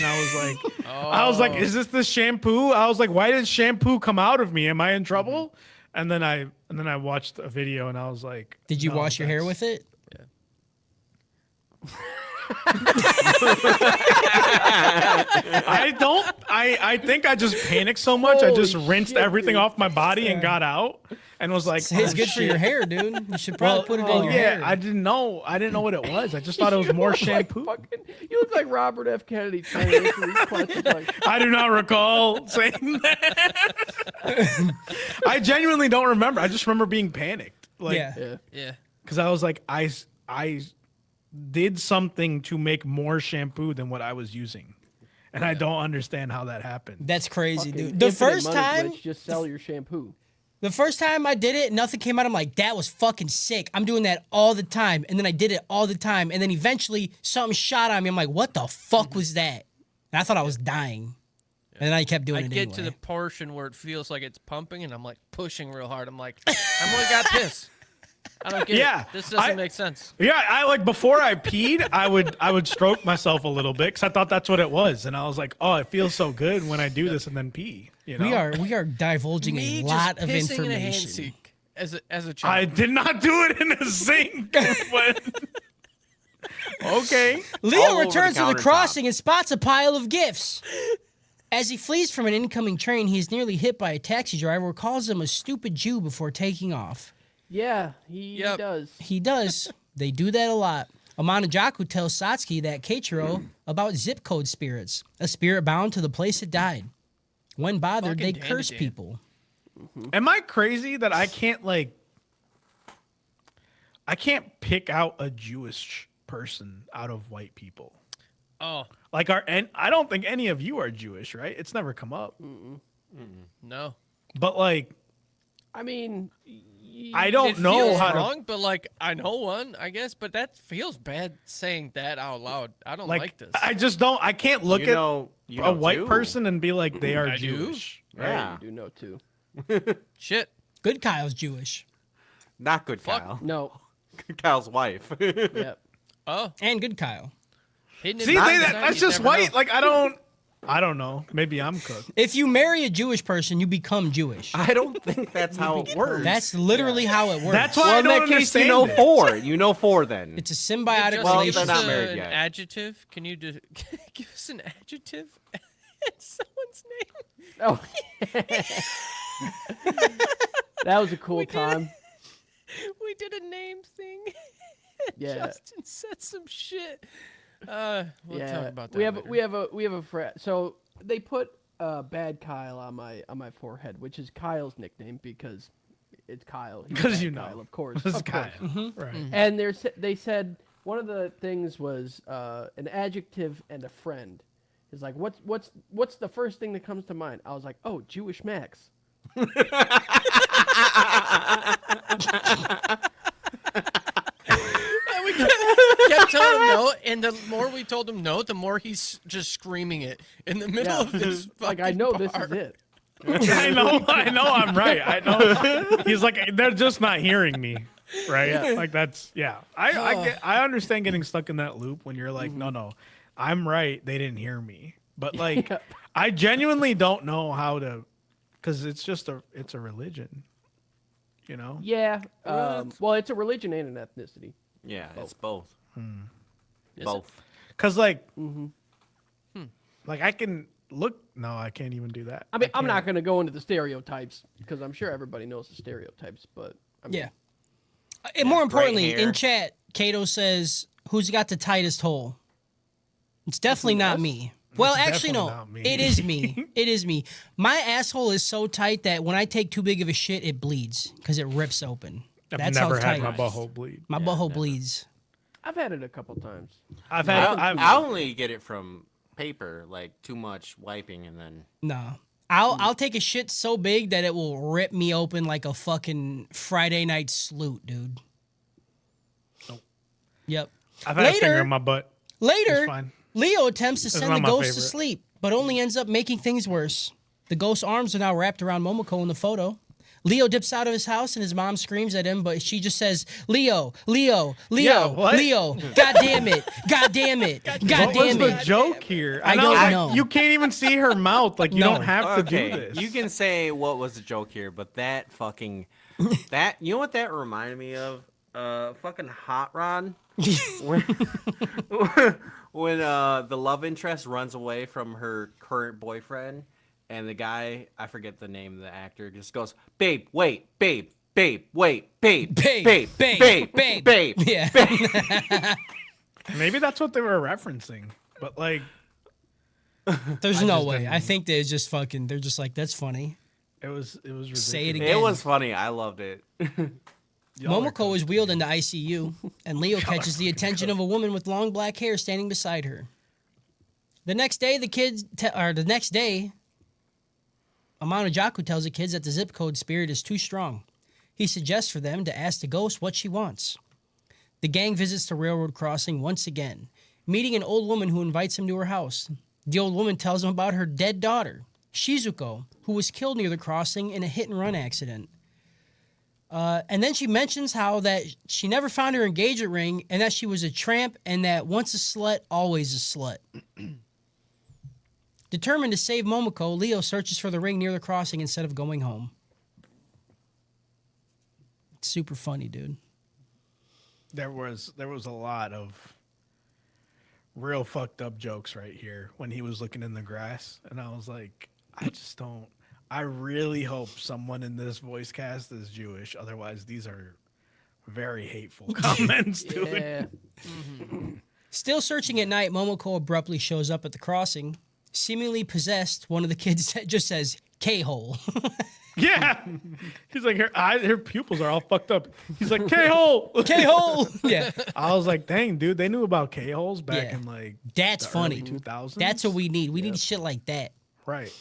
I was like, is this the shampoo? I was like, why did shampoo come out of me? Am I in trouble? And then I watched a video and I was like, Did you no, wash your hair that's- with it? I don't. I think I just panicked so much. I just Holy rinsed shit, everything dude. off my body and got out and was like, It's oh, good for shit. your hair, dude. You should probably put it in your yeah, hair. I didn't know. I didn't know what it was. I just thought it was more shampoo. You look like Robert F. Kennedy trying to answer these questions. Like, I do not recall saying that. I genuinely don't remember. I just remember being panicked. Like, yeah. yeah. Yeah. because I was like, I did something to make more shampoo than what I was using, and I don't understand how that happened. That's crazy, Fucking dude. The infinite first money time, glitch, just sell your shampoo. the first time I did it, nothing came out. I'm like, that was fucking sick. I'm doing that all the time, and then I did it all the time, and then eventually something shot on me. I'm like, what the fuck was that? And I thought I was dying, and then I kept doing I it get anyway. to the portion where it feels like it's pumping, and I'm like pushing real hard. I'm like, I'm only got piss. I don't get Yeah, it. This doesn't I- make sense. Yeah, I like before I peed, I would stroke myself a little bit because I thought that's what it was, and I was like, oh, it feels so good when I do this and then pee. You know? We are divulging Me a lot just of pissing in a hand information. sink as a I child. did not do it in a sink, but okay. All Leo over returns the to the countertop. crossing and spots a pile of gifts. As he flees from an incoming train, he is nearly hit by a taxi driver who calls him a stupid Jew before taking off. Yeah, he Yep. does. He does. They do that a lot. Amanajaku tells Satsuki that Keiichiro about zip code spirits, a spirit bound to the place it died. When bothered, Fucking they curse Dandy Dan. people. Am I crazy that I can't pick out a Jewish person out of white people? Oh Like and I don't think any of you are Jewish, right? It's never come up. no. But like I mean, I don't It know feels how wrong, but like I know one, I guess. But that feels bad saying that out loud. I don't like, this. I just don't I can't look You know at a white too. person and be like they are I do. Jewish. Yeah, you do know too. Shit. Good Kyle's Jewish. not good, Fuck. Kyle. No. Kyle's wife. Yep. Oh, And good Kyle. hidden See, in plain that's sight, you just never white. know. Like I don't know. Maybe I'm cooked. If you marry a Jewish person, you become Jewish. I don't think that's how it works. That's literally how it works. That's why well, I in don't that case, you understand know it. four. You know four then. It's a symbiotic Just Well, give they're us not relationship. married an yet. adjective. Can you give us an adjective? Someone's name. Oh. That was a cool did it. time. We did a name thing. Yeah. Justin said some shit. We'll talk about that. we have later. we have a friend. So they put Bad Kyle on my forehead, which is Kyle's nickname because it's Kyle. He's Because Bad you know. Kyle, of course. This is of course. Kyle. Right. And they said one of the things was an adjective and a friend. It's like what's the first thing that comes to mind? I was like, oh, Jewish Max. And we kept telling him no, and the more we told him no, the more he's just screaming it in the middle Yeah. of this. Like I fucking know bar. this is it. I know I'm right. I know. He's like, they're just not hearing me. Right? Yeah. Like that's I understand getting stuck in that loop when you're like, no, I'm right. They didn't hear me. But like Yeah. I genuinely don't know how to because it's a religion. You know? Yeah. Well, it's a religion and an ethnicity. yeah, it's both. Is it? Both. Cause like like look. No, I can't even do that. I mean, I'm not can't. going to go into the stereotypes because I'm sure everybody knows the stereotypes, but I mean, Yeah. And more importantly, hair. in chat, Kato says, "Who's got the tightest hole?" It's definitely not us? me. Well, It's actually, no. definitely not me. It is me. It is me. My asshole is so tight that when I take too big of a shit, it bleeds because it rips open. I've That's never how had tight. my butthole bleed. My butthole bleeds. I've had it a couple times. I only get it from paper, like too much wiping, and then No. I'll take a shit so big that it will rip me open like a fucking Friday night sloot, dude. Yep. I've had a finger in my butt. Later, It's fine. Leo attempts to send not the my ghost to favorite. sleep, but only ends up making things worse. The ghost's arms are now wrapped around Momoko in the photo. Leo dips out of his house and his mom screams at him, but she just says, Leo, Leo, Leo, Yeah, what? Leo, God damn it, God damn it, God What was damn the it. joke here? I know, don't like, know. You can't even see her mouth. Like you No. don't have to do okay, this. you can say what was the joke here, but that fucking that you know what that reminded me of? Fucking Hot Rod. when when the love interest runs away from her current boyfriend, and the guy, I forget the name of the actor, just goes, "Babe, wait, babe, babe, wait, babe, Babe, babe, babe, babe, babe." babe." Yeah. Maybe that's what they were referencing. But like, There's I no just way. didn't- I think they're just fucking, they're just like, that's funny. it was ridiculous. Say it It again. was funny. I loved it. Y'all are Momoko is cunts. wheeled into ICU, and Leo catches the attention of a woman with long black hair standing beside her. The next day, Amano-jaku tells the kids that the zip code spirit is too strong. He suggests for them to ask the ghost what she wants. The gang visits the railroad crossing once again, meeting an old woman who invites him to her house. The old woman tells him about her dead daughter, Shizuko, who was killed near the crossing in a hit-and-run accident. And then she mentions how that she never found her engagement ring and that she was a tramp and that once a slut, always a slut. Determined to save Momoko, Leo searches for the ring near the crossing instead of going home. It's super funny, dude. There was a lot of real fucked up jokes right here when he was looking in the grass, and I was like, I just don't. I really hope someone in this voice cast is Jewish. Otherwise, these are very hateful comments, dude. Yeah. Still searching at night, Momoko abruptly shows up at the crossing. Seemingly possessed, one of the kids just says, K-hole. Yeah. He's like, her pupils are all fucked up. He's like, K-hole. K-hole! Yeah. I was like, dang, dude, they knew about K-holes back Yeah. in like That's the funny. early 2000s. That's what we need. We need shit like that. Right.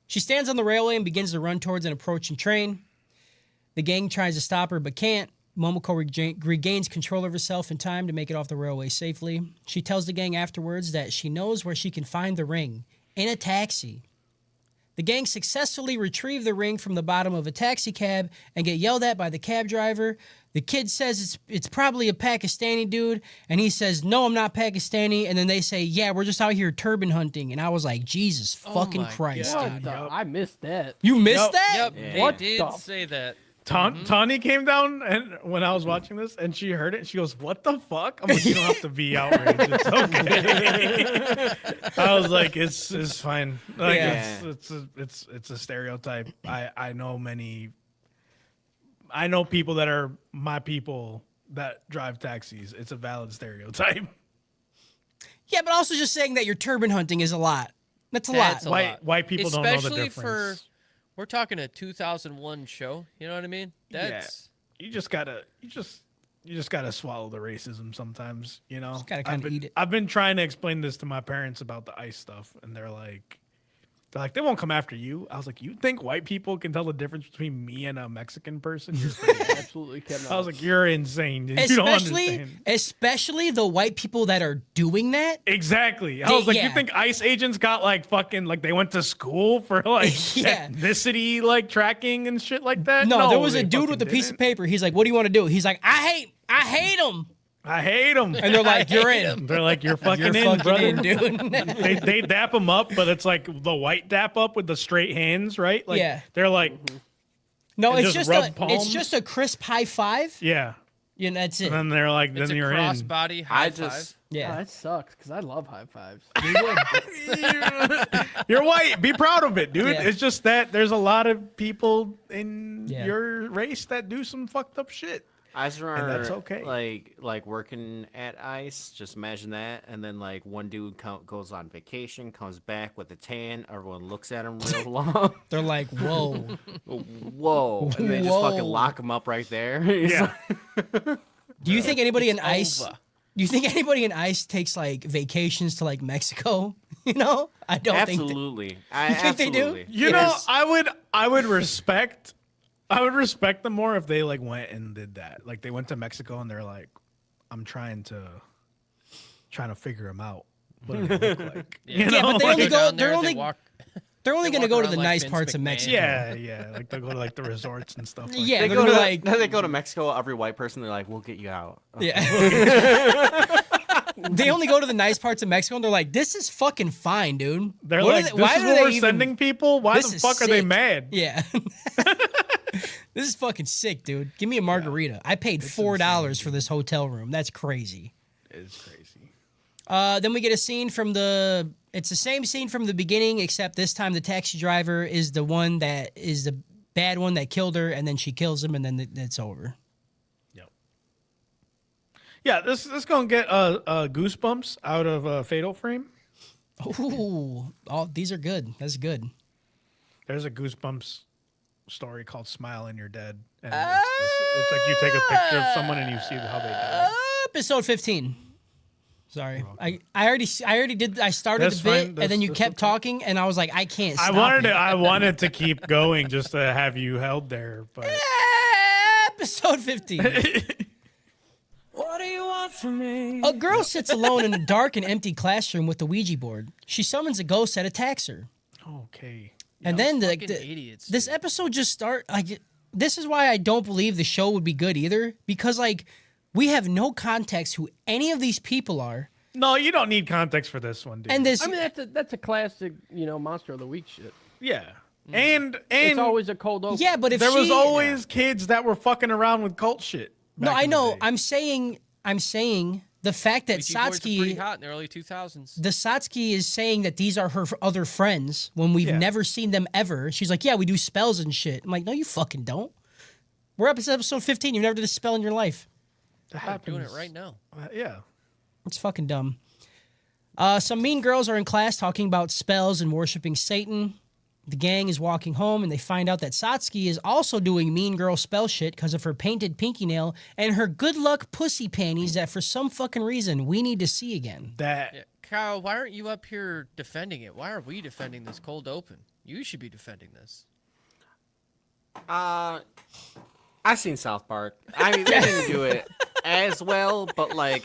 She stands on the railway and begins to run towards an approaching train. The gang tries to stop her but can't. Momoko regains control of herself in time to make it off the railway safely. She tells the gang afterwards that she knows where she can find the ring, in a taxi. The gang successfully retrieve the ring from the bottom of a taxi cab and get yelled at by the cab driver. The kid says it's probably a Pakistani dude, and he says, no, I'm not Pakistani. And then they say, yeah, we're just out here turban hunting. And I was like, Jesus fucking my Christ, God. dude. What the? I missed that. You missed Yup. that? Yep, Yeah. they What did the- say that. Tawny came down and when I was watching this, and she heard it, and she goes, "What the fuck?" I'm like, "You don't have to be outraged. It's okay." I was like, "It's fine. Like, Yeah. it's a stereotype. I know many. I know people that are my people that drive taxis. It's a valid stereotype. Yeah, but also just saying that you're turban hunting is a lot. That's a That's lot. a lot. White people don't know the Especially difference. we're talking a 2001 show. You know what I mean? That's You just gotta swallow the racism sometimes, you know. gotta kinda eat it. I've been trying to explain this to my parents about the ICE stuff, and they're like, they won't come after you. I was like, you think white people can tell the difference between me and a Mexican person? You're crazy. Absolutely cannot. I was like, you're insane. Dude. You don't understand. Especially the white people that are doing that. Exactly. I was like, yeah. you think ICE agents got like fucking like they went to school for like Yeah. ethnicity like tracking and shit like that? No, there was a they dude with a fucking piece of didn't. paper. He's like, "What do you want to do?" He's like, "I hate them," I hate them. and they're like, "You're in." They're like, you're fucking You're in, fucking brother. in, dude. They dap them up, but it's like the white dap up with the straight hands, right? Like Yeah. they're like, No, And it's just just rub it's palms? just a crisp high five. yeah. Yeah, that's it. And then they're like, it's then a you're in. crossbody high I five. just Yeah, Yeah, that sucks because I love high fives. You're white. Be proud of it, dude. Yeah. It's just that there's a lot of people in Yeah. your race that do some fucked up shit. I just remember, that's okay. like working at ICE. Just imagine that, and then like one dude goes on vacation, comes back with a tan. Everyone looks at him real long. They're like, whoa. Whoa! And they just fucking Whoa. lock him up right there. He's Yeah. like- Do you think anybody in It's ICE? over. Do you think anybody in ICE takes like vacations to like Mexico? You know, I don't think. absolutely. You think they do? absolutely. You know, I would respect them more if they like went and did that. Like they went to Mexico and they're like, I'm trying to figure them out. What do they look like? You Yeah, know? but they only Go go. down They're there, only. they walk- They're only they going to walk go to around the like nice Vince parts of McMahon. Mexico. Yeah. Like they'll go to like the resorts and stuff. Like Yeah, that. They they're go to like. they go to Mexico. Every white person, they're like, "We'll get you out." Yeah. They only go to the nice parts of Mexico and they're like, this is fucking fine, dude. They're What are like, they- this why is do where they we're even- sending people. Why This the is fuck are they sick. mad? Yeah. This is fucking sick, dude. Give me a margarita. I paid $4 for this hotel room. That's crazy. It's crazy. Then we get a scene from the. It's the same scene from the beginning, except this time the taxi driver is the one that is the bad one that killed her, and then she kills him, and then it's over. Yep. Yeah, this gonna get goosebumps out of Fatal Frame. Ooh, oh, these are good. That's good. There's a Goosebumps story called "Smile and You're Dead," and it's like you take a picture of someone and you see how they died. Episode 15. Sorry, I already did. I started That's the bit, fine. and then That's- you that's kept okay. talking, and I was like, I can't. I Stop wanted to keep going just to have you held there, but Episode 15. What do you want from me? A girl sits alone in a dark and empty classroom with the Ouija board. She summons a ghost that attacks her. okay. And then Fucking idiots. this episode just this is why I don't believe the show would be good either, because like we have no context who any of these people are. No, you don't need context for this one, dude. And this I mean, that's a classic, monster of the week shit. yeah, and It's always a cold open. yeah, but if there was she- always kids that were fucking around with cult shit. No, back I in the know. day. I'm saying the fact that Ouija boards were pretty Satsuki hot in the early 2000s. the Satsuki is saying that these are her other friends when we've Yeah. never seen them ever. She's like, yeah, we do spells and shit. I'm like, no, you fucking don't. We're up to episode 15. You've never did a spell in your life. That Doing it happens. right now. Yeah. It's fucking dumb. Some mean girls are in class talking about spells and worshiping Satan. The gang is walking home and they find out that Satsuki is also doing mean girl spell shit because of her painted pinky nail and her good luck pussy panties that for some fucking reason we need to see again. That Yeah. Kyle, why aren't you up here defending it? Why are we defending this cold open? You should be defending this. I seen South Park. I mean, they didn't do it as well, but like,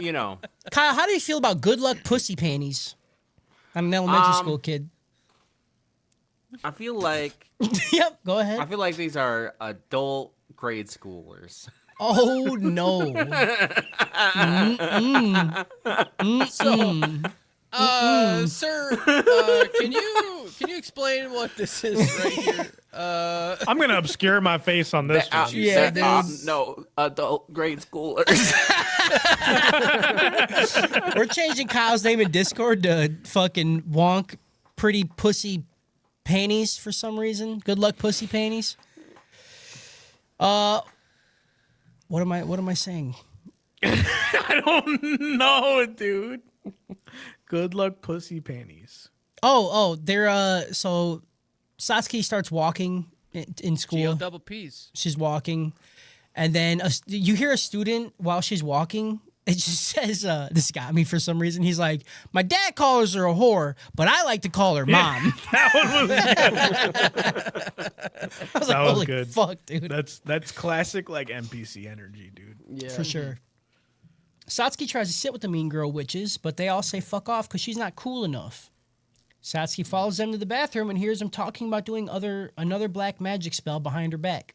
you know, Kyle, how do you feel about good luck pussy panties? I'm an elementary school kid. I feel like Yep, go ahead. these are adult grade schoolers. Oh no. Sir, can you explain what this is right here? I'm gonna obscure my face on this one. Yeah, no, adult grade schoolers. We're changing Kyle's name in Discord to fucking Wonk Pretty Pussy Panties for some reason. Good luck pussy panties. What am I saying? I don't know, dude. Good luck, pussy panties. Oh, they're so Satsuki starts walking in school. Geo double P's. She's walking, and then you hear a student while she's walking. It just says, "This got me for some reason." He's like, "My dad calls her a whore, but I like to call her mom." That one was I was like, That was "Holy good. fuck, dude!" that's classic like NPC energy, dude. Yeah. For sure. Satsuki tries to sit with the mean girl witches, but they all say fuck off because she's not cool enough. Satsuki follows them to the bathroom and hears them talking about doing another black magic spell behind her back.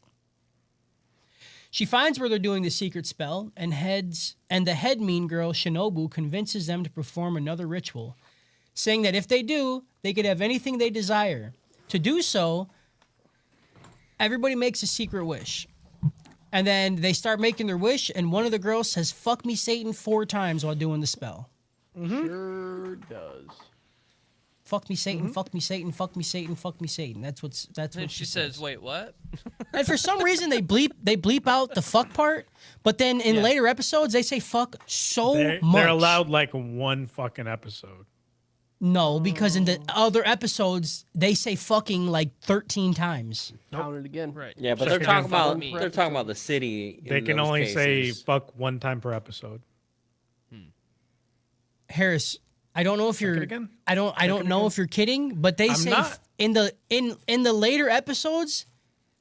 She finds where they're doing the secret spell and the head mean girl, Shinobu, convinces them to perform another ritual, saying that if they do, they could have anything they desire. To do so, everybody makes a secret wish. And then they start making their wish, and one of the girls says, "Fuck me, Satan," 4 times while doing the spell. Sure does. fuck me, Satan, fuck me, Satan, fuck me, Satan, fuck me, Satan. That's And what she says, "Wait, what?" And for some reason they bleep out the fuck part, but then in later episodes they say fuck so much. They're allowed like one fucking episode. No, because in the other episodes they say fucking like 13 times. Count it again. Right. Yeah, but Check they're talking it about in. they're talking about the city. They in can those only say cases. fuck one time per episode. Harris, I don't know if it you're again. I don't know if you're kidding, but they I'm say not. in the later episodes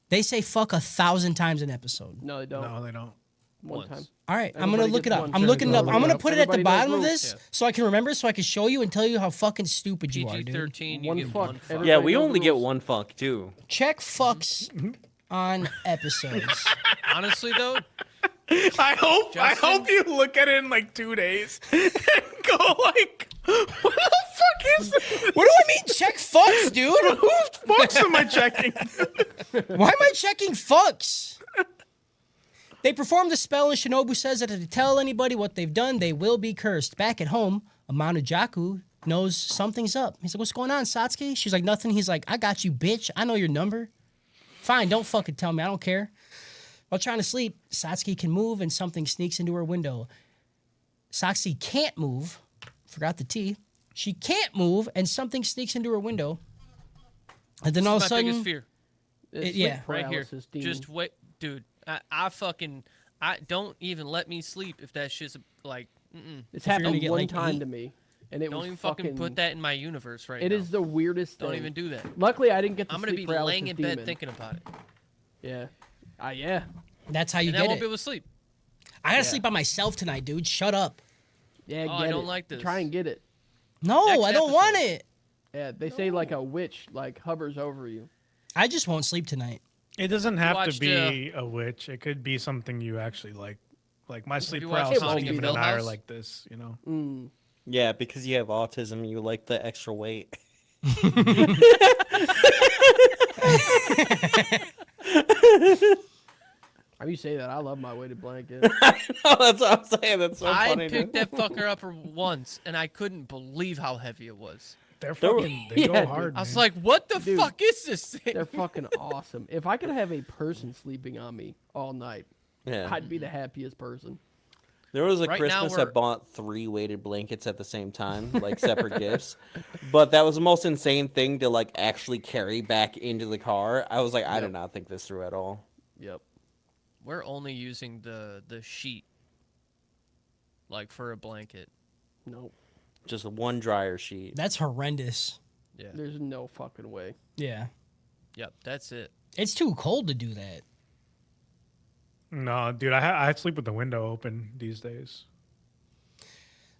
they say fuck 1,000 times an episode. No, they don't. No, they don't. One Once. time. All right, I'm gonna Everybody look it gets up. one. I'm looking it up. I'm gonna put it at the Everybody bottom of knows this rules. so I can remember, so I can show you and tell you how fucking stupid you are, dude. PG-13, you One get fuck. one fuck. Everybody Yeah, we knows only the get rules. one fuck too. Check fucks on episodes. Honestly, though, I hope Justin? you look at it in like 2 days and go like, what the fuck is this? What do I mean check fucks, dude? Whose fucks am I checking? Why am I checking fucks? They perform the spell, and Shinobu says that if they tell anybody what they've done, they will be cursed. Back at home, Amano Jaku knows something's up. He's like, what's going on, Satsuki? She's like, nothing. He's like, I got you, bitch. I know your number. Fine, don't fucking tell me. I don't care. While trying to sleep, Satsuki can move, and something sneaks into her window. Satsuki can't move. Forgot the T. She can't move, and something sneaks into her window. And then all of a this is my biggest sudden, fear. It's yeah. sleep Right here. paralysis, demon. Just wait, dude. I don't even let me sleep if that shit's like. It's you're gonna happened get, one like, time 8. to me, and it Don't was even fucking put that in my universe right It now. is the weirdest thing. Don't even do that. Luckily, I didn't get the I'm gonna sleep be paralysis laying in bed demon. thinking about it, Yeah. Yeah. that's how you and I get won't it. be able to sleep. I gotta Yeah. sleep by myself tonight, dude. Shut up. Yeah, Oh, get I don't it. like this. Try and get it. No, Next I don't episode. want it. Yeah, they say like a witch like hovers over you. I just won't sleep tonight. It doesn't have to watched, be a witch. It could be something you actually like. Like my sleep you watched paralysis Haunting of demon Hill and I are House? like this, you know. Mm. Yeah, because you have autism, you like the extra weight. How you say that? I love my weighted blanket. Oh, that's what I'm saying. That's so I funny. picked dude. that fucker up once, and I couldn't believe how heavy it was. They're There were- fucking. They Yeah, go dude. hard. I was man. like, "What the Dude, fuck is this thing?" They're fucking awesome. If I could have a person sleeping on me all night, Yeah. I'd be the happiest person. There was a Right now Christmas we're- I bought 3 weighted blankets at the same time, like separate gifts. But that was the most insane thing to like actually carry back into the car. I was like, I did not think this through at all. Yep. We're only using the sheet, like for a blanket. Nope. Just one dryer sheet. That's horrendous. Yeah. There's no fucking way. Yeah. Yep. That's it. It's too cold to do that. No, dude, I sleep with the window open these days.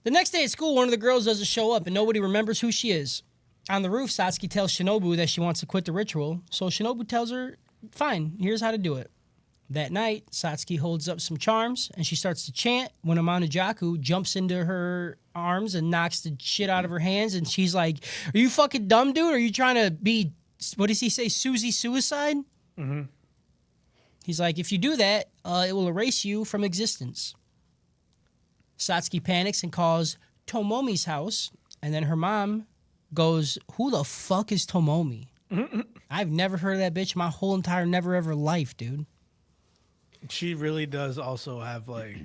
The next day at school, one of the girls doesn't show up and nobody remembers who she is. On the roof, Satsuki tells Shinobu that she wants to quit the ritual, so Shinobu tells her, fine, here's how to do it. That night, Satsuki holds up some charms and she starts to chant when Amano Jaku jumps into her arms and knocks the shit out of her hands, and she's like, are you fucking dumb, dude? Are you trying to be, what does he say, Susie Suicide? Mm-hmm. He's like, if you do that, it will erase you from existence. Satsuki panics and calls Tomomi's house, and then her mom goes, who the fuck is Tomomi? I've never heard of that bitch my whole entire never ever life, dude. She really does also have like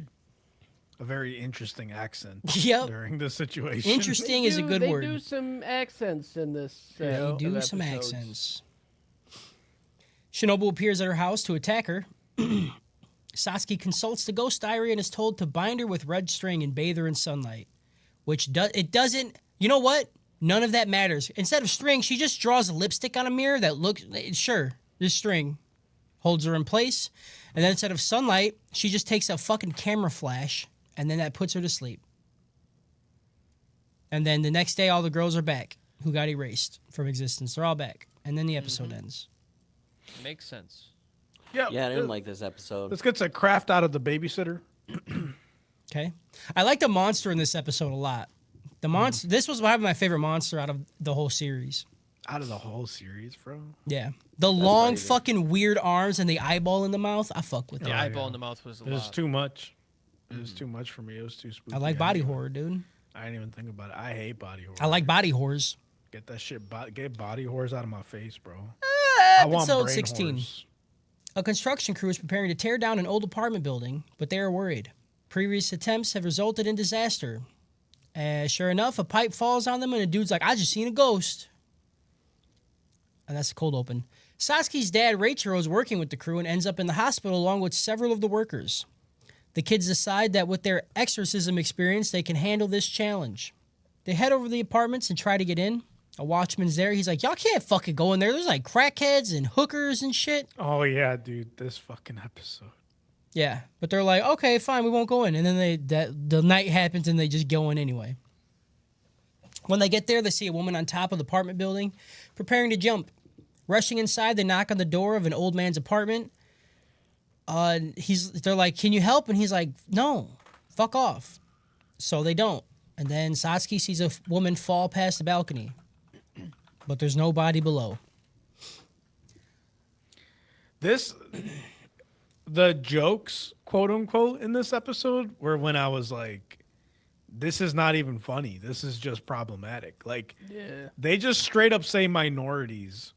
a very interesting accent Yep. during this situation. Interesting is a good they word. do some accents in this. They do of some episodes. accents. Shinobu appears at her house to attack her. Satsuki consults the ghost diary and is told to bind her with red string and bathe her in sunlight. Which it doesn't, you know what? None of that matters. Instead of string, she just draws a lipstick on a mirror that looks, sure, this string holds her in place. And then instead of sunlight, she just takes a fucking camera flash and then that puts her to sleep. And then the next day, all the girls are back who got erased from existence. They're all back. And then the episode ends. Makes sense. Yeah, Yeah, I didn't like this episode. Let's get a craft out of the babysitter. Okay. I like the monster in this episode a lot. The monster. This was probably my favorite monster out of the whole series. Out of the whole series, bro. Yeah. The long crazy. fucking weird arms and the eyeball in the mouth. I fuck with The that. eyeball in the mouth was a It was lot. too much. It was too much for me. It was too spooky. I like body didn't- horror, dude. I didn't even think about it. I hate body horror. I like body horrors. Get that shit, get body horrors out of my face, bro. I want Episode brain 16. horrors. A construction crew is preparing to tear down an old apartment building, but they are worried. Previous attempts have resulted in disaster. Sure enough, a pipe falls on them and a dude's like, I just seen a ghost. And that's the cold open. Satsuki's dad, Reichiro, is working with the crew and ends up in the hospital along with several of the workers. The kids decide that with their exorcism experience, they can handle this challenge. They head over to the apartments and try to get in. A watchman's there. He's like, y'all can't fucking go in there. There's like crackheads and hookers and shit. Oh yeah, dude, this fucking episode. Yeah, but they're like, okay, fine, we won't go in. And then the night happens and they just go in anyway. When they get there, they see a woman on top of the apartment building preparing to jump. Rushing inside, they knock on the door of an old man's apartment. They're like, can you help? And he's like, no, fuck off. So they don't. And then Satsuki sees a woman fall past the balcony. But there's no body below. The jokes, quote unquote, in this episode were when I was like, this is not even funny. This is just problematic. Like, they just straight up say minorities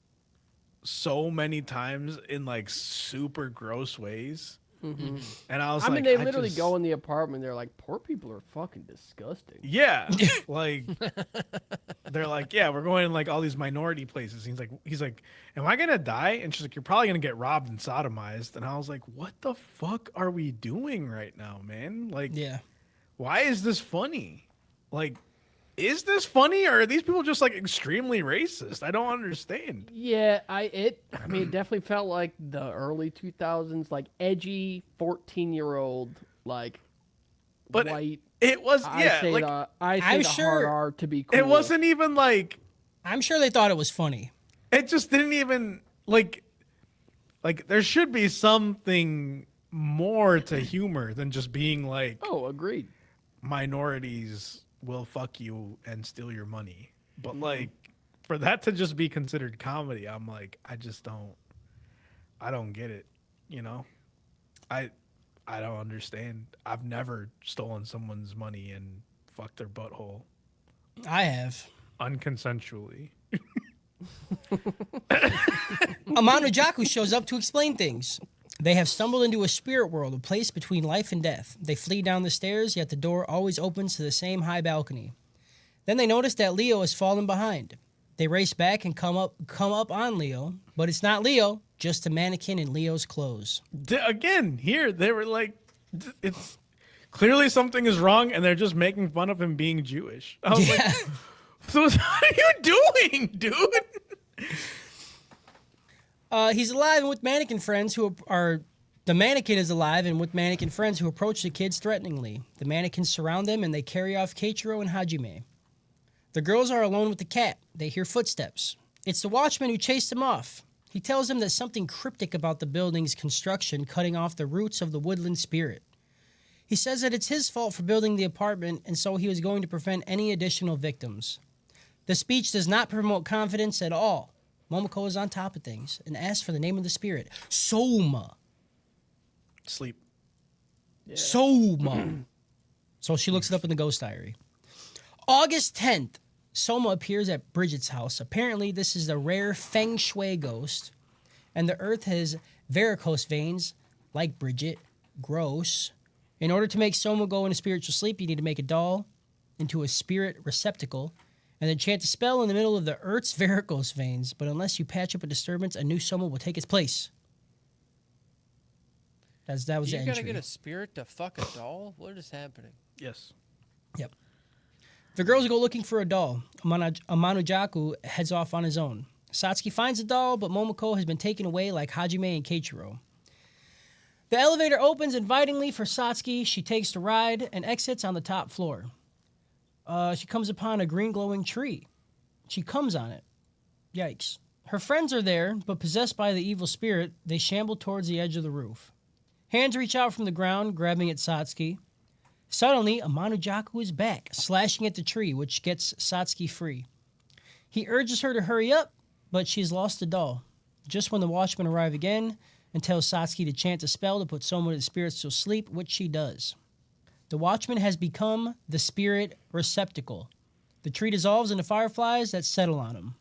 so many times in like super gross ways. Mm-hmm. And I was I like, mean, they literally go in the apartment. They're like, poor people are fucking disgusting. yeah, like they're like, yeah, we're going in like all these minority places. He's like, am I gonna die? And she's like, you're probably gonna get robbed and sodomized. And I was like, what the fuck are we doing right now, man? Like, Yeah. why is this funny? Like, is this funny, or are these people just like extremely racist? I don't understand. Yeah, I mean, it definitely felt like the early 2000s, like edgy 14-year-old, like But white. it was, yeah, like I say I'm the sure hard R to be cool. it wasn't even like, I'm sure they thought it was funny. it just didn't even like there should be something more to humor than just being like, Oh, agreed. minorities will fuck you and steal your money. But like, for that to just be considered comedy, I'm like, I don't get it, you know? I don't understand. I've never stolen someone's money and fucked their butthole I have. unconsensually. Amano Jaku shows up to explain things. They have stumbled into a spirit world, a place between life and death. They flee down the stairs, yet the door always opens to the same high balcony. Then they notice that Leo has fallen behind. They race back and come up on Leo, but it's not Leo, just a mannequin in Leo's clothes. Again, here they were like, it's clearly something is wrong, and they're just making fun of him being Jewish. I was like, so what are you doing, dude? He's alive and with mannequin friends who are... The mannequin is alive and with mannequin friends who approach the kids threateningly. The mannequins surround them and they carry off Keiichiro and Hajime. The girls are alone with the cat. They hear footsteps. It's the watchman who chased them off. He tells them that something cryptic about the building's construction cutting off the roots of the woodland spirit. He says that it's his fault for building the apartment and so he was going to prevent any additional victims. The speech does not promote confidence at all. Momoko is on top of things and asks for the name of the spirit. Soma. Sleep. Soma. So she looks it up in the ghost diary. August 10th, Soma appears at Bridget's house. Apparently, this is a rare feng shui ghost, and the earth has varicose veins, like Bridget. Gross. In order to make Soma go into spiritual sleep, you need to make a doll into a spirit receptacle, and then chant a spell in the middle of the earth's varicose veins. But unless you patch up a disturbance, a new Soma will take its place. That was the You entry. gotta get a spirit to fuck a doll? What is happening? Yes. Yep. The girls go looking for a doll. Amano Jaku heads off on his own. Satsuki finds a doll, but Momoko has been taken away like Hajime and Keiichiro. The elevator opens invitingly for Satsuki. She takes the ride and exits on the top floor. She comes upon a green glowing tree. She comes on it. Yikes. Her friends are there, but possessed by the evil spirit, they shamble towards the edge of the roof. Hands reach out from the ground, grabbing at Satsuki. Suddenly, Amano Jaku is back, slashing at the tree, which gets Satsuki free. He urges her to hurry up, but she's lost the doll. Just when the watchmen arrive again and tells Satsuki to chant a spell to put Soma the spirits to sleep, which she does. The watchman has become the spirit receptacle. The tree dissolves into fireflies that settle on him.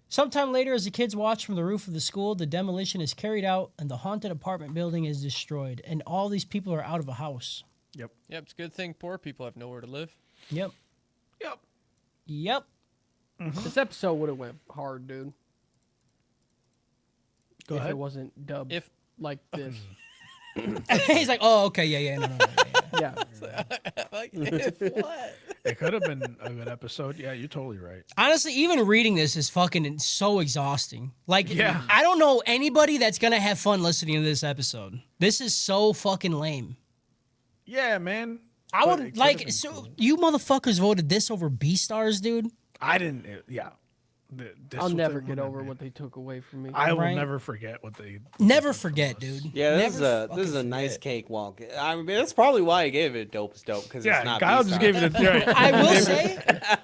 Sometime later, as the kids watch from the roof of the school, the demolition is carried out and the haunted apartment building is destroyed. And all these people are out of a house. Yep. Yep, it's a good thing poor people have nowhere to live. Yep. Yep. Yep. This episode would have went hard, dude. Go if ahead. it wasn't dubbed If like this. He's like, oh, okay, yeah, no. Yeah. like, if what? It could have been a good episode. Yeah, you're totally right. Honestly, even reading this is fucking so exhausting. Like, Yeah. I don't know anybody that's going to have fun listening to this episode. This is so fucking lame. Yeah, man. I But it would, could like, have been so cool. you motherfuckers voted this over Beastars, dude? I didn't. Yeah. I'll never get over what they took away from me. I will Right? never forget what they. Never forget, dude. Yeah, this Never is a fucking nice forget. cakewalk. I mean, that's probably why I gave it dope as dope because Yeah, it's not. Kyle just gave it a right.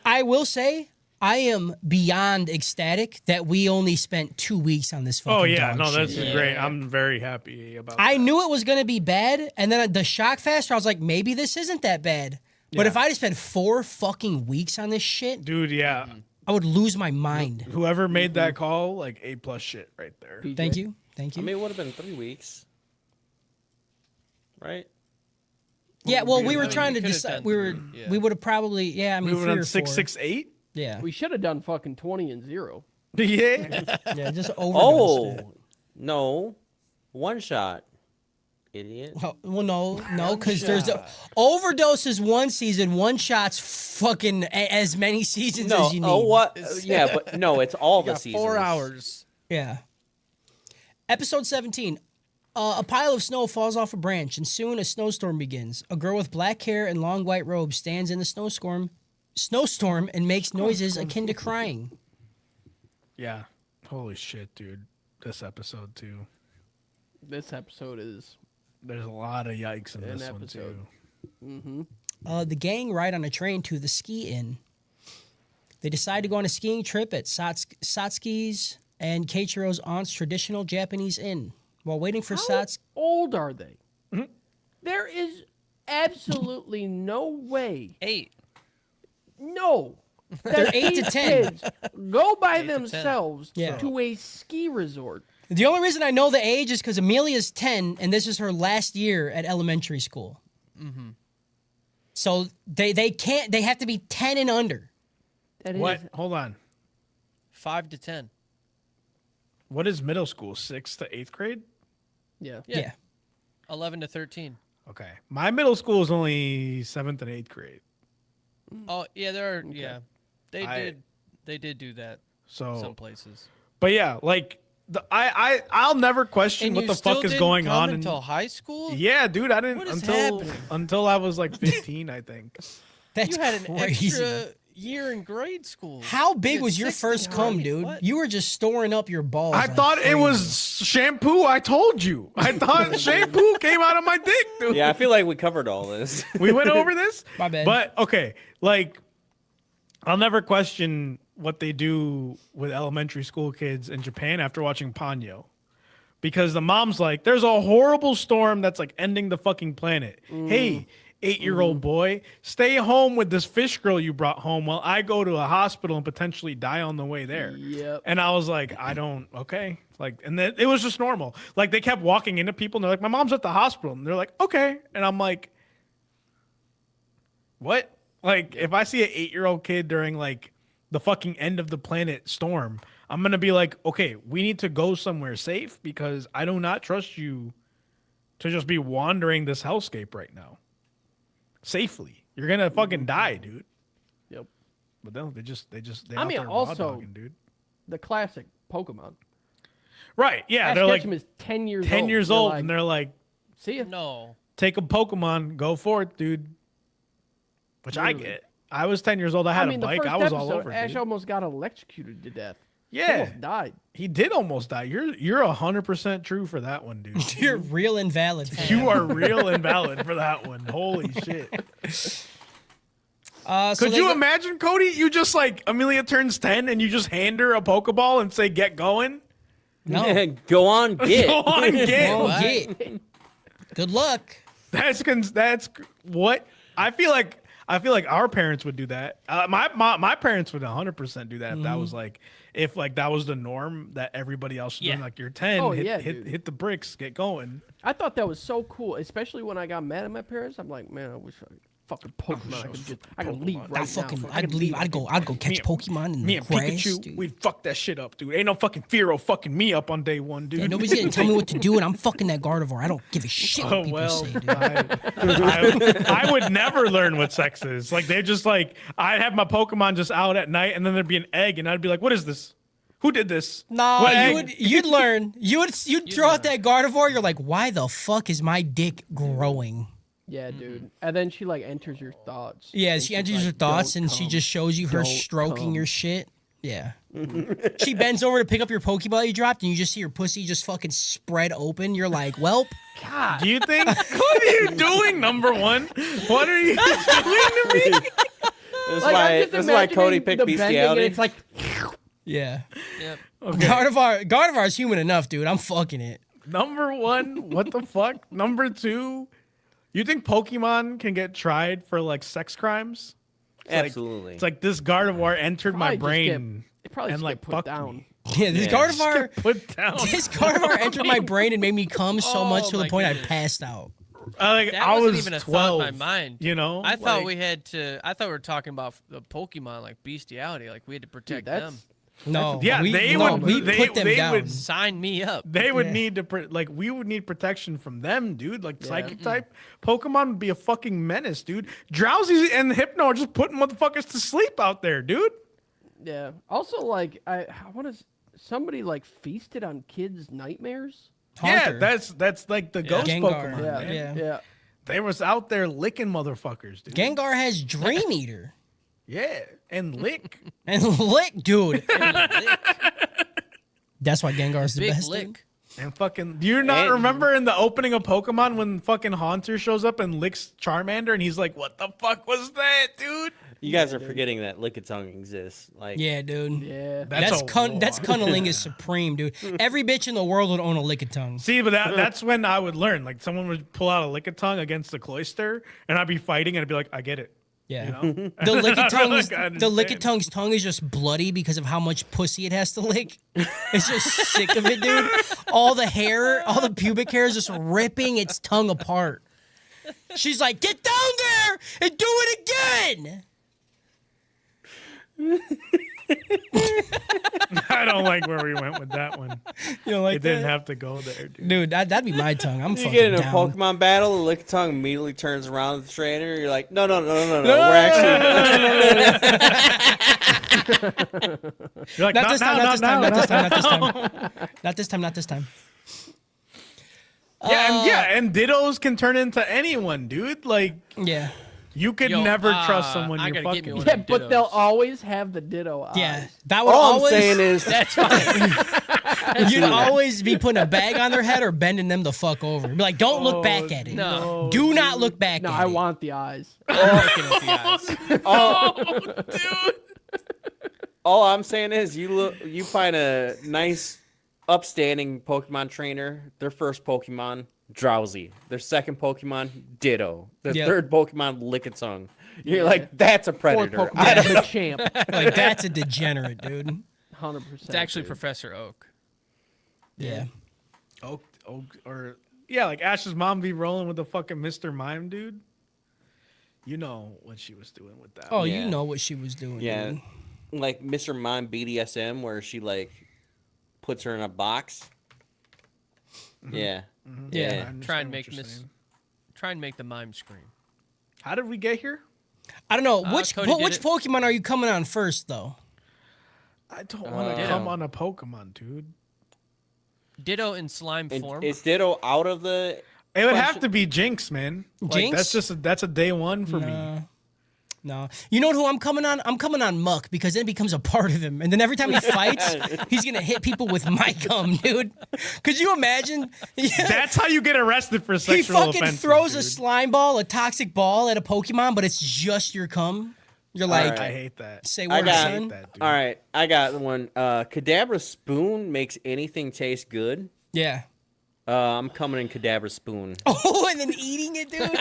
I will say, I am beyond ecstatic that we only spent 2 weeks on this fucking Oh yeah, dog no, shit. that's great. I'm very happy about. I that. knew it was going to be bad, and then the shock factor, I was like, maybe this isn't that bad. But Yeah. if I just spent 4 fucking weeks on this shit, Dude, yeah. I would lose my mind. Whoever made that call, like A+ shit right there. PJ. Thank you. Thank I you. mean, it would have been 3 weeks, right? Yeah, well, we were I mean, trying we to could've decide. done We were, three, yeah. we would have probably, yeah. I mean, We were 3 on or 4. 668. Yeah, We should have done fucking 20 and 0. Yeah. yeah, just overdosed it. Oh no, one shot, idiot. Well, no, because there's overdose is one season, one shot's fucking as many seasons No, as you need. oh what? Yeah, but no, it's all the Got seasons. 4 hours. Yeah. Episode 17. A pile of snow falls off a branch, and soon a snowstorm begins. A girl with black hair and long white robes stands in the snowstorm and makes noises akin to crying. Yeah. Holy shit, dude. This episode too. This episode is. There's a lot of yikes in An this one episode. too. The gang ride on a train to the ski inn. They decide to go on a skiing trip at Satsuki's and Keiichiro's aunt's traditional Japanese inn. While waiting for How Satsuki... old are they? There is absolutely no way. 8. No. They're that 8 to these 10. kids go by 8 to 10. themselves Yeah. to a ski resort. The only reason I know the age is because Amelia's 10, and this is her last year at elementary school. Mm-hmm. So they can't. They have to be 10 and under. That is What? Hold on. 5 to 10. What is middle school? 6th to 8th grade? yeah. Yeah. 11 to 13. Okay. My middle school is only 7th and 8th grade. Oh, yeah, there are, yeah. I- They did do that So, some places. but yeah, like I'll never question And what you the still fuck is didn't going come on until high school? Yeah, dude, I didn't What is until happening? until I was like 15, I think. That's You had an crazy. extra year in grade school. How You big had was your 60 first cum, already. dude? What? You were just storing up your balls. I like thought it crazy. was shampoo. I told you. I thought shampoo came out of my dick, dude. Yeah, I feel like we covered all this. We went over this. My bad. But okay, like I'll never question what they do with elementary school kids in Japan after watching Ponyo. Because the mom's like, there's a horrible storm that's like ending the fucking planet. Hey, 8-year-old boy, stay home with this fish girl you brought home while I go to a hospital and potentially die on the way there. Yep. And I was like, okay. Like, and then it was just normal. Like they kept walking into people and they're like, my mom's at the hospital. And they're like, okay. And I'm like, what? Like, if I see an 8-year-old kid during like the fucking end of the planet storm, I'm gonna be like, okay, we need to go somewhere safe because I do not trust you to just be wandering this hellscape right now safely. You're gonna fucking die, dude. Yep. But then they I out mean, there also- raw-dogging, dude. The classic Pokemon. Right? Yeah, Ash they're like Ketchum is 10 years 10 old. years They're old, like, and they're like, see ya. No. take a Pokemon, go for it, dude. Which I Literally. get. I was 10 years old. I had mean, a the bike. first I was episode, all over. Ash Dude. almost got electrocuted to death. He Yeah, almost died. he did almost die. You're 100% true for that one, dude. You're real invalid. You are real invalid for that one. Holy shit. So Could they you go- imagine, Cody? You just like Amelia turns 10 and you just hand her a Pokeball and say, get going? No. Go on, get. Go on, get. Oh, What? yeah. Good luck. That's what I feel like. I feel like our parents would do that. My parents would 100% do that if that was like if like that was the norm that everybody else was doing. Like you're 10, Oh, hit, yeah, hit dude. hit the bricks, get going. I thought that was so cool, especially when I got mad at my parents. I'm like, man, I wish I fucking Pokemon. I could leave Pokemon. right now. I'd leave. I'd go catch Me and- Pokemon in Me the and grass, Pikachu, dude. we'd fuck that shit up, dude. Ain't no fucking Fearow fucking me up on day one, dude. Yeah, nobody's gonna tell me what to do, and I'm fucking that Gardevoir. I don't give a shit what Oh people well, say, dude. I would never learn what sex is. Like they're just like I'd have my Pokemon just out at night, and then there'd be an egg, and I'd be like, "What is this? Who did this?" No, What egg? you'd learn. You'd throw out that Gardevoir. You're like, why the fuck is my dick growing? Yeah, dude. And then she like enters your thoughts. Yeah, And she she's enters like, your thoughts, "Don't and she come. just shows you her Don't stroking come." your shit. Yeah. She bends over to pick up your Pokeball you dropped, and you just see your pussy just fucking spread open. You're like, welp. God. Do you think? What are you doing? Number one, what are you doing to me? That's Like, why. I'm just That's why Cody imagining picked the bending, and bestiality. it's like, Yeah. Yep. Gardevoir's human enough, dude. I'm fucking it. Number one, what the fuck? Number two, you think Pokemon can get tried for like sex crimes? It's like- Absolutely. It's like this Gardevoir entered my probably just brain it probably and just like get put fucked down. me. Yeah, this Yeah. Gardevoir. Put down. This Gardevoir entered my brain and made me cum so much Oh to the my point I goodness. passed out. Like That I wasn't was even a 12. thought in my mind. You know, I thought like, we had to. I thought we were talking about the Pokemon like bestiality, like we had to protect That's them. No, Yeah, we, they no, would- we they- put them they down. would- Sign me up. They would Yeah. need to like we would need protection from them, dude. Like psychic type Pokemon would be a fucking menace, dude. Drowsy and Hypno are just putting motherfuckers to sleep out there, dude. Yeah. Also, like I want to. Somebody like feasted on kids' nightmares. Haunter. Yeah, that's like the ghost Gengar. Pokemon, Yeah. man. Yeah. Yeah. They was out there licking motherfuckers, dude. Gengar has Dream Eater. Yeah, and lick. And lick, dude. That's why Gengar's the Big best. lick. dude. And fucking, do you not And- remember in the opening of Pokemon when fucking Haunter shows up and licks Charmander and he's like, "What the fuck was that, dude?" you guys are forgetting that Lickitung exists. Like, Yeah, dude. Yeah. That's a that's war. cunnilingus supreme, dude. Every bitch in the world would own a Lickitung. See, but that's when I would learn. Like, someone would pull out a Lickitung against the Cloyster, and I'd be fighting, and I'd be like, "I get it." Yeah. You know? The Lickitung's, Like, I the understand. Lickitung's tongue is just bloody because of how much pussy it has to lick. It's just sick of it, dude. All the hair, all the pubic hair is just ripping its tongue apart. She's like, "Get down there and do it again." I don't like where we went with that one. You know, like It didn't that? have to go there, dude. Dude, that'd be my tongue. I'm you fucking get in a down. Pokemon battle, the Lickitung immediately turns around to the trainer. You're like, no. We're actually. You're like, Not this time. Not this time. Not this time. Not this no." time. Not this time. Not this time. And Dittos can turn into anyone, dude. Like, Yeah. you could Yo, never trust someone I you're gotta get me fucking. one with. Yeah, but they'll Dittos. always have the ditto eyes. Yeah. That would All always. I'm saying is, That's fine. You'd always be putting a bag on their head or bending them the fuck over. Be like, don't look back at it. No. Do not look back No, at I it. want the eyes. Looking at the eyes. all I'm saying is, you find a nice, upstanding Pokemon trainer. Their first Pokemon, Drowsy. Their second Pokemon, Ditto. Their Yep. third Pokemon, Lickitung. You're like, that's a Fourth predator. Pokemon, the champ. Like, that's a degenerate, dude. 100%. It's actually Professor Oak. Yeah. Oak, or yeah, like Ash's mom be rolling with the fucking Mr. Mime, dude. You know what she was doing with that. Oh, Yeah. you know what she was doing. Yeah, Dude. like Mr. Mime BDSM, where she like puts her in a box. Yeah. Yeah. I Yeah. understand Try and what make you're Miss. saying. Try and make the mime scream. How did we get here? I don't know. Which Cody did which it. Pokemon are you coming on first, though? I don't want to come on a Pokemon, dude. Ditto in slime And form. is Ditto out of the? It would have to be Jinx, man. Like, Jinx? that's a day one for me. No. You know who I'm coming on? I'm coming on Muck because then it becomes a part of him. And then every time he fights, he's going to hit people with my gum, dude. Could you imagine? Yeah. That's how you get arrested for He sexual fucking offenses, throws a dude. slime ball, a toxic ball at a Pokemon, but it's just your cum. You're like, Alright. I hate that. say I what, got- son? That, dude. All right, I got one. Kadabra Spoon makes anything taste good. Yeah. I'm coming in Kadabra Spoon. Oh, and then eating it, dude.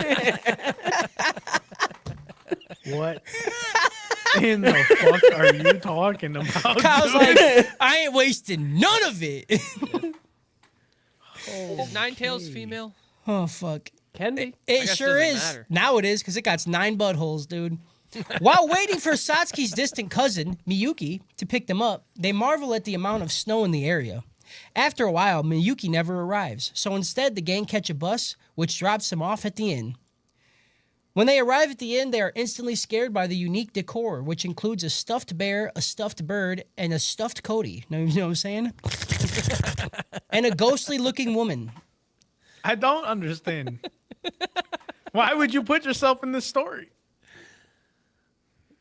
What in the fuck are you talking about? Kyle's dude? like, I ain't wasting none of it. Is Ninetales female? Oh fuck. Can be. It guess sure doesn't is. matter. Now it is because it got 9 buttholes, dude. While waiting for Satsuki's distant cousin, Miyuki, to pick them up, they marvel at the amount of snow in the area. After a while, Miyuki never arrives, so instead the gang catch a bus, which drops them off at the inn. When they arrive at the inn, they are instantly scared by the unique decor, which includes a stuffed bear, a stuffed bird, and a stuffed Cody. You know what I'm saying? And a ghostly-looking woman. I don't understand. Why would you put yourself in this story?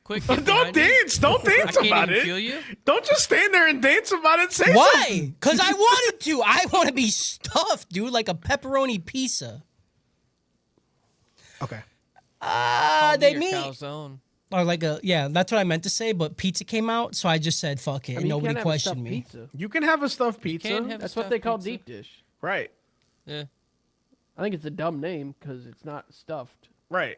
Quick. Don't dance. Don't dance I can't about even it. feel you. Don't just stand there and dance about it. Say Why? something. Because I wanted to. I want to be stuffed, dude, like a pepperoni pizza. Okay. They meet. Calzone. Or like that's what I meant to say, but pizza came out, so I just said, fuck it. I mean, Nobody you can't have a questioned stuffed me. Pizza. You can have a stuffed pizza. Can't have That's what stuffed they call pizza. deep dish. Right. Yeah. I think it's a dumb name because it's not stuffed. Right.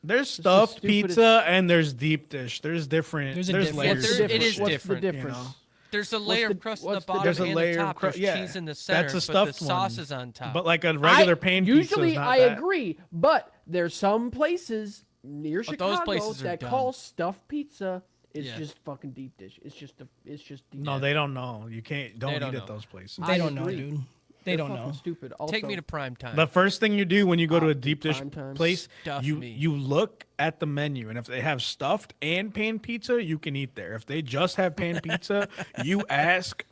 There's the stuffed stupidest- pizza and there's deep dish. There's different. There's a There's difference. layers. Well, to it is it. What's different, the you difference? know. There's a layer the- of crust at what's the the- bottom There's a and layer the of top. crust. There's Yeah, cheese in the center, that's a but stuffed the sauce one. is on top. But like a regular pan pizza. Usually, is not I that. agree, but there's some places near But those Chicago places are that dumb. call stuffed pizza is Yeah. just fucking deep dish. It's just deep No, dish. they don't know. You can't. Don't don't eat know. at those places. They I don't know, agree. dude. They They're don't fucking know. Stupid. Also, Take me to prime time. The first thing you do when you go to a deep dish prime time. place, Stuff you me. you look at the menu, and if they have stuffed and pan pizza, you can eat there. If they just have pan pizza, you ask,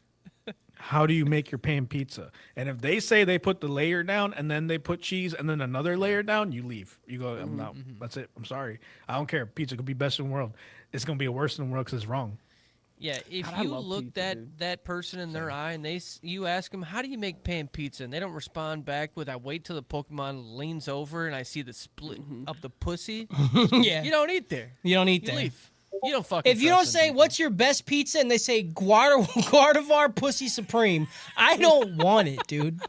"How do you make your pan pizza?" And if they say they put the layer down and then they put cheese and then another layer down, you leave. You go, "I'm not. That's it. I'm sorry. I don't care. Pizza could be best in the world. It's gonna be worse in the world because it's wrong." Yeah, if God, I you love look pizza, dude. that person in their eye and you ask them, how do you make pan pizza? And they don't respond back with, I wait till the Pokemon leans over and I see the split of the pussy. Yeah. You don't eat there. You don't eat You there. leave. You don't fucking If you don't trust them say, people. what's your best pizza? And they say, Gardevoir Pussy Supreme. I don't want it, dude.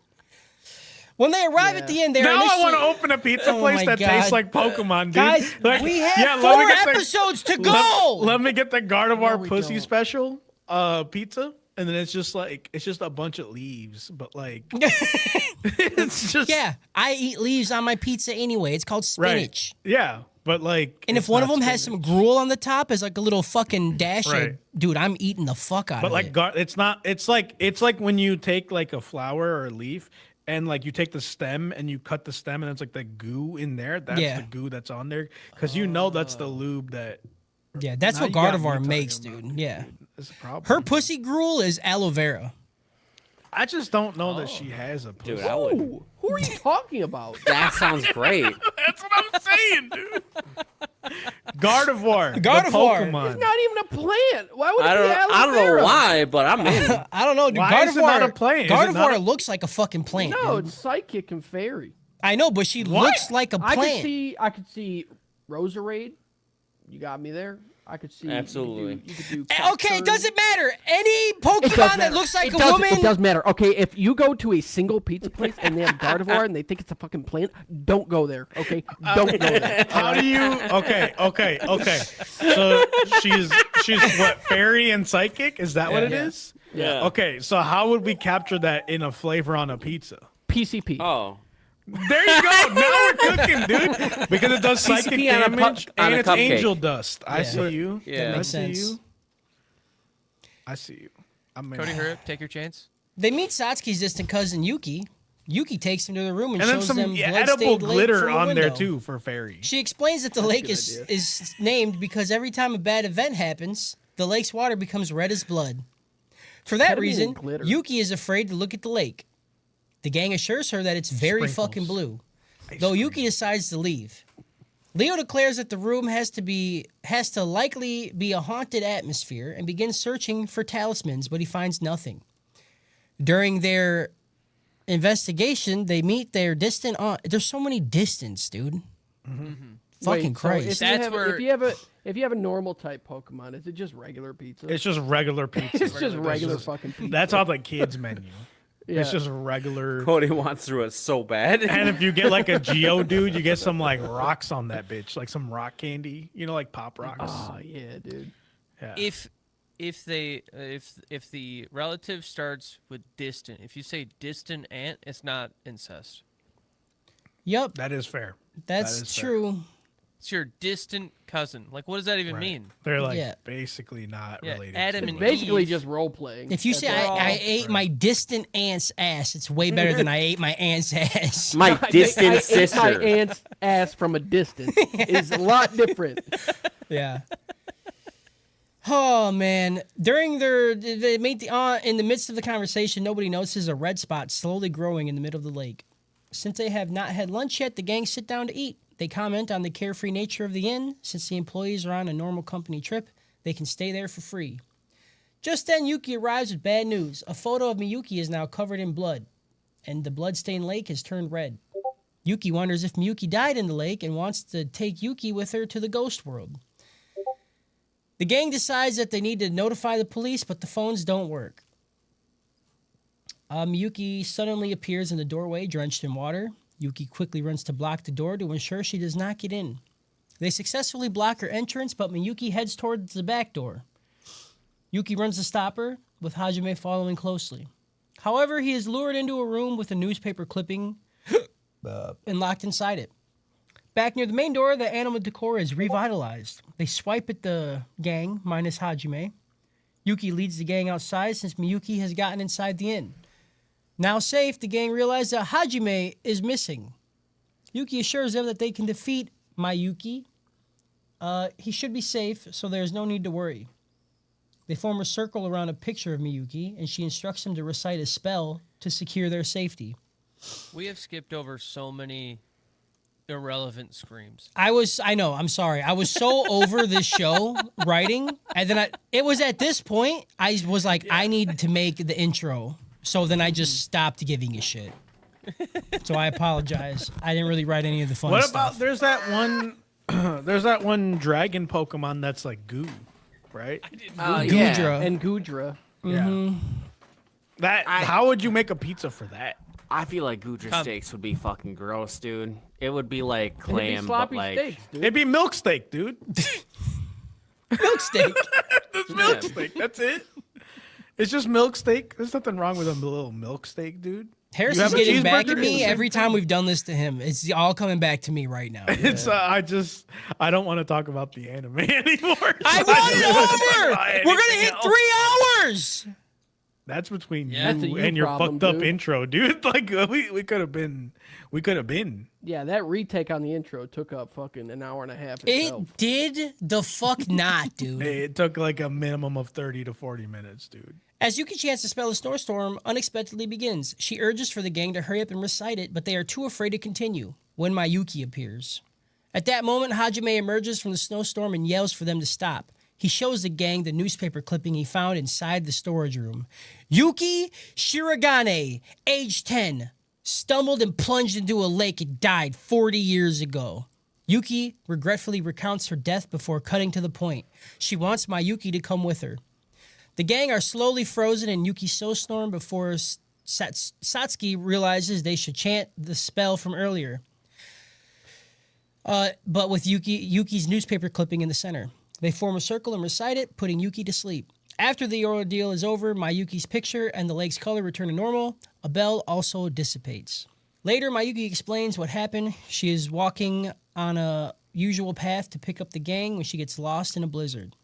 When they arrive at the end, they're Now I initially... want to open a pizza Oh place my that tastes God. like Pokemon, dude. Guys, Like, we have yeah, 4 let me get the- episodes to go! Let me get the Gardevoir we Pussy don't. Special pizza, and then it's just a bunch of leaves, but like it's just Yeah, I eat leaves on my pizza anyway. It's called right. spinach. Yeah, but like, And if it's one of not them has spinach. some gruel on the top as like a little fucking dash, Right. dude, I'm eating the fuck out but of like it. it's not. It's like when you take like a flower or a leaf. And like you take the stem and you cut the stem and it's like the goo in there. That's Yeah. the goo that's on there because you know that's the lube that. Yeah, that's Now what you got me Gardevoir talking makes, about dude. Yeah. That's a problem. Her pussy gruel is aloe vera. I just don't know that she has a pussy. Dude, I would. Ooh, who are you talking about? That sounds great. That's what I'm saying, dude. Gardevoir. Gardevoir. The Pokemon. It's not even a plant. Why would it I be aloe don't know vera? why, but I'm in. I don't know, dude. Why is it not a plant? Is it Gardevoir not a- looks like a fucking plant. No, dude. it's psychic and fairy. I know, but she What? looks like a I plant. could see Roserade. You got me there. I could see Absolutely. You could do Okay, it Cacturne. doesn't matter. Any It does Pokemon that matter. looks like It a does- woman. It does matter. Okay, if you go to a single pizza place and they have Gardevoir and they think it's a fucking plant, don't go there. Okay, don't go there. How do you? Okay. So she's what? Fairy and psychic? Is that what it Yeah. is? Yeah. Okay. So how would we capture that in a flavor on a pizza? PCP. Oh. There you go. Now we're cooking, dude. Because it does psychic PCP on a damage on and a it's cupcake. angel dust. I Yeah. see you. Yeah. I makes see sense. you. I see you. I'm in. Cody, hurry up. Take your chance. They meet Satsuki's distant cousin Yuki. Yuki takes him to the room and, And then shows some them edible blood-stained lake glitter from a on there window. too for fairy. She explains that the lake good is idea. is named because every time a bad event happens, the lake's water becomes red as blood. For that Ketamine reason, and glitter. Yuki is afraid to look at the lake. The gang assures her that it's very Sprinkles. fucking blue. Though Yuki decides to leave. Leo declares that the room has to likely be a haunted atmosphere and begins searching for talismans, but he finds nothing. During their investigation, they meet their distant aunt. There's so many distance, dude. Fucking Wait, so Christ. if you have a normal type Pokemon, is it just regular pizza? It's just regular pizza. It's just regular fucking pizza. That's on the kids menu. Yeah. It's just a regular. Cody wants through it so bad. And if you get like a Geo dude, you get some like rocks on that bitch, like some rock candy, like pop rocks. Oh yeah, dude. Yeah. If the relative starts with distant, if you say distant aunt, it's not incest. Yep, That is fair. that's that is fair. true. It's your distant cousin. Like, what does that even Right. mean? They're like Yeah. basically not Yeah, related. Adam to and it. Basically, Eve. just role playing. If you say I ate my distant aunt's ass, it's way better than I ate my aunt's ass. My distant I ate sister. my aunt's ass from a distance is a lot different. Yeah. Oh man! They made in the midst of the conversation, nobody notices a red spot slowly growing in the middle of the lake. Since they have not had lunch yet, the gang sit down to eat. They comment on the carefree nature of the inn. Since the employees are on a normal company trip, they can stay there for free. Just then, Yuki arrives with bad news. A photo of Miyuki is now covered in blood, and the blood-stained lake has turned red. Yuki wonders if Miyuki died in the lake and wants to take Yuki with her to the ghost world. The gang decides that they need to notify the police, but the phones don't work. Miyuki suddenly appears in the doorway, drenched in water. Yuki quickly runs to block the door to ensure she does not get in. They successfully block her entrance, but Miyuki heads towards the back door. Yuki runs to stop her, with Hajime following closely. However, he is lured into a room with a newspaper clipping and locked inside it. Back near the main door, the animal decor is revitalized. They swipe at the gang, minus Hajime. Yuki leads the gang outside since Miyuki has gotten inside the inn. Now safe, the gang realize that Hajime is missing. Yuki assures them that they can defeat Miyuki. He should be safe, so there's no need to worry. They form a circle around a picture of Miyuki, and she instructs them to recite a spell to secure their safety. We have skipped over so many irrelevant screams. I know, I'm sorry. I was so over this show writing, and then it was at this point, I was like, I need to make the intro. So then I just stopped giving a shit. So I apologize. I didn't really write any of the fun What stuff. about there's that one dragon Pokemon that's like goo, right? Gudra. And Gudra. Yeah. That how would you make a pizza for that? I feel like Gudra steaks would be fucking gross, dude. It would be like It'd be clam, but sloppy like steaks, dude. It'd be milk steak, dude. Milk steak. It's milk steak. That's it. It's just milk steak. There's nothing wrong with a little milk steak, dude. Harris You is have a getting back cheeseburger? at me It's the every same time we've done this to him. It's all coming back to me right now. It's I don't want to talk about the anime anymore. I want it over! We're gonna hit 3 hours! That's between That's a you you and your problem, fucked up dude. intro, dude. Like we could have been. Yeah, that retake on the intro took up fucking an hour and a half It itself. did the fuck not, dude. It took like a minimum of 30 to 40 minutes, dude. As Yuki chants to spell a snowstorm unexpectedly begins. She urges for the gang to hurry up and recite it, but they are too afraid to continue when Miyuki appears. At that moment, Hajime emerges from the snowstorm and yells for them to stop. He shows the gang the newspaper clipping he found inside the storage room. Yuki Shiragane, age 10, stumbled and plunged into a lake and died 40 years ago. Yuki regretfully recounts her death before cutting to the point. She wants Miyuki to come with her. The gang are slowly frozen in Yuki's snowstorm before Satsuki realizes they should chant the spell from earlier. But with Yuki's newspaper clipping in the center. They form a circle and recite it, putting Yuki to sleep. After the ordeal is over, Miyuki's picture and the lake's color return to normal. A bell also dissipates. Later, Miyuki explains what happened. She is walking on a usual path to pick up the gang when she gets lost in a blizzard.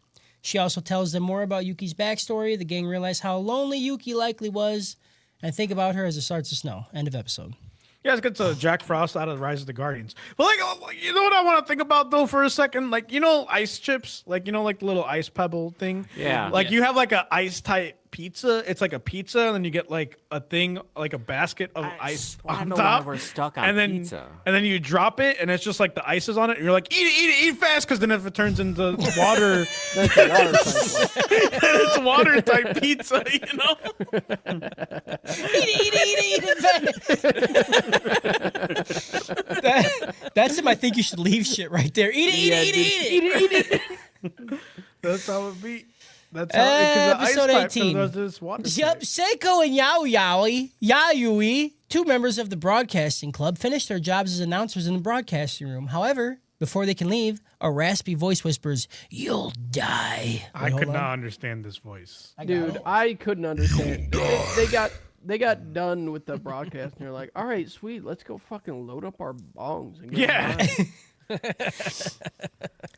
She also tells them more about Yuki's backstory. The gang realize how lonely Yuki likely was and think about her as it starts to snow. End of episode. Yeah, let's get to Jack Frost out of Rise of the Guardians. But like, you know what I want to think about though for a second? Like, ice chips, like the little ice pebble thing. Yeah. Like you have like a ice type pizza. It's like a pizza, and then you get like a thing, like a basket of ice I on don't know why top. we're stuck on and then pizza. and then you drop it, and it's just like the ice is on it, and you're like, eat fast, because then if it turns into water, That's a water cycle. it's water type pizza, That's him. I think you should leave shit right there. Eat it. That's how it be. That's how, 'cause the ice Episode type 18. does this water Yep, type. Seiko and Yayui, two members of the broadcasting club, finished their jobs as announcers in the broadcasting room. However, before they can leave, a raspy voice whispers, "You'll die." I Wait, could hold not on. understand this voice. Dude, I couldn't understand. They got done with the broadcast, and they're like, "All right, sweet, let's go fucking load up our bongs." And get Yeah. high."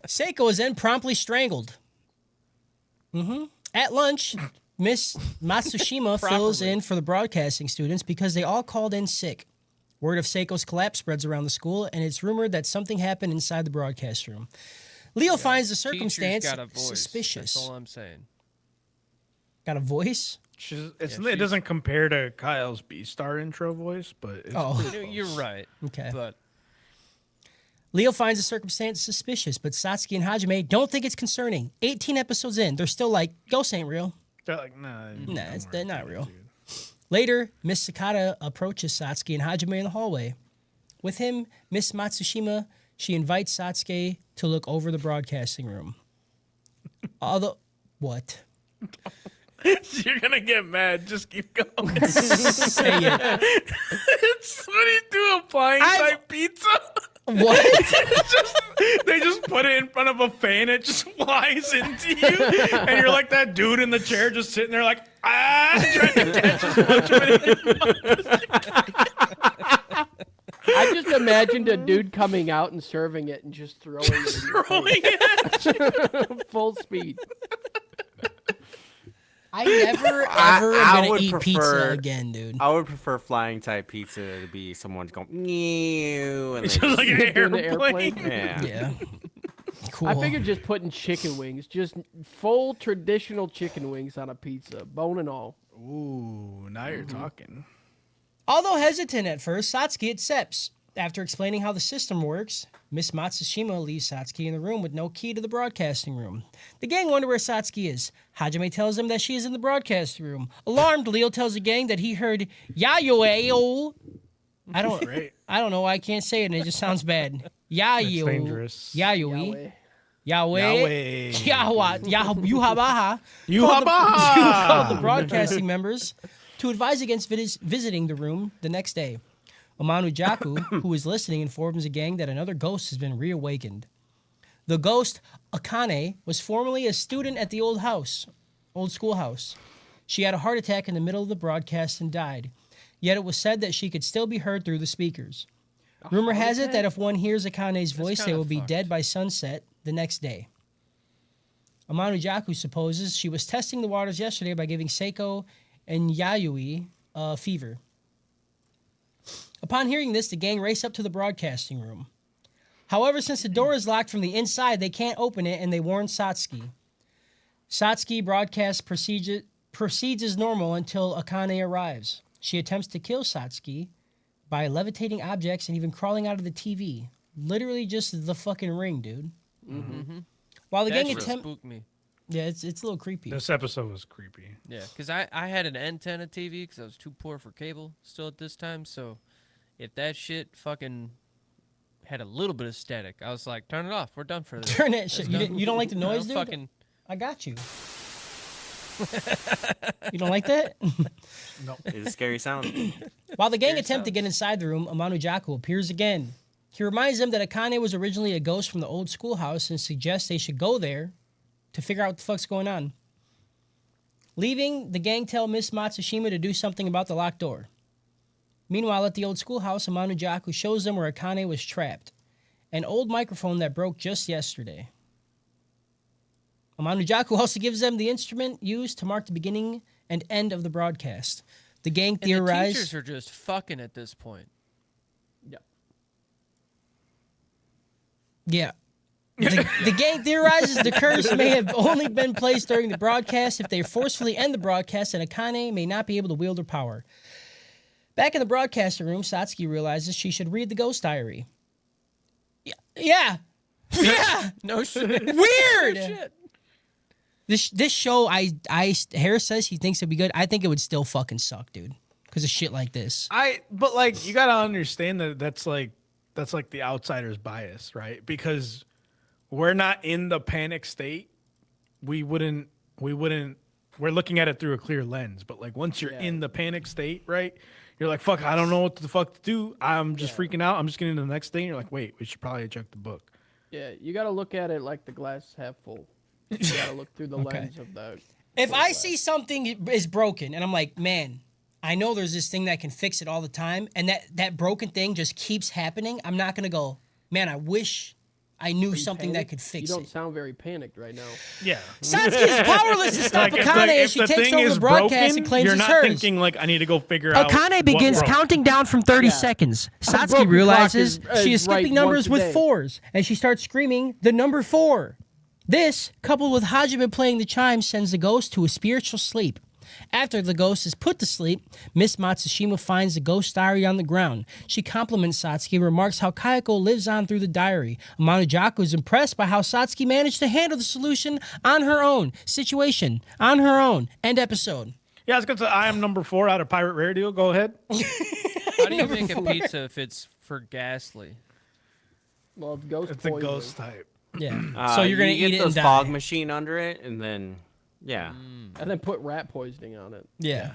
Seiko is then promptly strangled. At lunch, Miss Matsushima fills in for the broadcasting students because they all called in sick. Word of Seiko's collapse spreads around the school, and it's rumored that something happened inside the broadcast room. Leo finds the Teacher's circumstance got a voice. suspicious. That's all I'm saying. Got a voice? It doesn't compare to Kyle's B-Star intro voice, but it's You're right. Okay. But Leo finds the circumstance suspicious, but Satsuki and Hajime don't think it's concerning. 18 episodes in, they're still like, ghosts ain't real. they're like, nah, They're not real. Later, Miss Sakata approaches Satsuki and Hajime in the hallway. With him, Miss Matsushima, she invites Satsuki to look over the broadcasting room. Although, what? You're gonna get mad. Just keep going. Say it. It's when you do a flying type pizza. What? They just put it in front of a fan. It just flies into you, and you're like that dude in the chair, just sitting there, like trying to catch as much of it. I just imagined a dude coming out and serving it and just throwing it in your Throwing it at you. full speed. I never, ever I am gonna would eat pizza prefer- again, dude. I would prefer flying type pizza to be someone going meow and It's then just like an Doing the airplane. yeah. Yeah. Cool. I figured just putting chicken wings, just full traditional chicken wings on a pizza, bone and all. Ooh, now you're talking. Although hesitant at first, Satsuki accepts. After explaining how the system works, Miss Matsushima leaves Satsuki in the room with no key to the broadcasting room. The gang wonder where Satsuki is. Hajime tells them that she is in the broadcasting room. Alarmed, Leo tells the gang that he heard Yayo. I don't know why I can't say it, and it just sounds bad. Yayo. dangerous. Yayoi. Yahweh. Yahweh. Yahwa. Yuhabaha. Yuhabaha. Called the broadcasting members to advise against visiting the room the next day. Amanu Jaku, who is listening, informs the gang that another ghost has been reawakened. The ghost, Akane, was formerly a student at the old schoolhouse. She had a heart attack in the middle of the broadcast and died. Yet it was said that she could still be heard through the speakers. Rumor has it that if one hears Akane's voice, they kinda will be fucked. dead by sunset the next day. Amanu Jaku supposes she was testing the waters yesterday by giving Seiko and Yayui a fever. Upon hearing this, the gang race up to the broadcasting room. However, since the door is locked from the inside, they can't open it, and they warn Satsuki. Satsuki broadcast proceeds as normal until Akane arrives. She attempts to kill Satsuki by levitating objects and even crawling out of the TV. Literally just the fucking ring, dude. Mm-hmm. While the that gang shit attempt... spooked me. Yeah, it's a little creepy. This episode was creepy. Yeah, because I had an antenna TV because I was too poor for cable still at this time. So if that shit fucking had a little bit of static, I was like, turn it off. We're done for this. Turn that shit. You don't like the noise, dude? Fucking, I got you. You don't like that? It's a scary sound. While the gang Scary attempt to get inside the room, Amanu Jaku appears again. He reminds them that Akane was originally a ghost from the old schoolhouse and suggests they should go there to figure out what the fuck's going on. Leaving, the gang tell Miss Matsushima to do something about the locked door. Meanwhile, at the old schoolhouse, Amanu Jaku shows them where Akane was trapped. An old microphone that broke just yesterday. Amanu Jaku also gives them the instrument used to mark the beginning and end of the broadcast. The gang and the theorized... teachers are just fucking at this point. Yeah. The gang theorizes the curse may have only been placed during the broadcast. If they forcefully end the broadcast, then Akane may not be able to wield her power. Back in the broadcasting room, Satsuki realizes she should read the ghost diary. Yeah. No shit. Weird. Shit. This show, Harris says he thinks it'd be good. I think it would still fucking suck, dude, because of shit like this. But like, you gotta understand that that's like the outsider's bias, right? Because we're not in the panic state. We wouldn't we wouldn't. We're looking at it through a clear lens, but like once you're in the panic state, right? You're like, fuck, I don't know what the fuck to do. I'm just freaking out. I'm just getting to the next thing. You're like, wait, we should probably check the book. Yeah, you got to look at it like the glass half full. You got to look through the lens of the. If I see something is broken and I'm like, man, I know there's this thing that can fix it all the time, and that broken thing just keeps happening, I'm not gonna go, man, I wish I knew something that could fix it. You don't it. sound very panicked right now. Yeah. Satsuki is powerless to stop Akane as she takes over the broadcast and claims you're it's not hers. thinking like I need to go figure out. Akane begins what broke. counting down from 30 seconds. Satsuki broken realizes clock is she is skipping right numbers once a with day. 4s, and she starts screaming the number 4. This, coupled with Hajime playing the chimes, sends the ghost to a spiritual sleep. After the ghost is put to sleep, Miss Matsushima finds the ghost diary on the ground. She compliments Satsuki and remarks how Kayako lives on through the diary. Amanojaku is impressed by how Satsuki managed to handle the solution on her own. Situation on her own. End episode. Yeah, I was gonna say I am number 4 out of Pirate Radio. Go ahead. How do you make a pizza if it's for ghastly? Well, it's ghost It's a poison. ghost type. Yeah. So you're gonna you eat get it and the die. fog machine under it, and then yeah. And then put rat poisoning on it. Yeah.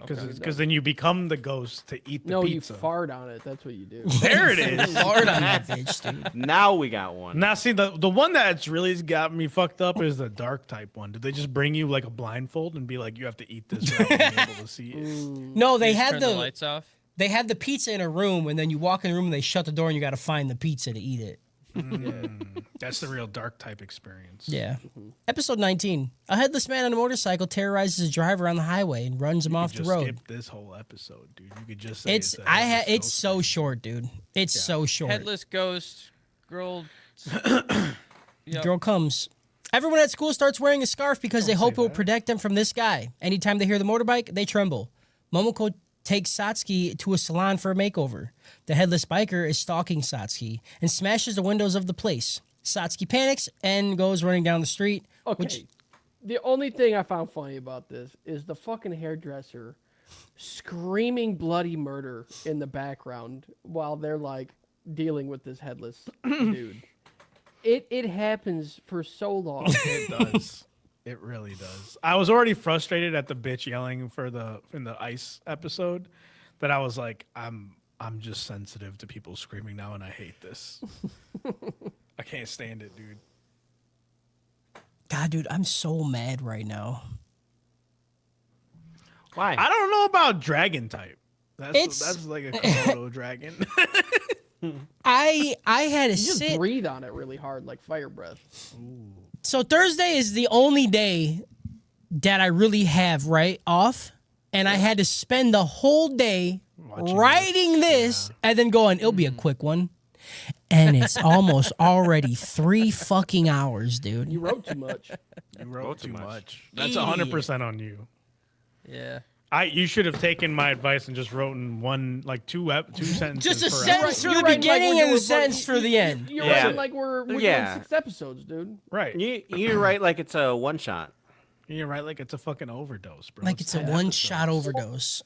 Because then you become the ghost to eat the No, pizza. you fart on it. That's what you do. There it is. Hard on that bitch, dude. Now we got one. Now, see, the one that's really got me fucked up is the dark type one. Did they just bring you like a blindfold and be like, you have to eat this without being able to see it? No, they Just had turn the lights off. they had the pizza in a room, and then you walk in the room and they shut the door, and you got to find the pizza to eat it. That's the real dark type experience. Yeah. Episode 19. A headless man on a motorcycle terrorizes a driver on the highway and runs him You off could the just road. skip this whole episode, dude. You could just say It's a I headless it's ghost. so short, dude. It's so short. Headless ghost, girl. Yep. Girl comes. Everyone at school starts wearing a scarf because they hope it will protect them from this guy. Anytime they hear the motorbike, they tremble. Momoko takes Satsuki to a salon for a makeover. The headless biker is stalking Satsuki and smashes the windows of the place. Satsuki panics and goes running down the street. Okay. The only thing I found funny about this is the fucking hairdresser screaming bloody murder in the background while they're like dealing with this headless dude. It happens for so long. It does. It really does. I was already frustrated at the bitch yelling in the ice episode that I was like, I'm just sensitive to people screaming now, and I hate this. I can't stand it, dude. God, dude, I'm so mad right now. Why? I don't know about dragon type. It's- That's like a Komodo dragon. I had to You just sit. breathe on it really hard, like fire breath. So Thursday is the only day that I really have off, and I had to spend the whole day writing this and then going, it'll be a quick one. And it's almost already 3 fucking hours, dude. You wrote too much. You wrote too much. That's Idiot. 100% on you. Yeah. You should have taken my advice and just wrote in two sentences. Just a per sentence episode. for You're the writing like beginning when you and a were sentence for the end. You're Yeah. writing like we're Yeah. doing 6 episodes, dude. Right. You write like it's a one shot. You're right. Like it's a fucking overdose, bro. Like it's a 10 one-shot episodes. overdose.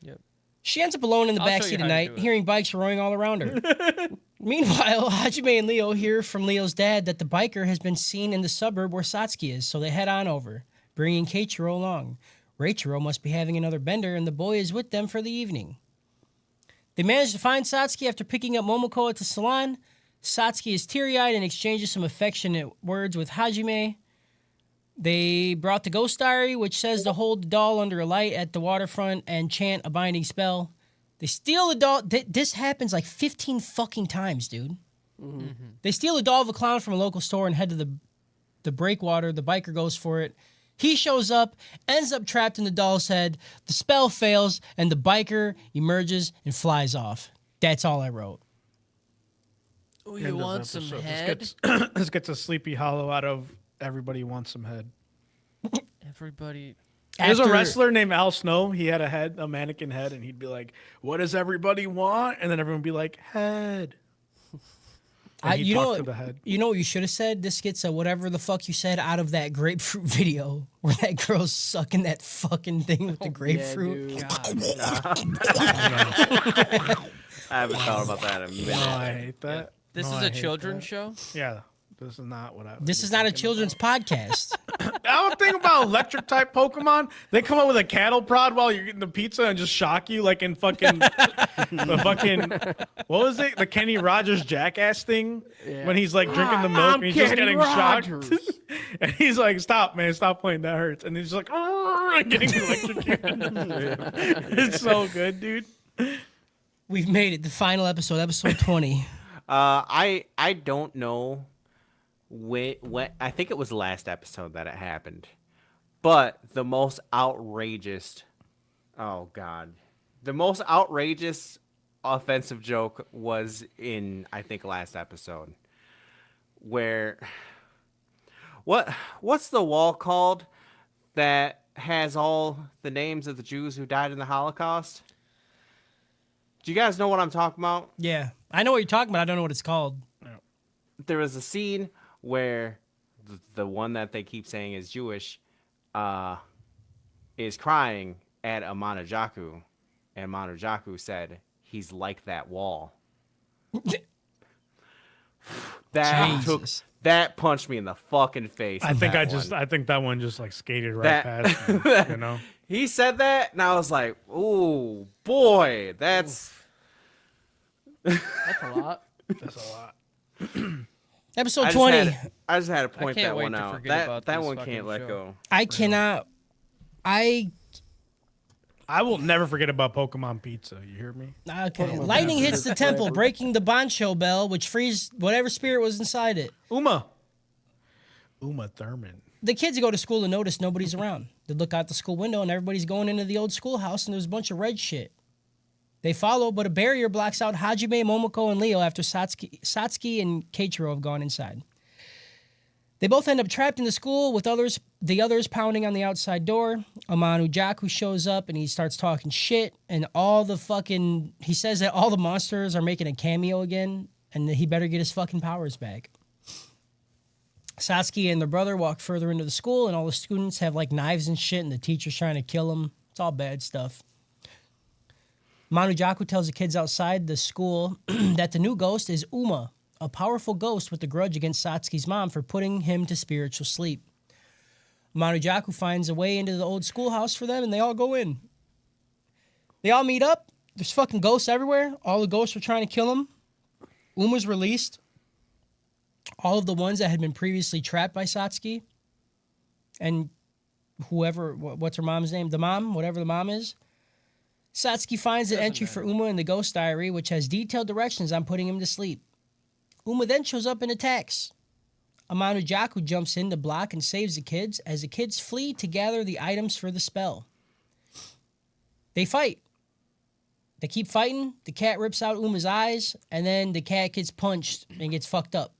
Yep. She ends up alone in the I'll show backseat you at how to night, do it. hearing bikes roaring all around her. Meanwhile, Hajime and Leo hear from Leo's dad that the biker has been seen in the suburb where Satsuki is, so they head on over, bringing Keiichiro along. Reichiro must be having another bender, and the boy is with them for the evening. They manage to find Satsuki after picking up Momoko at the salon. Satsuki is teary-eyed and exchanges some affectionate words with Hajime. They brought the ghost diary, which says to hold the doll under a light at the waterfront and chant a binding spell. They steal the doll. This happens like 15 fucking times, dude. They steal the doll of a clown from a local store and head to the breakwater. The biker goes for it. He shows up, ends up trapped in the doll's head. The spell fails, and the biker emerges and flies off. That's all I wrote. Oh, End you of want some episode. head? This gets a Sleepy Hollow out of everybody wants some head. Everybody. There's a After- wrestler named Al Snow. He had a mannequin head, and he'd be like, "What does everybody want?" And then everyone would be like, "Head." And he'd you talk know, to the head. you know what you should have said? This gets a whatever the fuck you said out of that grapefruit video where that girl's sucking that fucking thing with the grapefruit. dude. I haven't thought about that in a minute. No, I hate that. This No, is I a hate children's that. show. Yeah, This is not what I. This is not a children's podcast. I don't think about electric type Pokemon. They come up with a cattle prod while you're getting the pizza and just shock you like in fucking the fucking what was it? The Kenny Rogers Jackass thing when he's like drinking the milk and he's just getting shocked. And he's like, "Stop, man! Stop playing. That hurts." And he's just like, "Arr!" Getting electrocuted. It's so good, dude. We've made it. The final episode, episode 20. I don't know when I think it was the last episode that it happened, but the most outrageous. Oh God, the most outrageous offensive joke was in I think last episode, where what's the wall called that has all the names of the Jews who died in the Holocaust? Do you guys know what I'm talking about? Yeah. I know what you're talking about. I don't know what it's called. There was a scene where the one that they keep saying is Jewish is crying at Amano Jaku, and Amano Jaku said, "He's like that wall." That punched me in the fucking face. I think that one just like skated right past me, you know. He said that, and I was like, "Ooh, boy, that's a lot." That's a lot. Episode 20. I just had to point can't that wait one to out. forget about That this one fucking can't let show. go. I cannot. I will never forget about Pokemon Pizza. You hear me? Okay. Lightning hits the temple, breaking the Bancho bell, which frees whatever spirit was inside it. Uma Thurman. The kids go to school and notice nobody's around. They look out the school window and everybody's going into the old schoolhouse and there's a bunch of red shit. They follow, but a barrier blocks out Hajime, Momoko, and Leo after Satsuki and Keiichiro have gone inside. They both end up trapped in the school with the others pounding on the outside door. Amano Jaku shows up and he starts talking shit and he says that all the monsters are making a cameo again and that he better get his fucking powers back. Satsuki and their brother walk further into the school and all the students have like knives and shit and the teacher's trying to kill them. It's all bad stuff. Amano Jaku tells the kids outside the school that the new ghost is Uma, a powerful ghost with a grudge against Satsuki's mom for putting him to spiritual sleep. Amano Jaku finds a way into the old schoolhouse for them and they all go in. They all meet up. There's fucking ghosts everywhere. All the ghosts are trying to kill him. Uma's released. All of the ones that had been previously trapped by Satsuki and whoever, what's her mom's name? The mom, whatever the mom is. Satsuki finds an entry for Uma in the ghost diary, which has detailed directions on putting him to sleep. Uma then shows up and attacks. Amano Jaku jumps in to block and saves the kids as the kids flee to gather the items for the spell. They fight. They keep fighting. The cat rips out Uma's eyes, and then the cat gets punched and gets fucked up.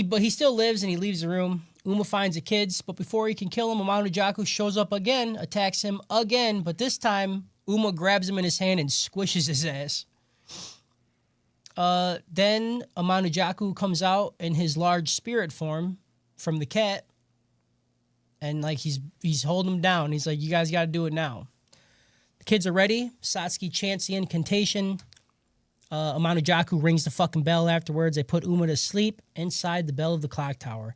But he still lives and he leaves the room. Uma finds the kids, but before he can kill him, Amano Jaku shows up again, attacks him again, but this time Uma grabs him in his hand and squishes his ass. Then Amano Jaku comes out in his large spirit form from the cat, and like he's holding him down. He's like, "You guys got to do it now." The kids are ready. Satsuki chants the incantation. Amano Jaku rings the fucking bell afterwards. They put Uma to sleep inside the bell of the clock tower.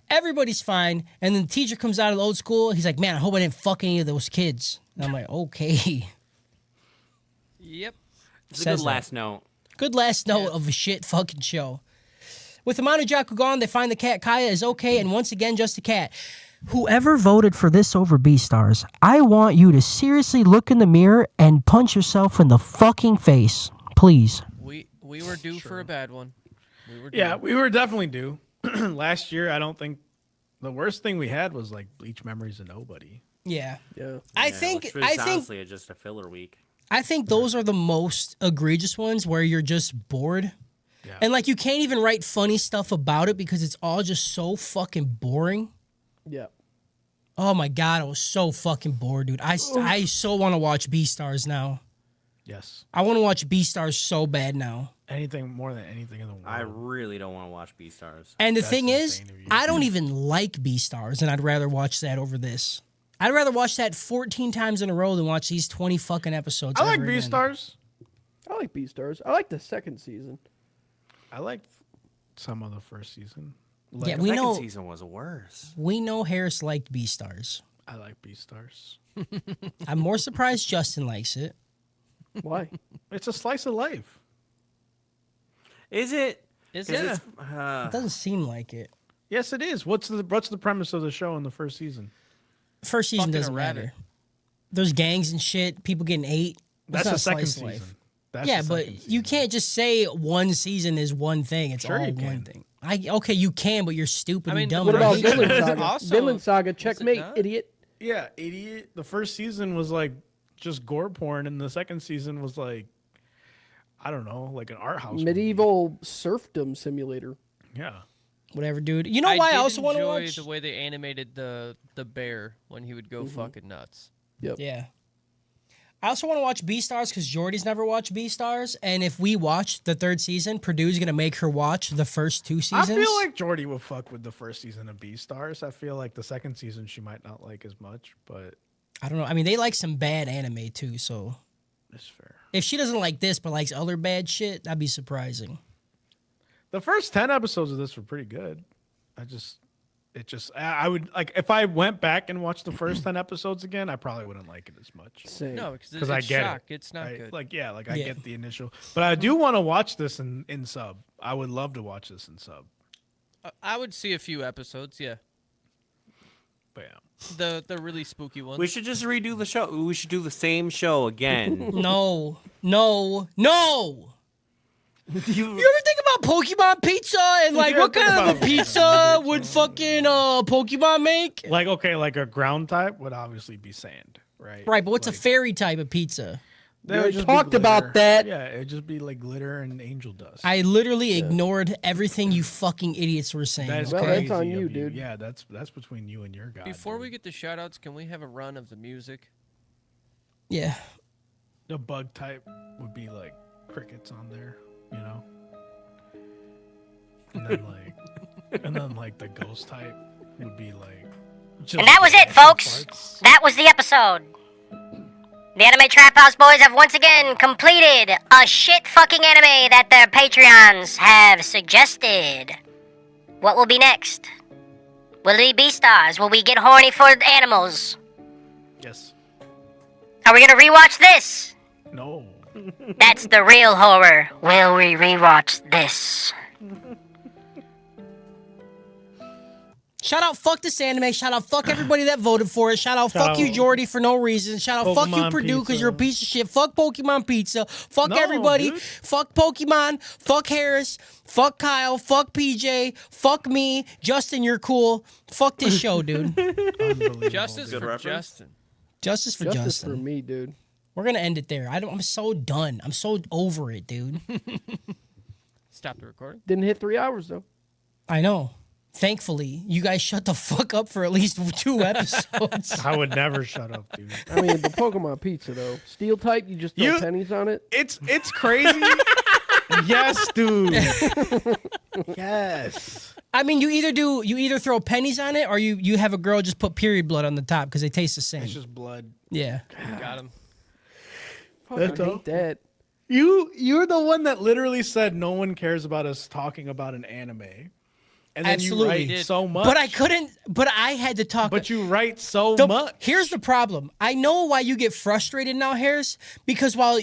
Everybody's fine. And then the teacher comes out of the old school. He's like, "Man, I hope I didn't fuck any of those kids." And I'm like, okay. Yep. It's a good last note. Good last note of a shit fucking show. With Amano Jaku gone, they find the cat Kaya is okay, and once again, just a cat. Whoever voted for this over B-Stars, I want you to seriously look in the mirror and punch yourself in the fucking face. Please. We were due for a bad one. We were definitely due. Last year, I don't think the worst thing we had was like Bleach Memories of Nobody. Yeah. Yeah. I think honestly just a filler week. I think those are the most egregious ones where you're just bored. Yeah. And like you can't even write funny stuff about it because it's all just so fucking boring. Yeah. Oh my God, I was so fucking bored, dude. I so want to watch B-Stars now. Yes. I want to watch B-Stars so bad now. Anything more than anything in the world. I really don't want to watch B-Stars. And the That's thing is, insane of you. I don't even like B-Stars, and I'd rather watch that over this. I'd rather watch that 14 times in a row than watch these 20 fucking episodes. I like ever again. B-Stars. I like B-Stars. I like the second season. I like some of the first season. Yeah, The we second know. season was worse. We know Harris liked B stars. I like B stars. I'm more surprised Justin likes it. Why? It's a slice of life. Is it? Is 'Cause it? it's, It doesn't seem like it. Yes, it is. What's the premise of the show in the first season? First season Fucking a doesn't rabbit. matter. There's gangs and shit. People getting ate. That's not the a second slice of life. season. That's Yeah, the but second you season. can't just say one season is one thing. It's Sure all you one can. thing. Okay, you can, but you're stupid I mean, and dumb. What and I about hate you. Vinland It's Saga? also- Vinland Saga, is it checkmate, not? idiot. Yeah, idiot. The first season was like just gore porn, and the second season was like, I don't know, like an art house. movie. Medieval serfdom simulator. Yeah. Whatever, dude. You know why I did also want to enjoy watch? the way they animated the bear when he would go fucking nuts. Yep. Yeah. I also want to watch B-Stars because Jordy's never watched B-Stars. And if we watch the third season, Purdue's going to make her watch the first two seasons. I feel like Jordy will fuck with the first season of B Stars. I feel like the second season she might not like as much, but I don't know. I mean, they like some bad anime too. So it's fair. if she doesn't like this but likes other bad shit, that'd be surprising. The first 10 episodes of this were pretty good. I would like if I went back and watched the first 10 episodes again, I probably wouldn't like it as much. Same. No, because Because it's I get shock. it. It's not right? good. Like, yeah, like I Yeah. get the initial. But I do want to watch this in sub. I would love to watch this in sub. I would see a few episodes. Yeah, But yeah. the really spooky ones. We should just redo the show. We should do the same show again. No, no, no. You- You ever think about Pokemon pizza and like Yeah, what think kind of a about pizza would fucking Pokemon make? Like, okay, like a ground type would obviously be sand, right? Right, but what's a Like, fairy type of pizza? they We would just be talked about glitter. that. Yeah, it'd just be like glitter and angel dust. I literally ignored everything you fucking idiots were saying. That's Well, okay? crazy that's on of you, dude. Yeah, that's between you and your guy. Before we dude. get the shout outs, can we have a run of the music? Yeah. The bug type would be like crickets on there, you know. And then like the ghost type would be like. Just And that was it, folks. farts. That was the episode. The Anime Trap House boys have once again completed a shit fucking anime that their Patreons have suggested. What will be next? Will it be Beastars? Will we get horny for animals? Yes. Are we gonna rewatch this? No. That's the real horror. Will we rewatch this? Shout out, fuck this anime. Shout out, fuck everybody that voted for it. Shout out, fuck you, out Jordy, for no reason. Shout out, fuck you, Pokemon Purdue, because you're a Pizza. piece of shit. Fuck Pokemon Pizza. Fuck No, everybody. dude. Fuck Pokemon. Fuck Harris. Fuck Kyle. Fuck PJ. Fuck me. Justin, you're cool. Fuck this show, dude. Unbelievable. Justice dude. for reference. Justin. Justice for Justice Justin. for me, dude. We're gonna end it there. I'm so done. I'm so over it, dude. Stop the recording. Didn't hit 3 hours though. I know. Thankfully, you guys shut the fuck up for at least 2 episodes. I would never shut up, dude. I mean, the Pokemon pizza though. Steel type, you just throw You- pennies on it. It's crazy. Yes, dude. Yes. I mean, you either throw pennies on it or you have a girl just put period blood on the top because they taste the same. It's just blood. Yeah. Got him. Fucking all. hate that. You're the one that literally said no one cares about us talking about an anime. And then Absolutely. you write so much. But I couldn't. But I had to talk. But you write so much. Here's the problem. I know why you get frustrated now, Harris, because while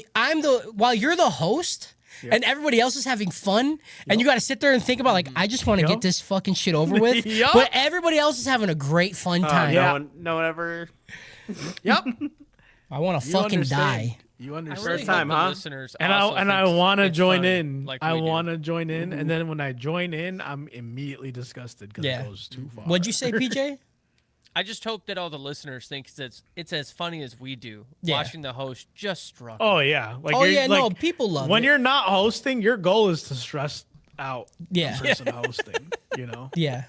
you're the host. And everybody else is having fun, and you got to sit there and think about like, I just want to get this fucking shit over with. Yup. But everybody else is having a great fun time. yeah. No one ever. Yep. I want to You fucking understand. die. You I understand. really First time, hope the huh? listeners And also I thinks want to it's join funny, in. like I we do. want to join in, and then when I join in, I'm immediately disgusted because Yeah. it goes too far. What'd you say, PJ? I just hope that all the listeners think it's as funny as we do. Yeah. Watching the host just struck. Oh yeah. Like Oh you're- yeah, no, like, people love when it. you're not hosting, your goal is to stress out Yeah. the person hosting. You know. Yeah.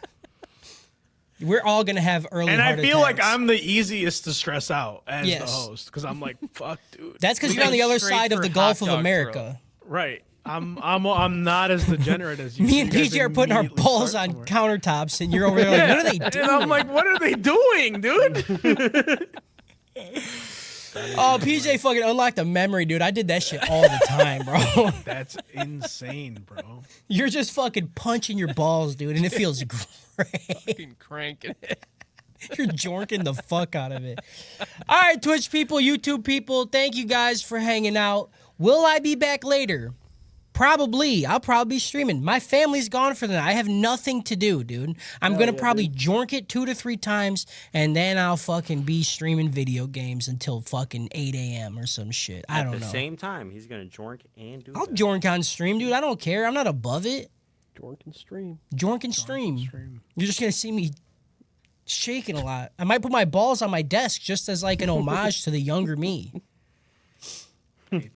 We're all gonna have early And I heart feel like attacks. I'm the easiest to stress out as the Yes. host because I'm like, fuck, dude. That's because We you're on go the other straight side of for the hot Gulf of dog America. Right. I'm not as degenerate as you. Me so and you guys PJ are putting our immediately balls start on somewhere. countertops, and you're over there like, what are they doing? And I'm like, what are they doing, dude? Oh, PJ fucking unlocked a memory, dude. I did that shit all the time, bro. That's insane, bro. You're just fucking punching your balls, dude, and it feels great. Fucking cranking it. You're jorking the fuck out of it. All right, Twitch people, YouTube people, thank you guys for hanging out. Will I be back later? Probably. I'll probably be streaming. My family's gone for the night. I have nothing to do, dude. I'm going to probably jork it 2 to 3 times, and then I'll fucking be streaming video games until fucking 8 a.m. or some shit. I don't At know. the same time, he's gonna jork and do I'll that. jork on stream, dude. I don't care. I'm not above it. Jork and stream. Jork and stream. You're just going to see me shaking a lot. I might put my balls on my desk just as like an homage to the younger me. Hey,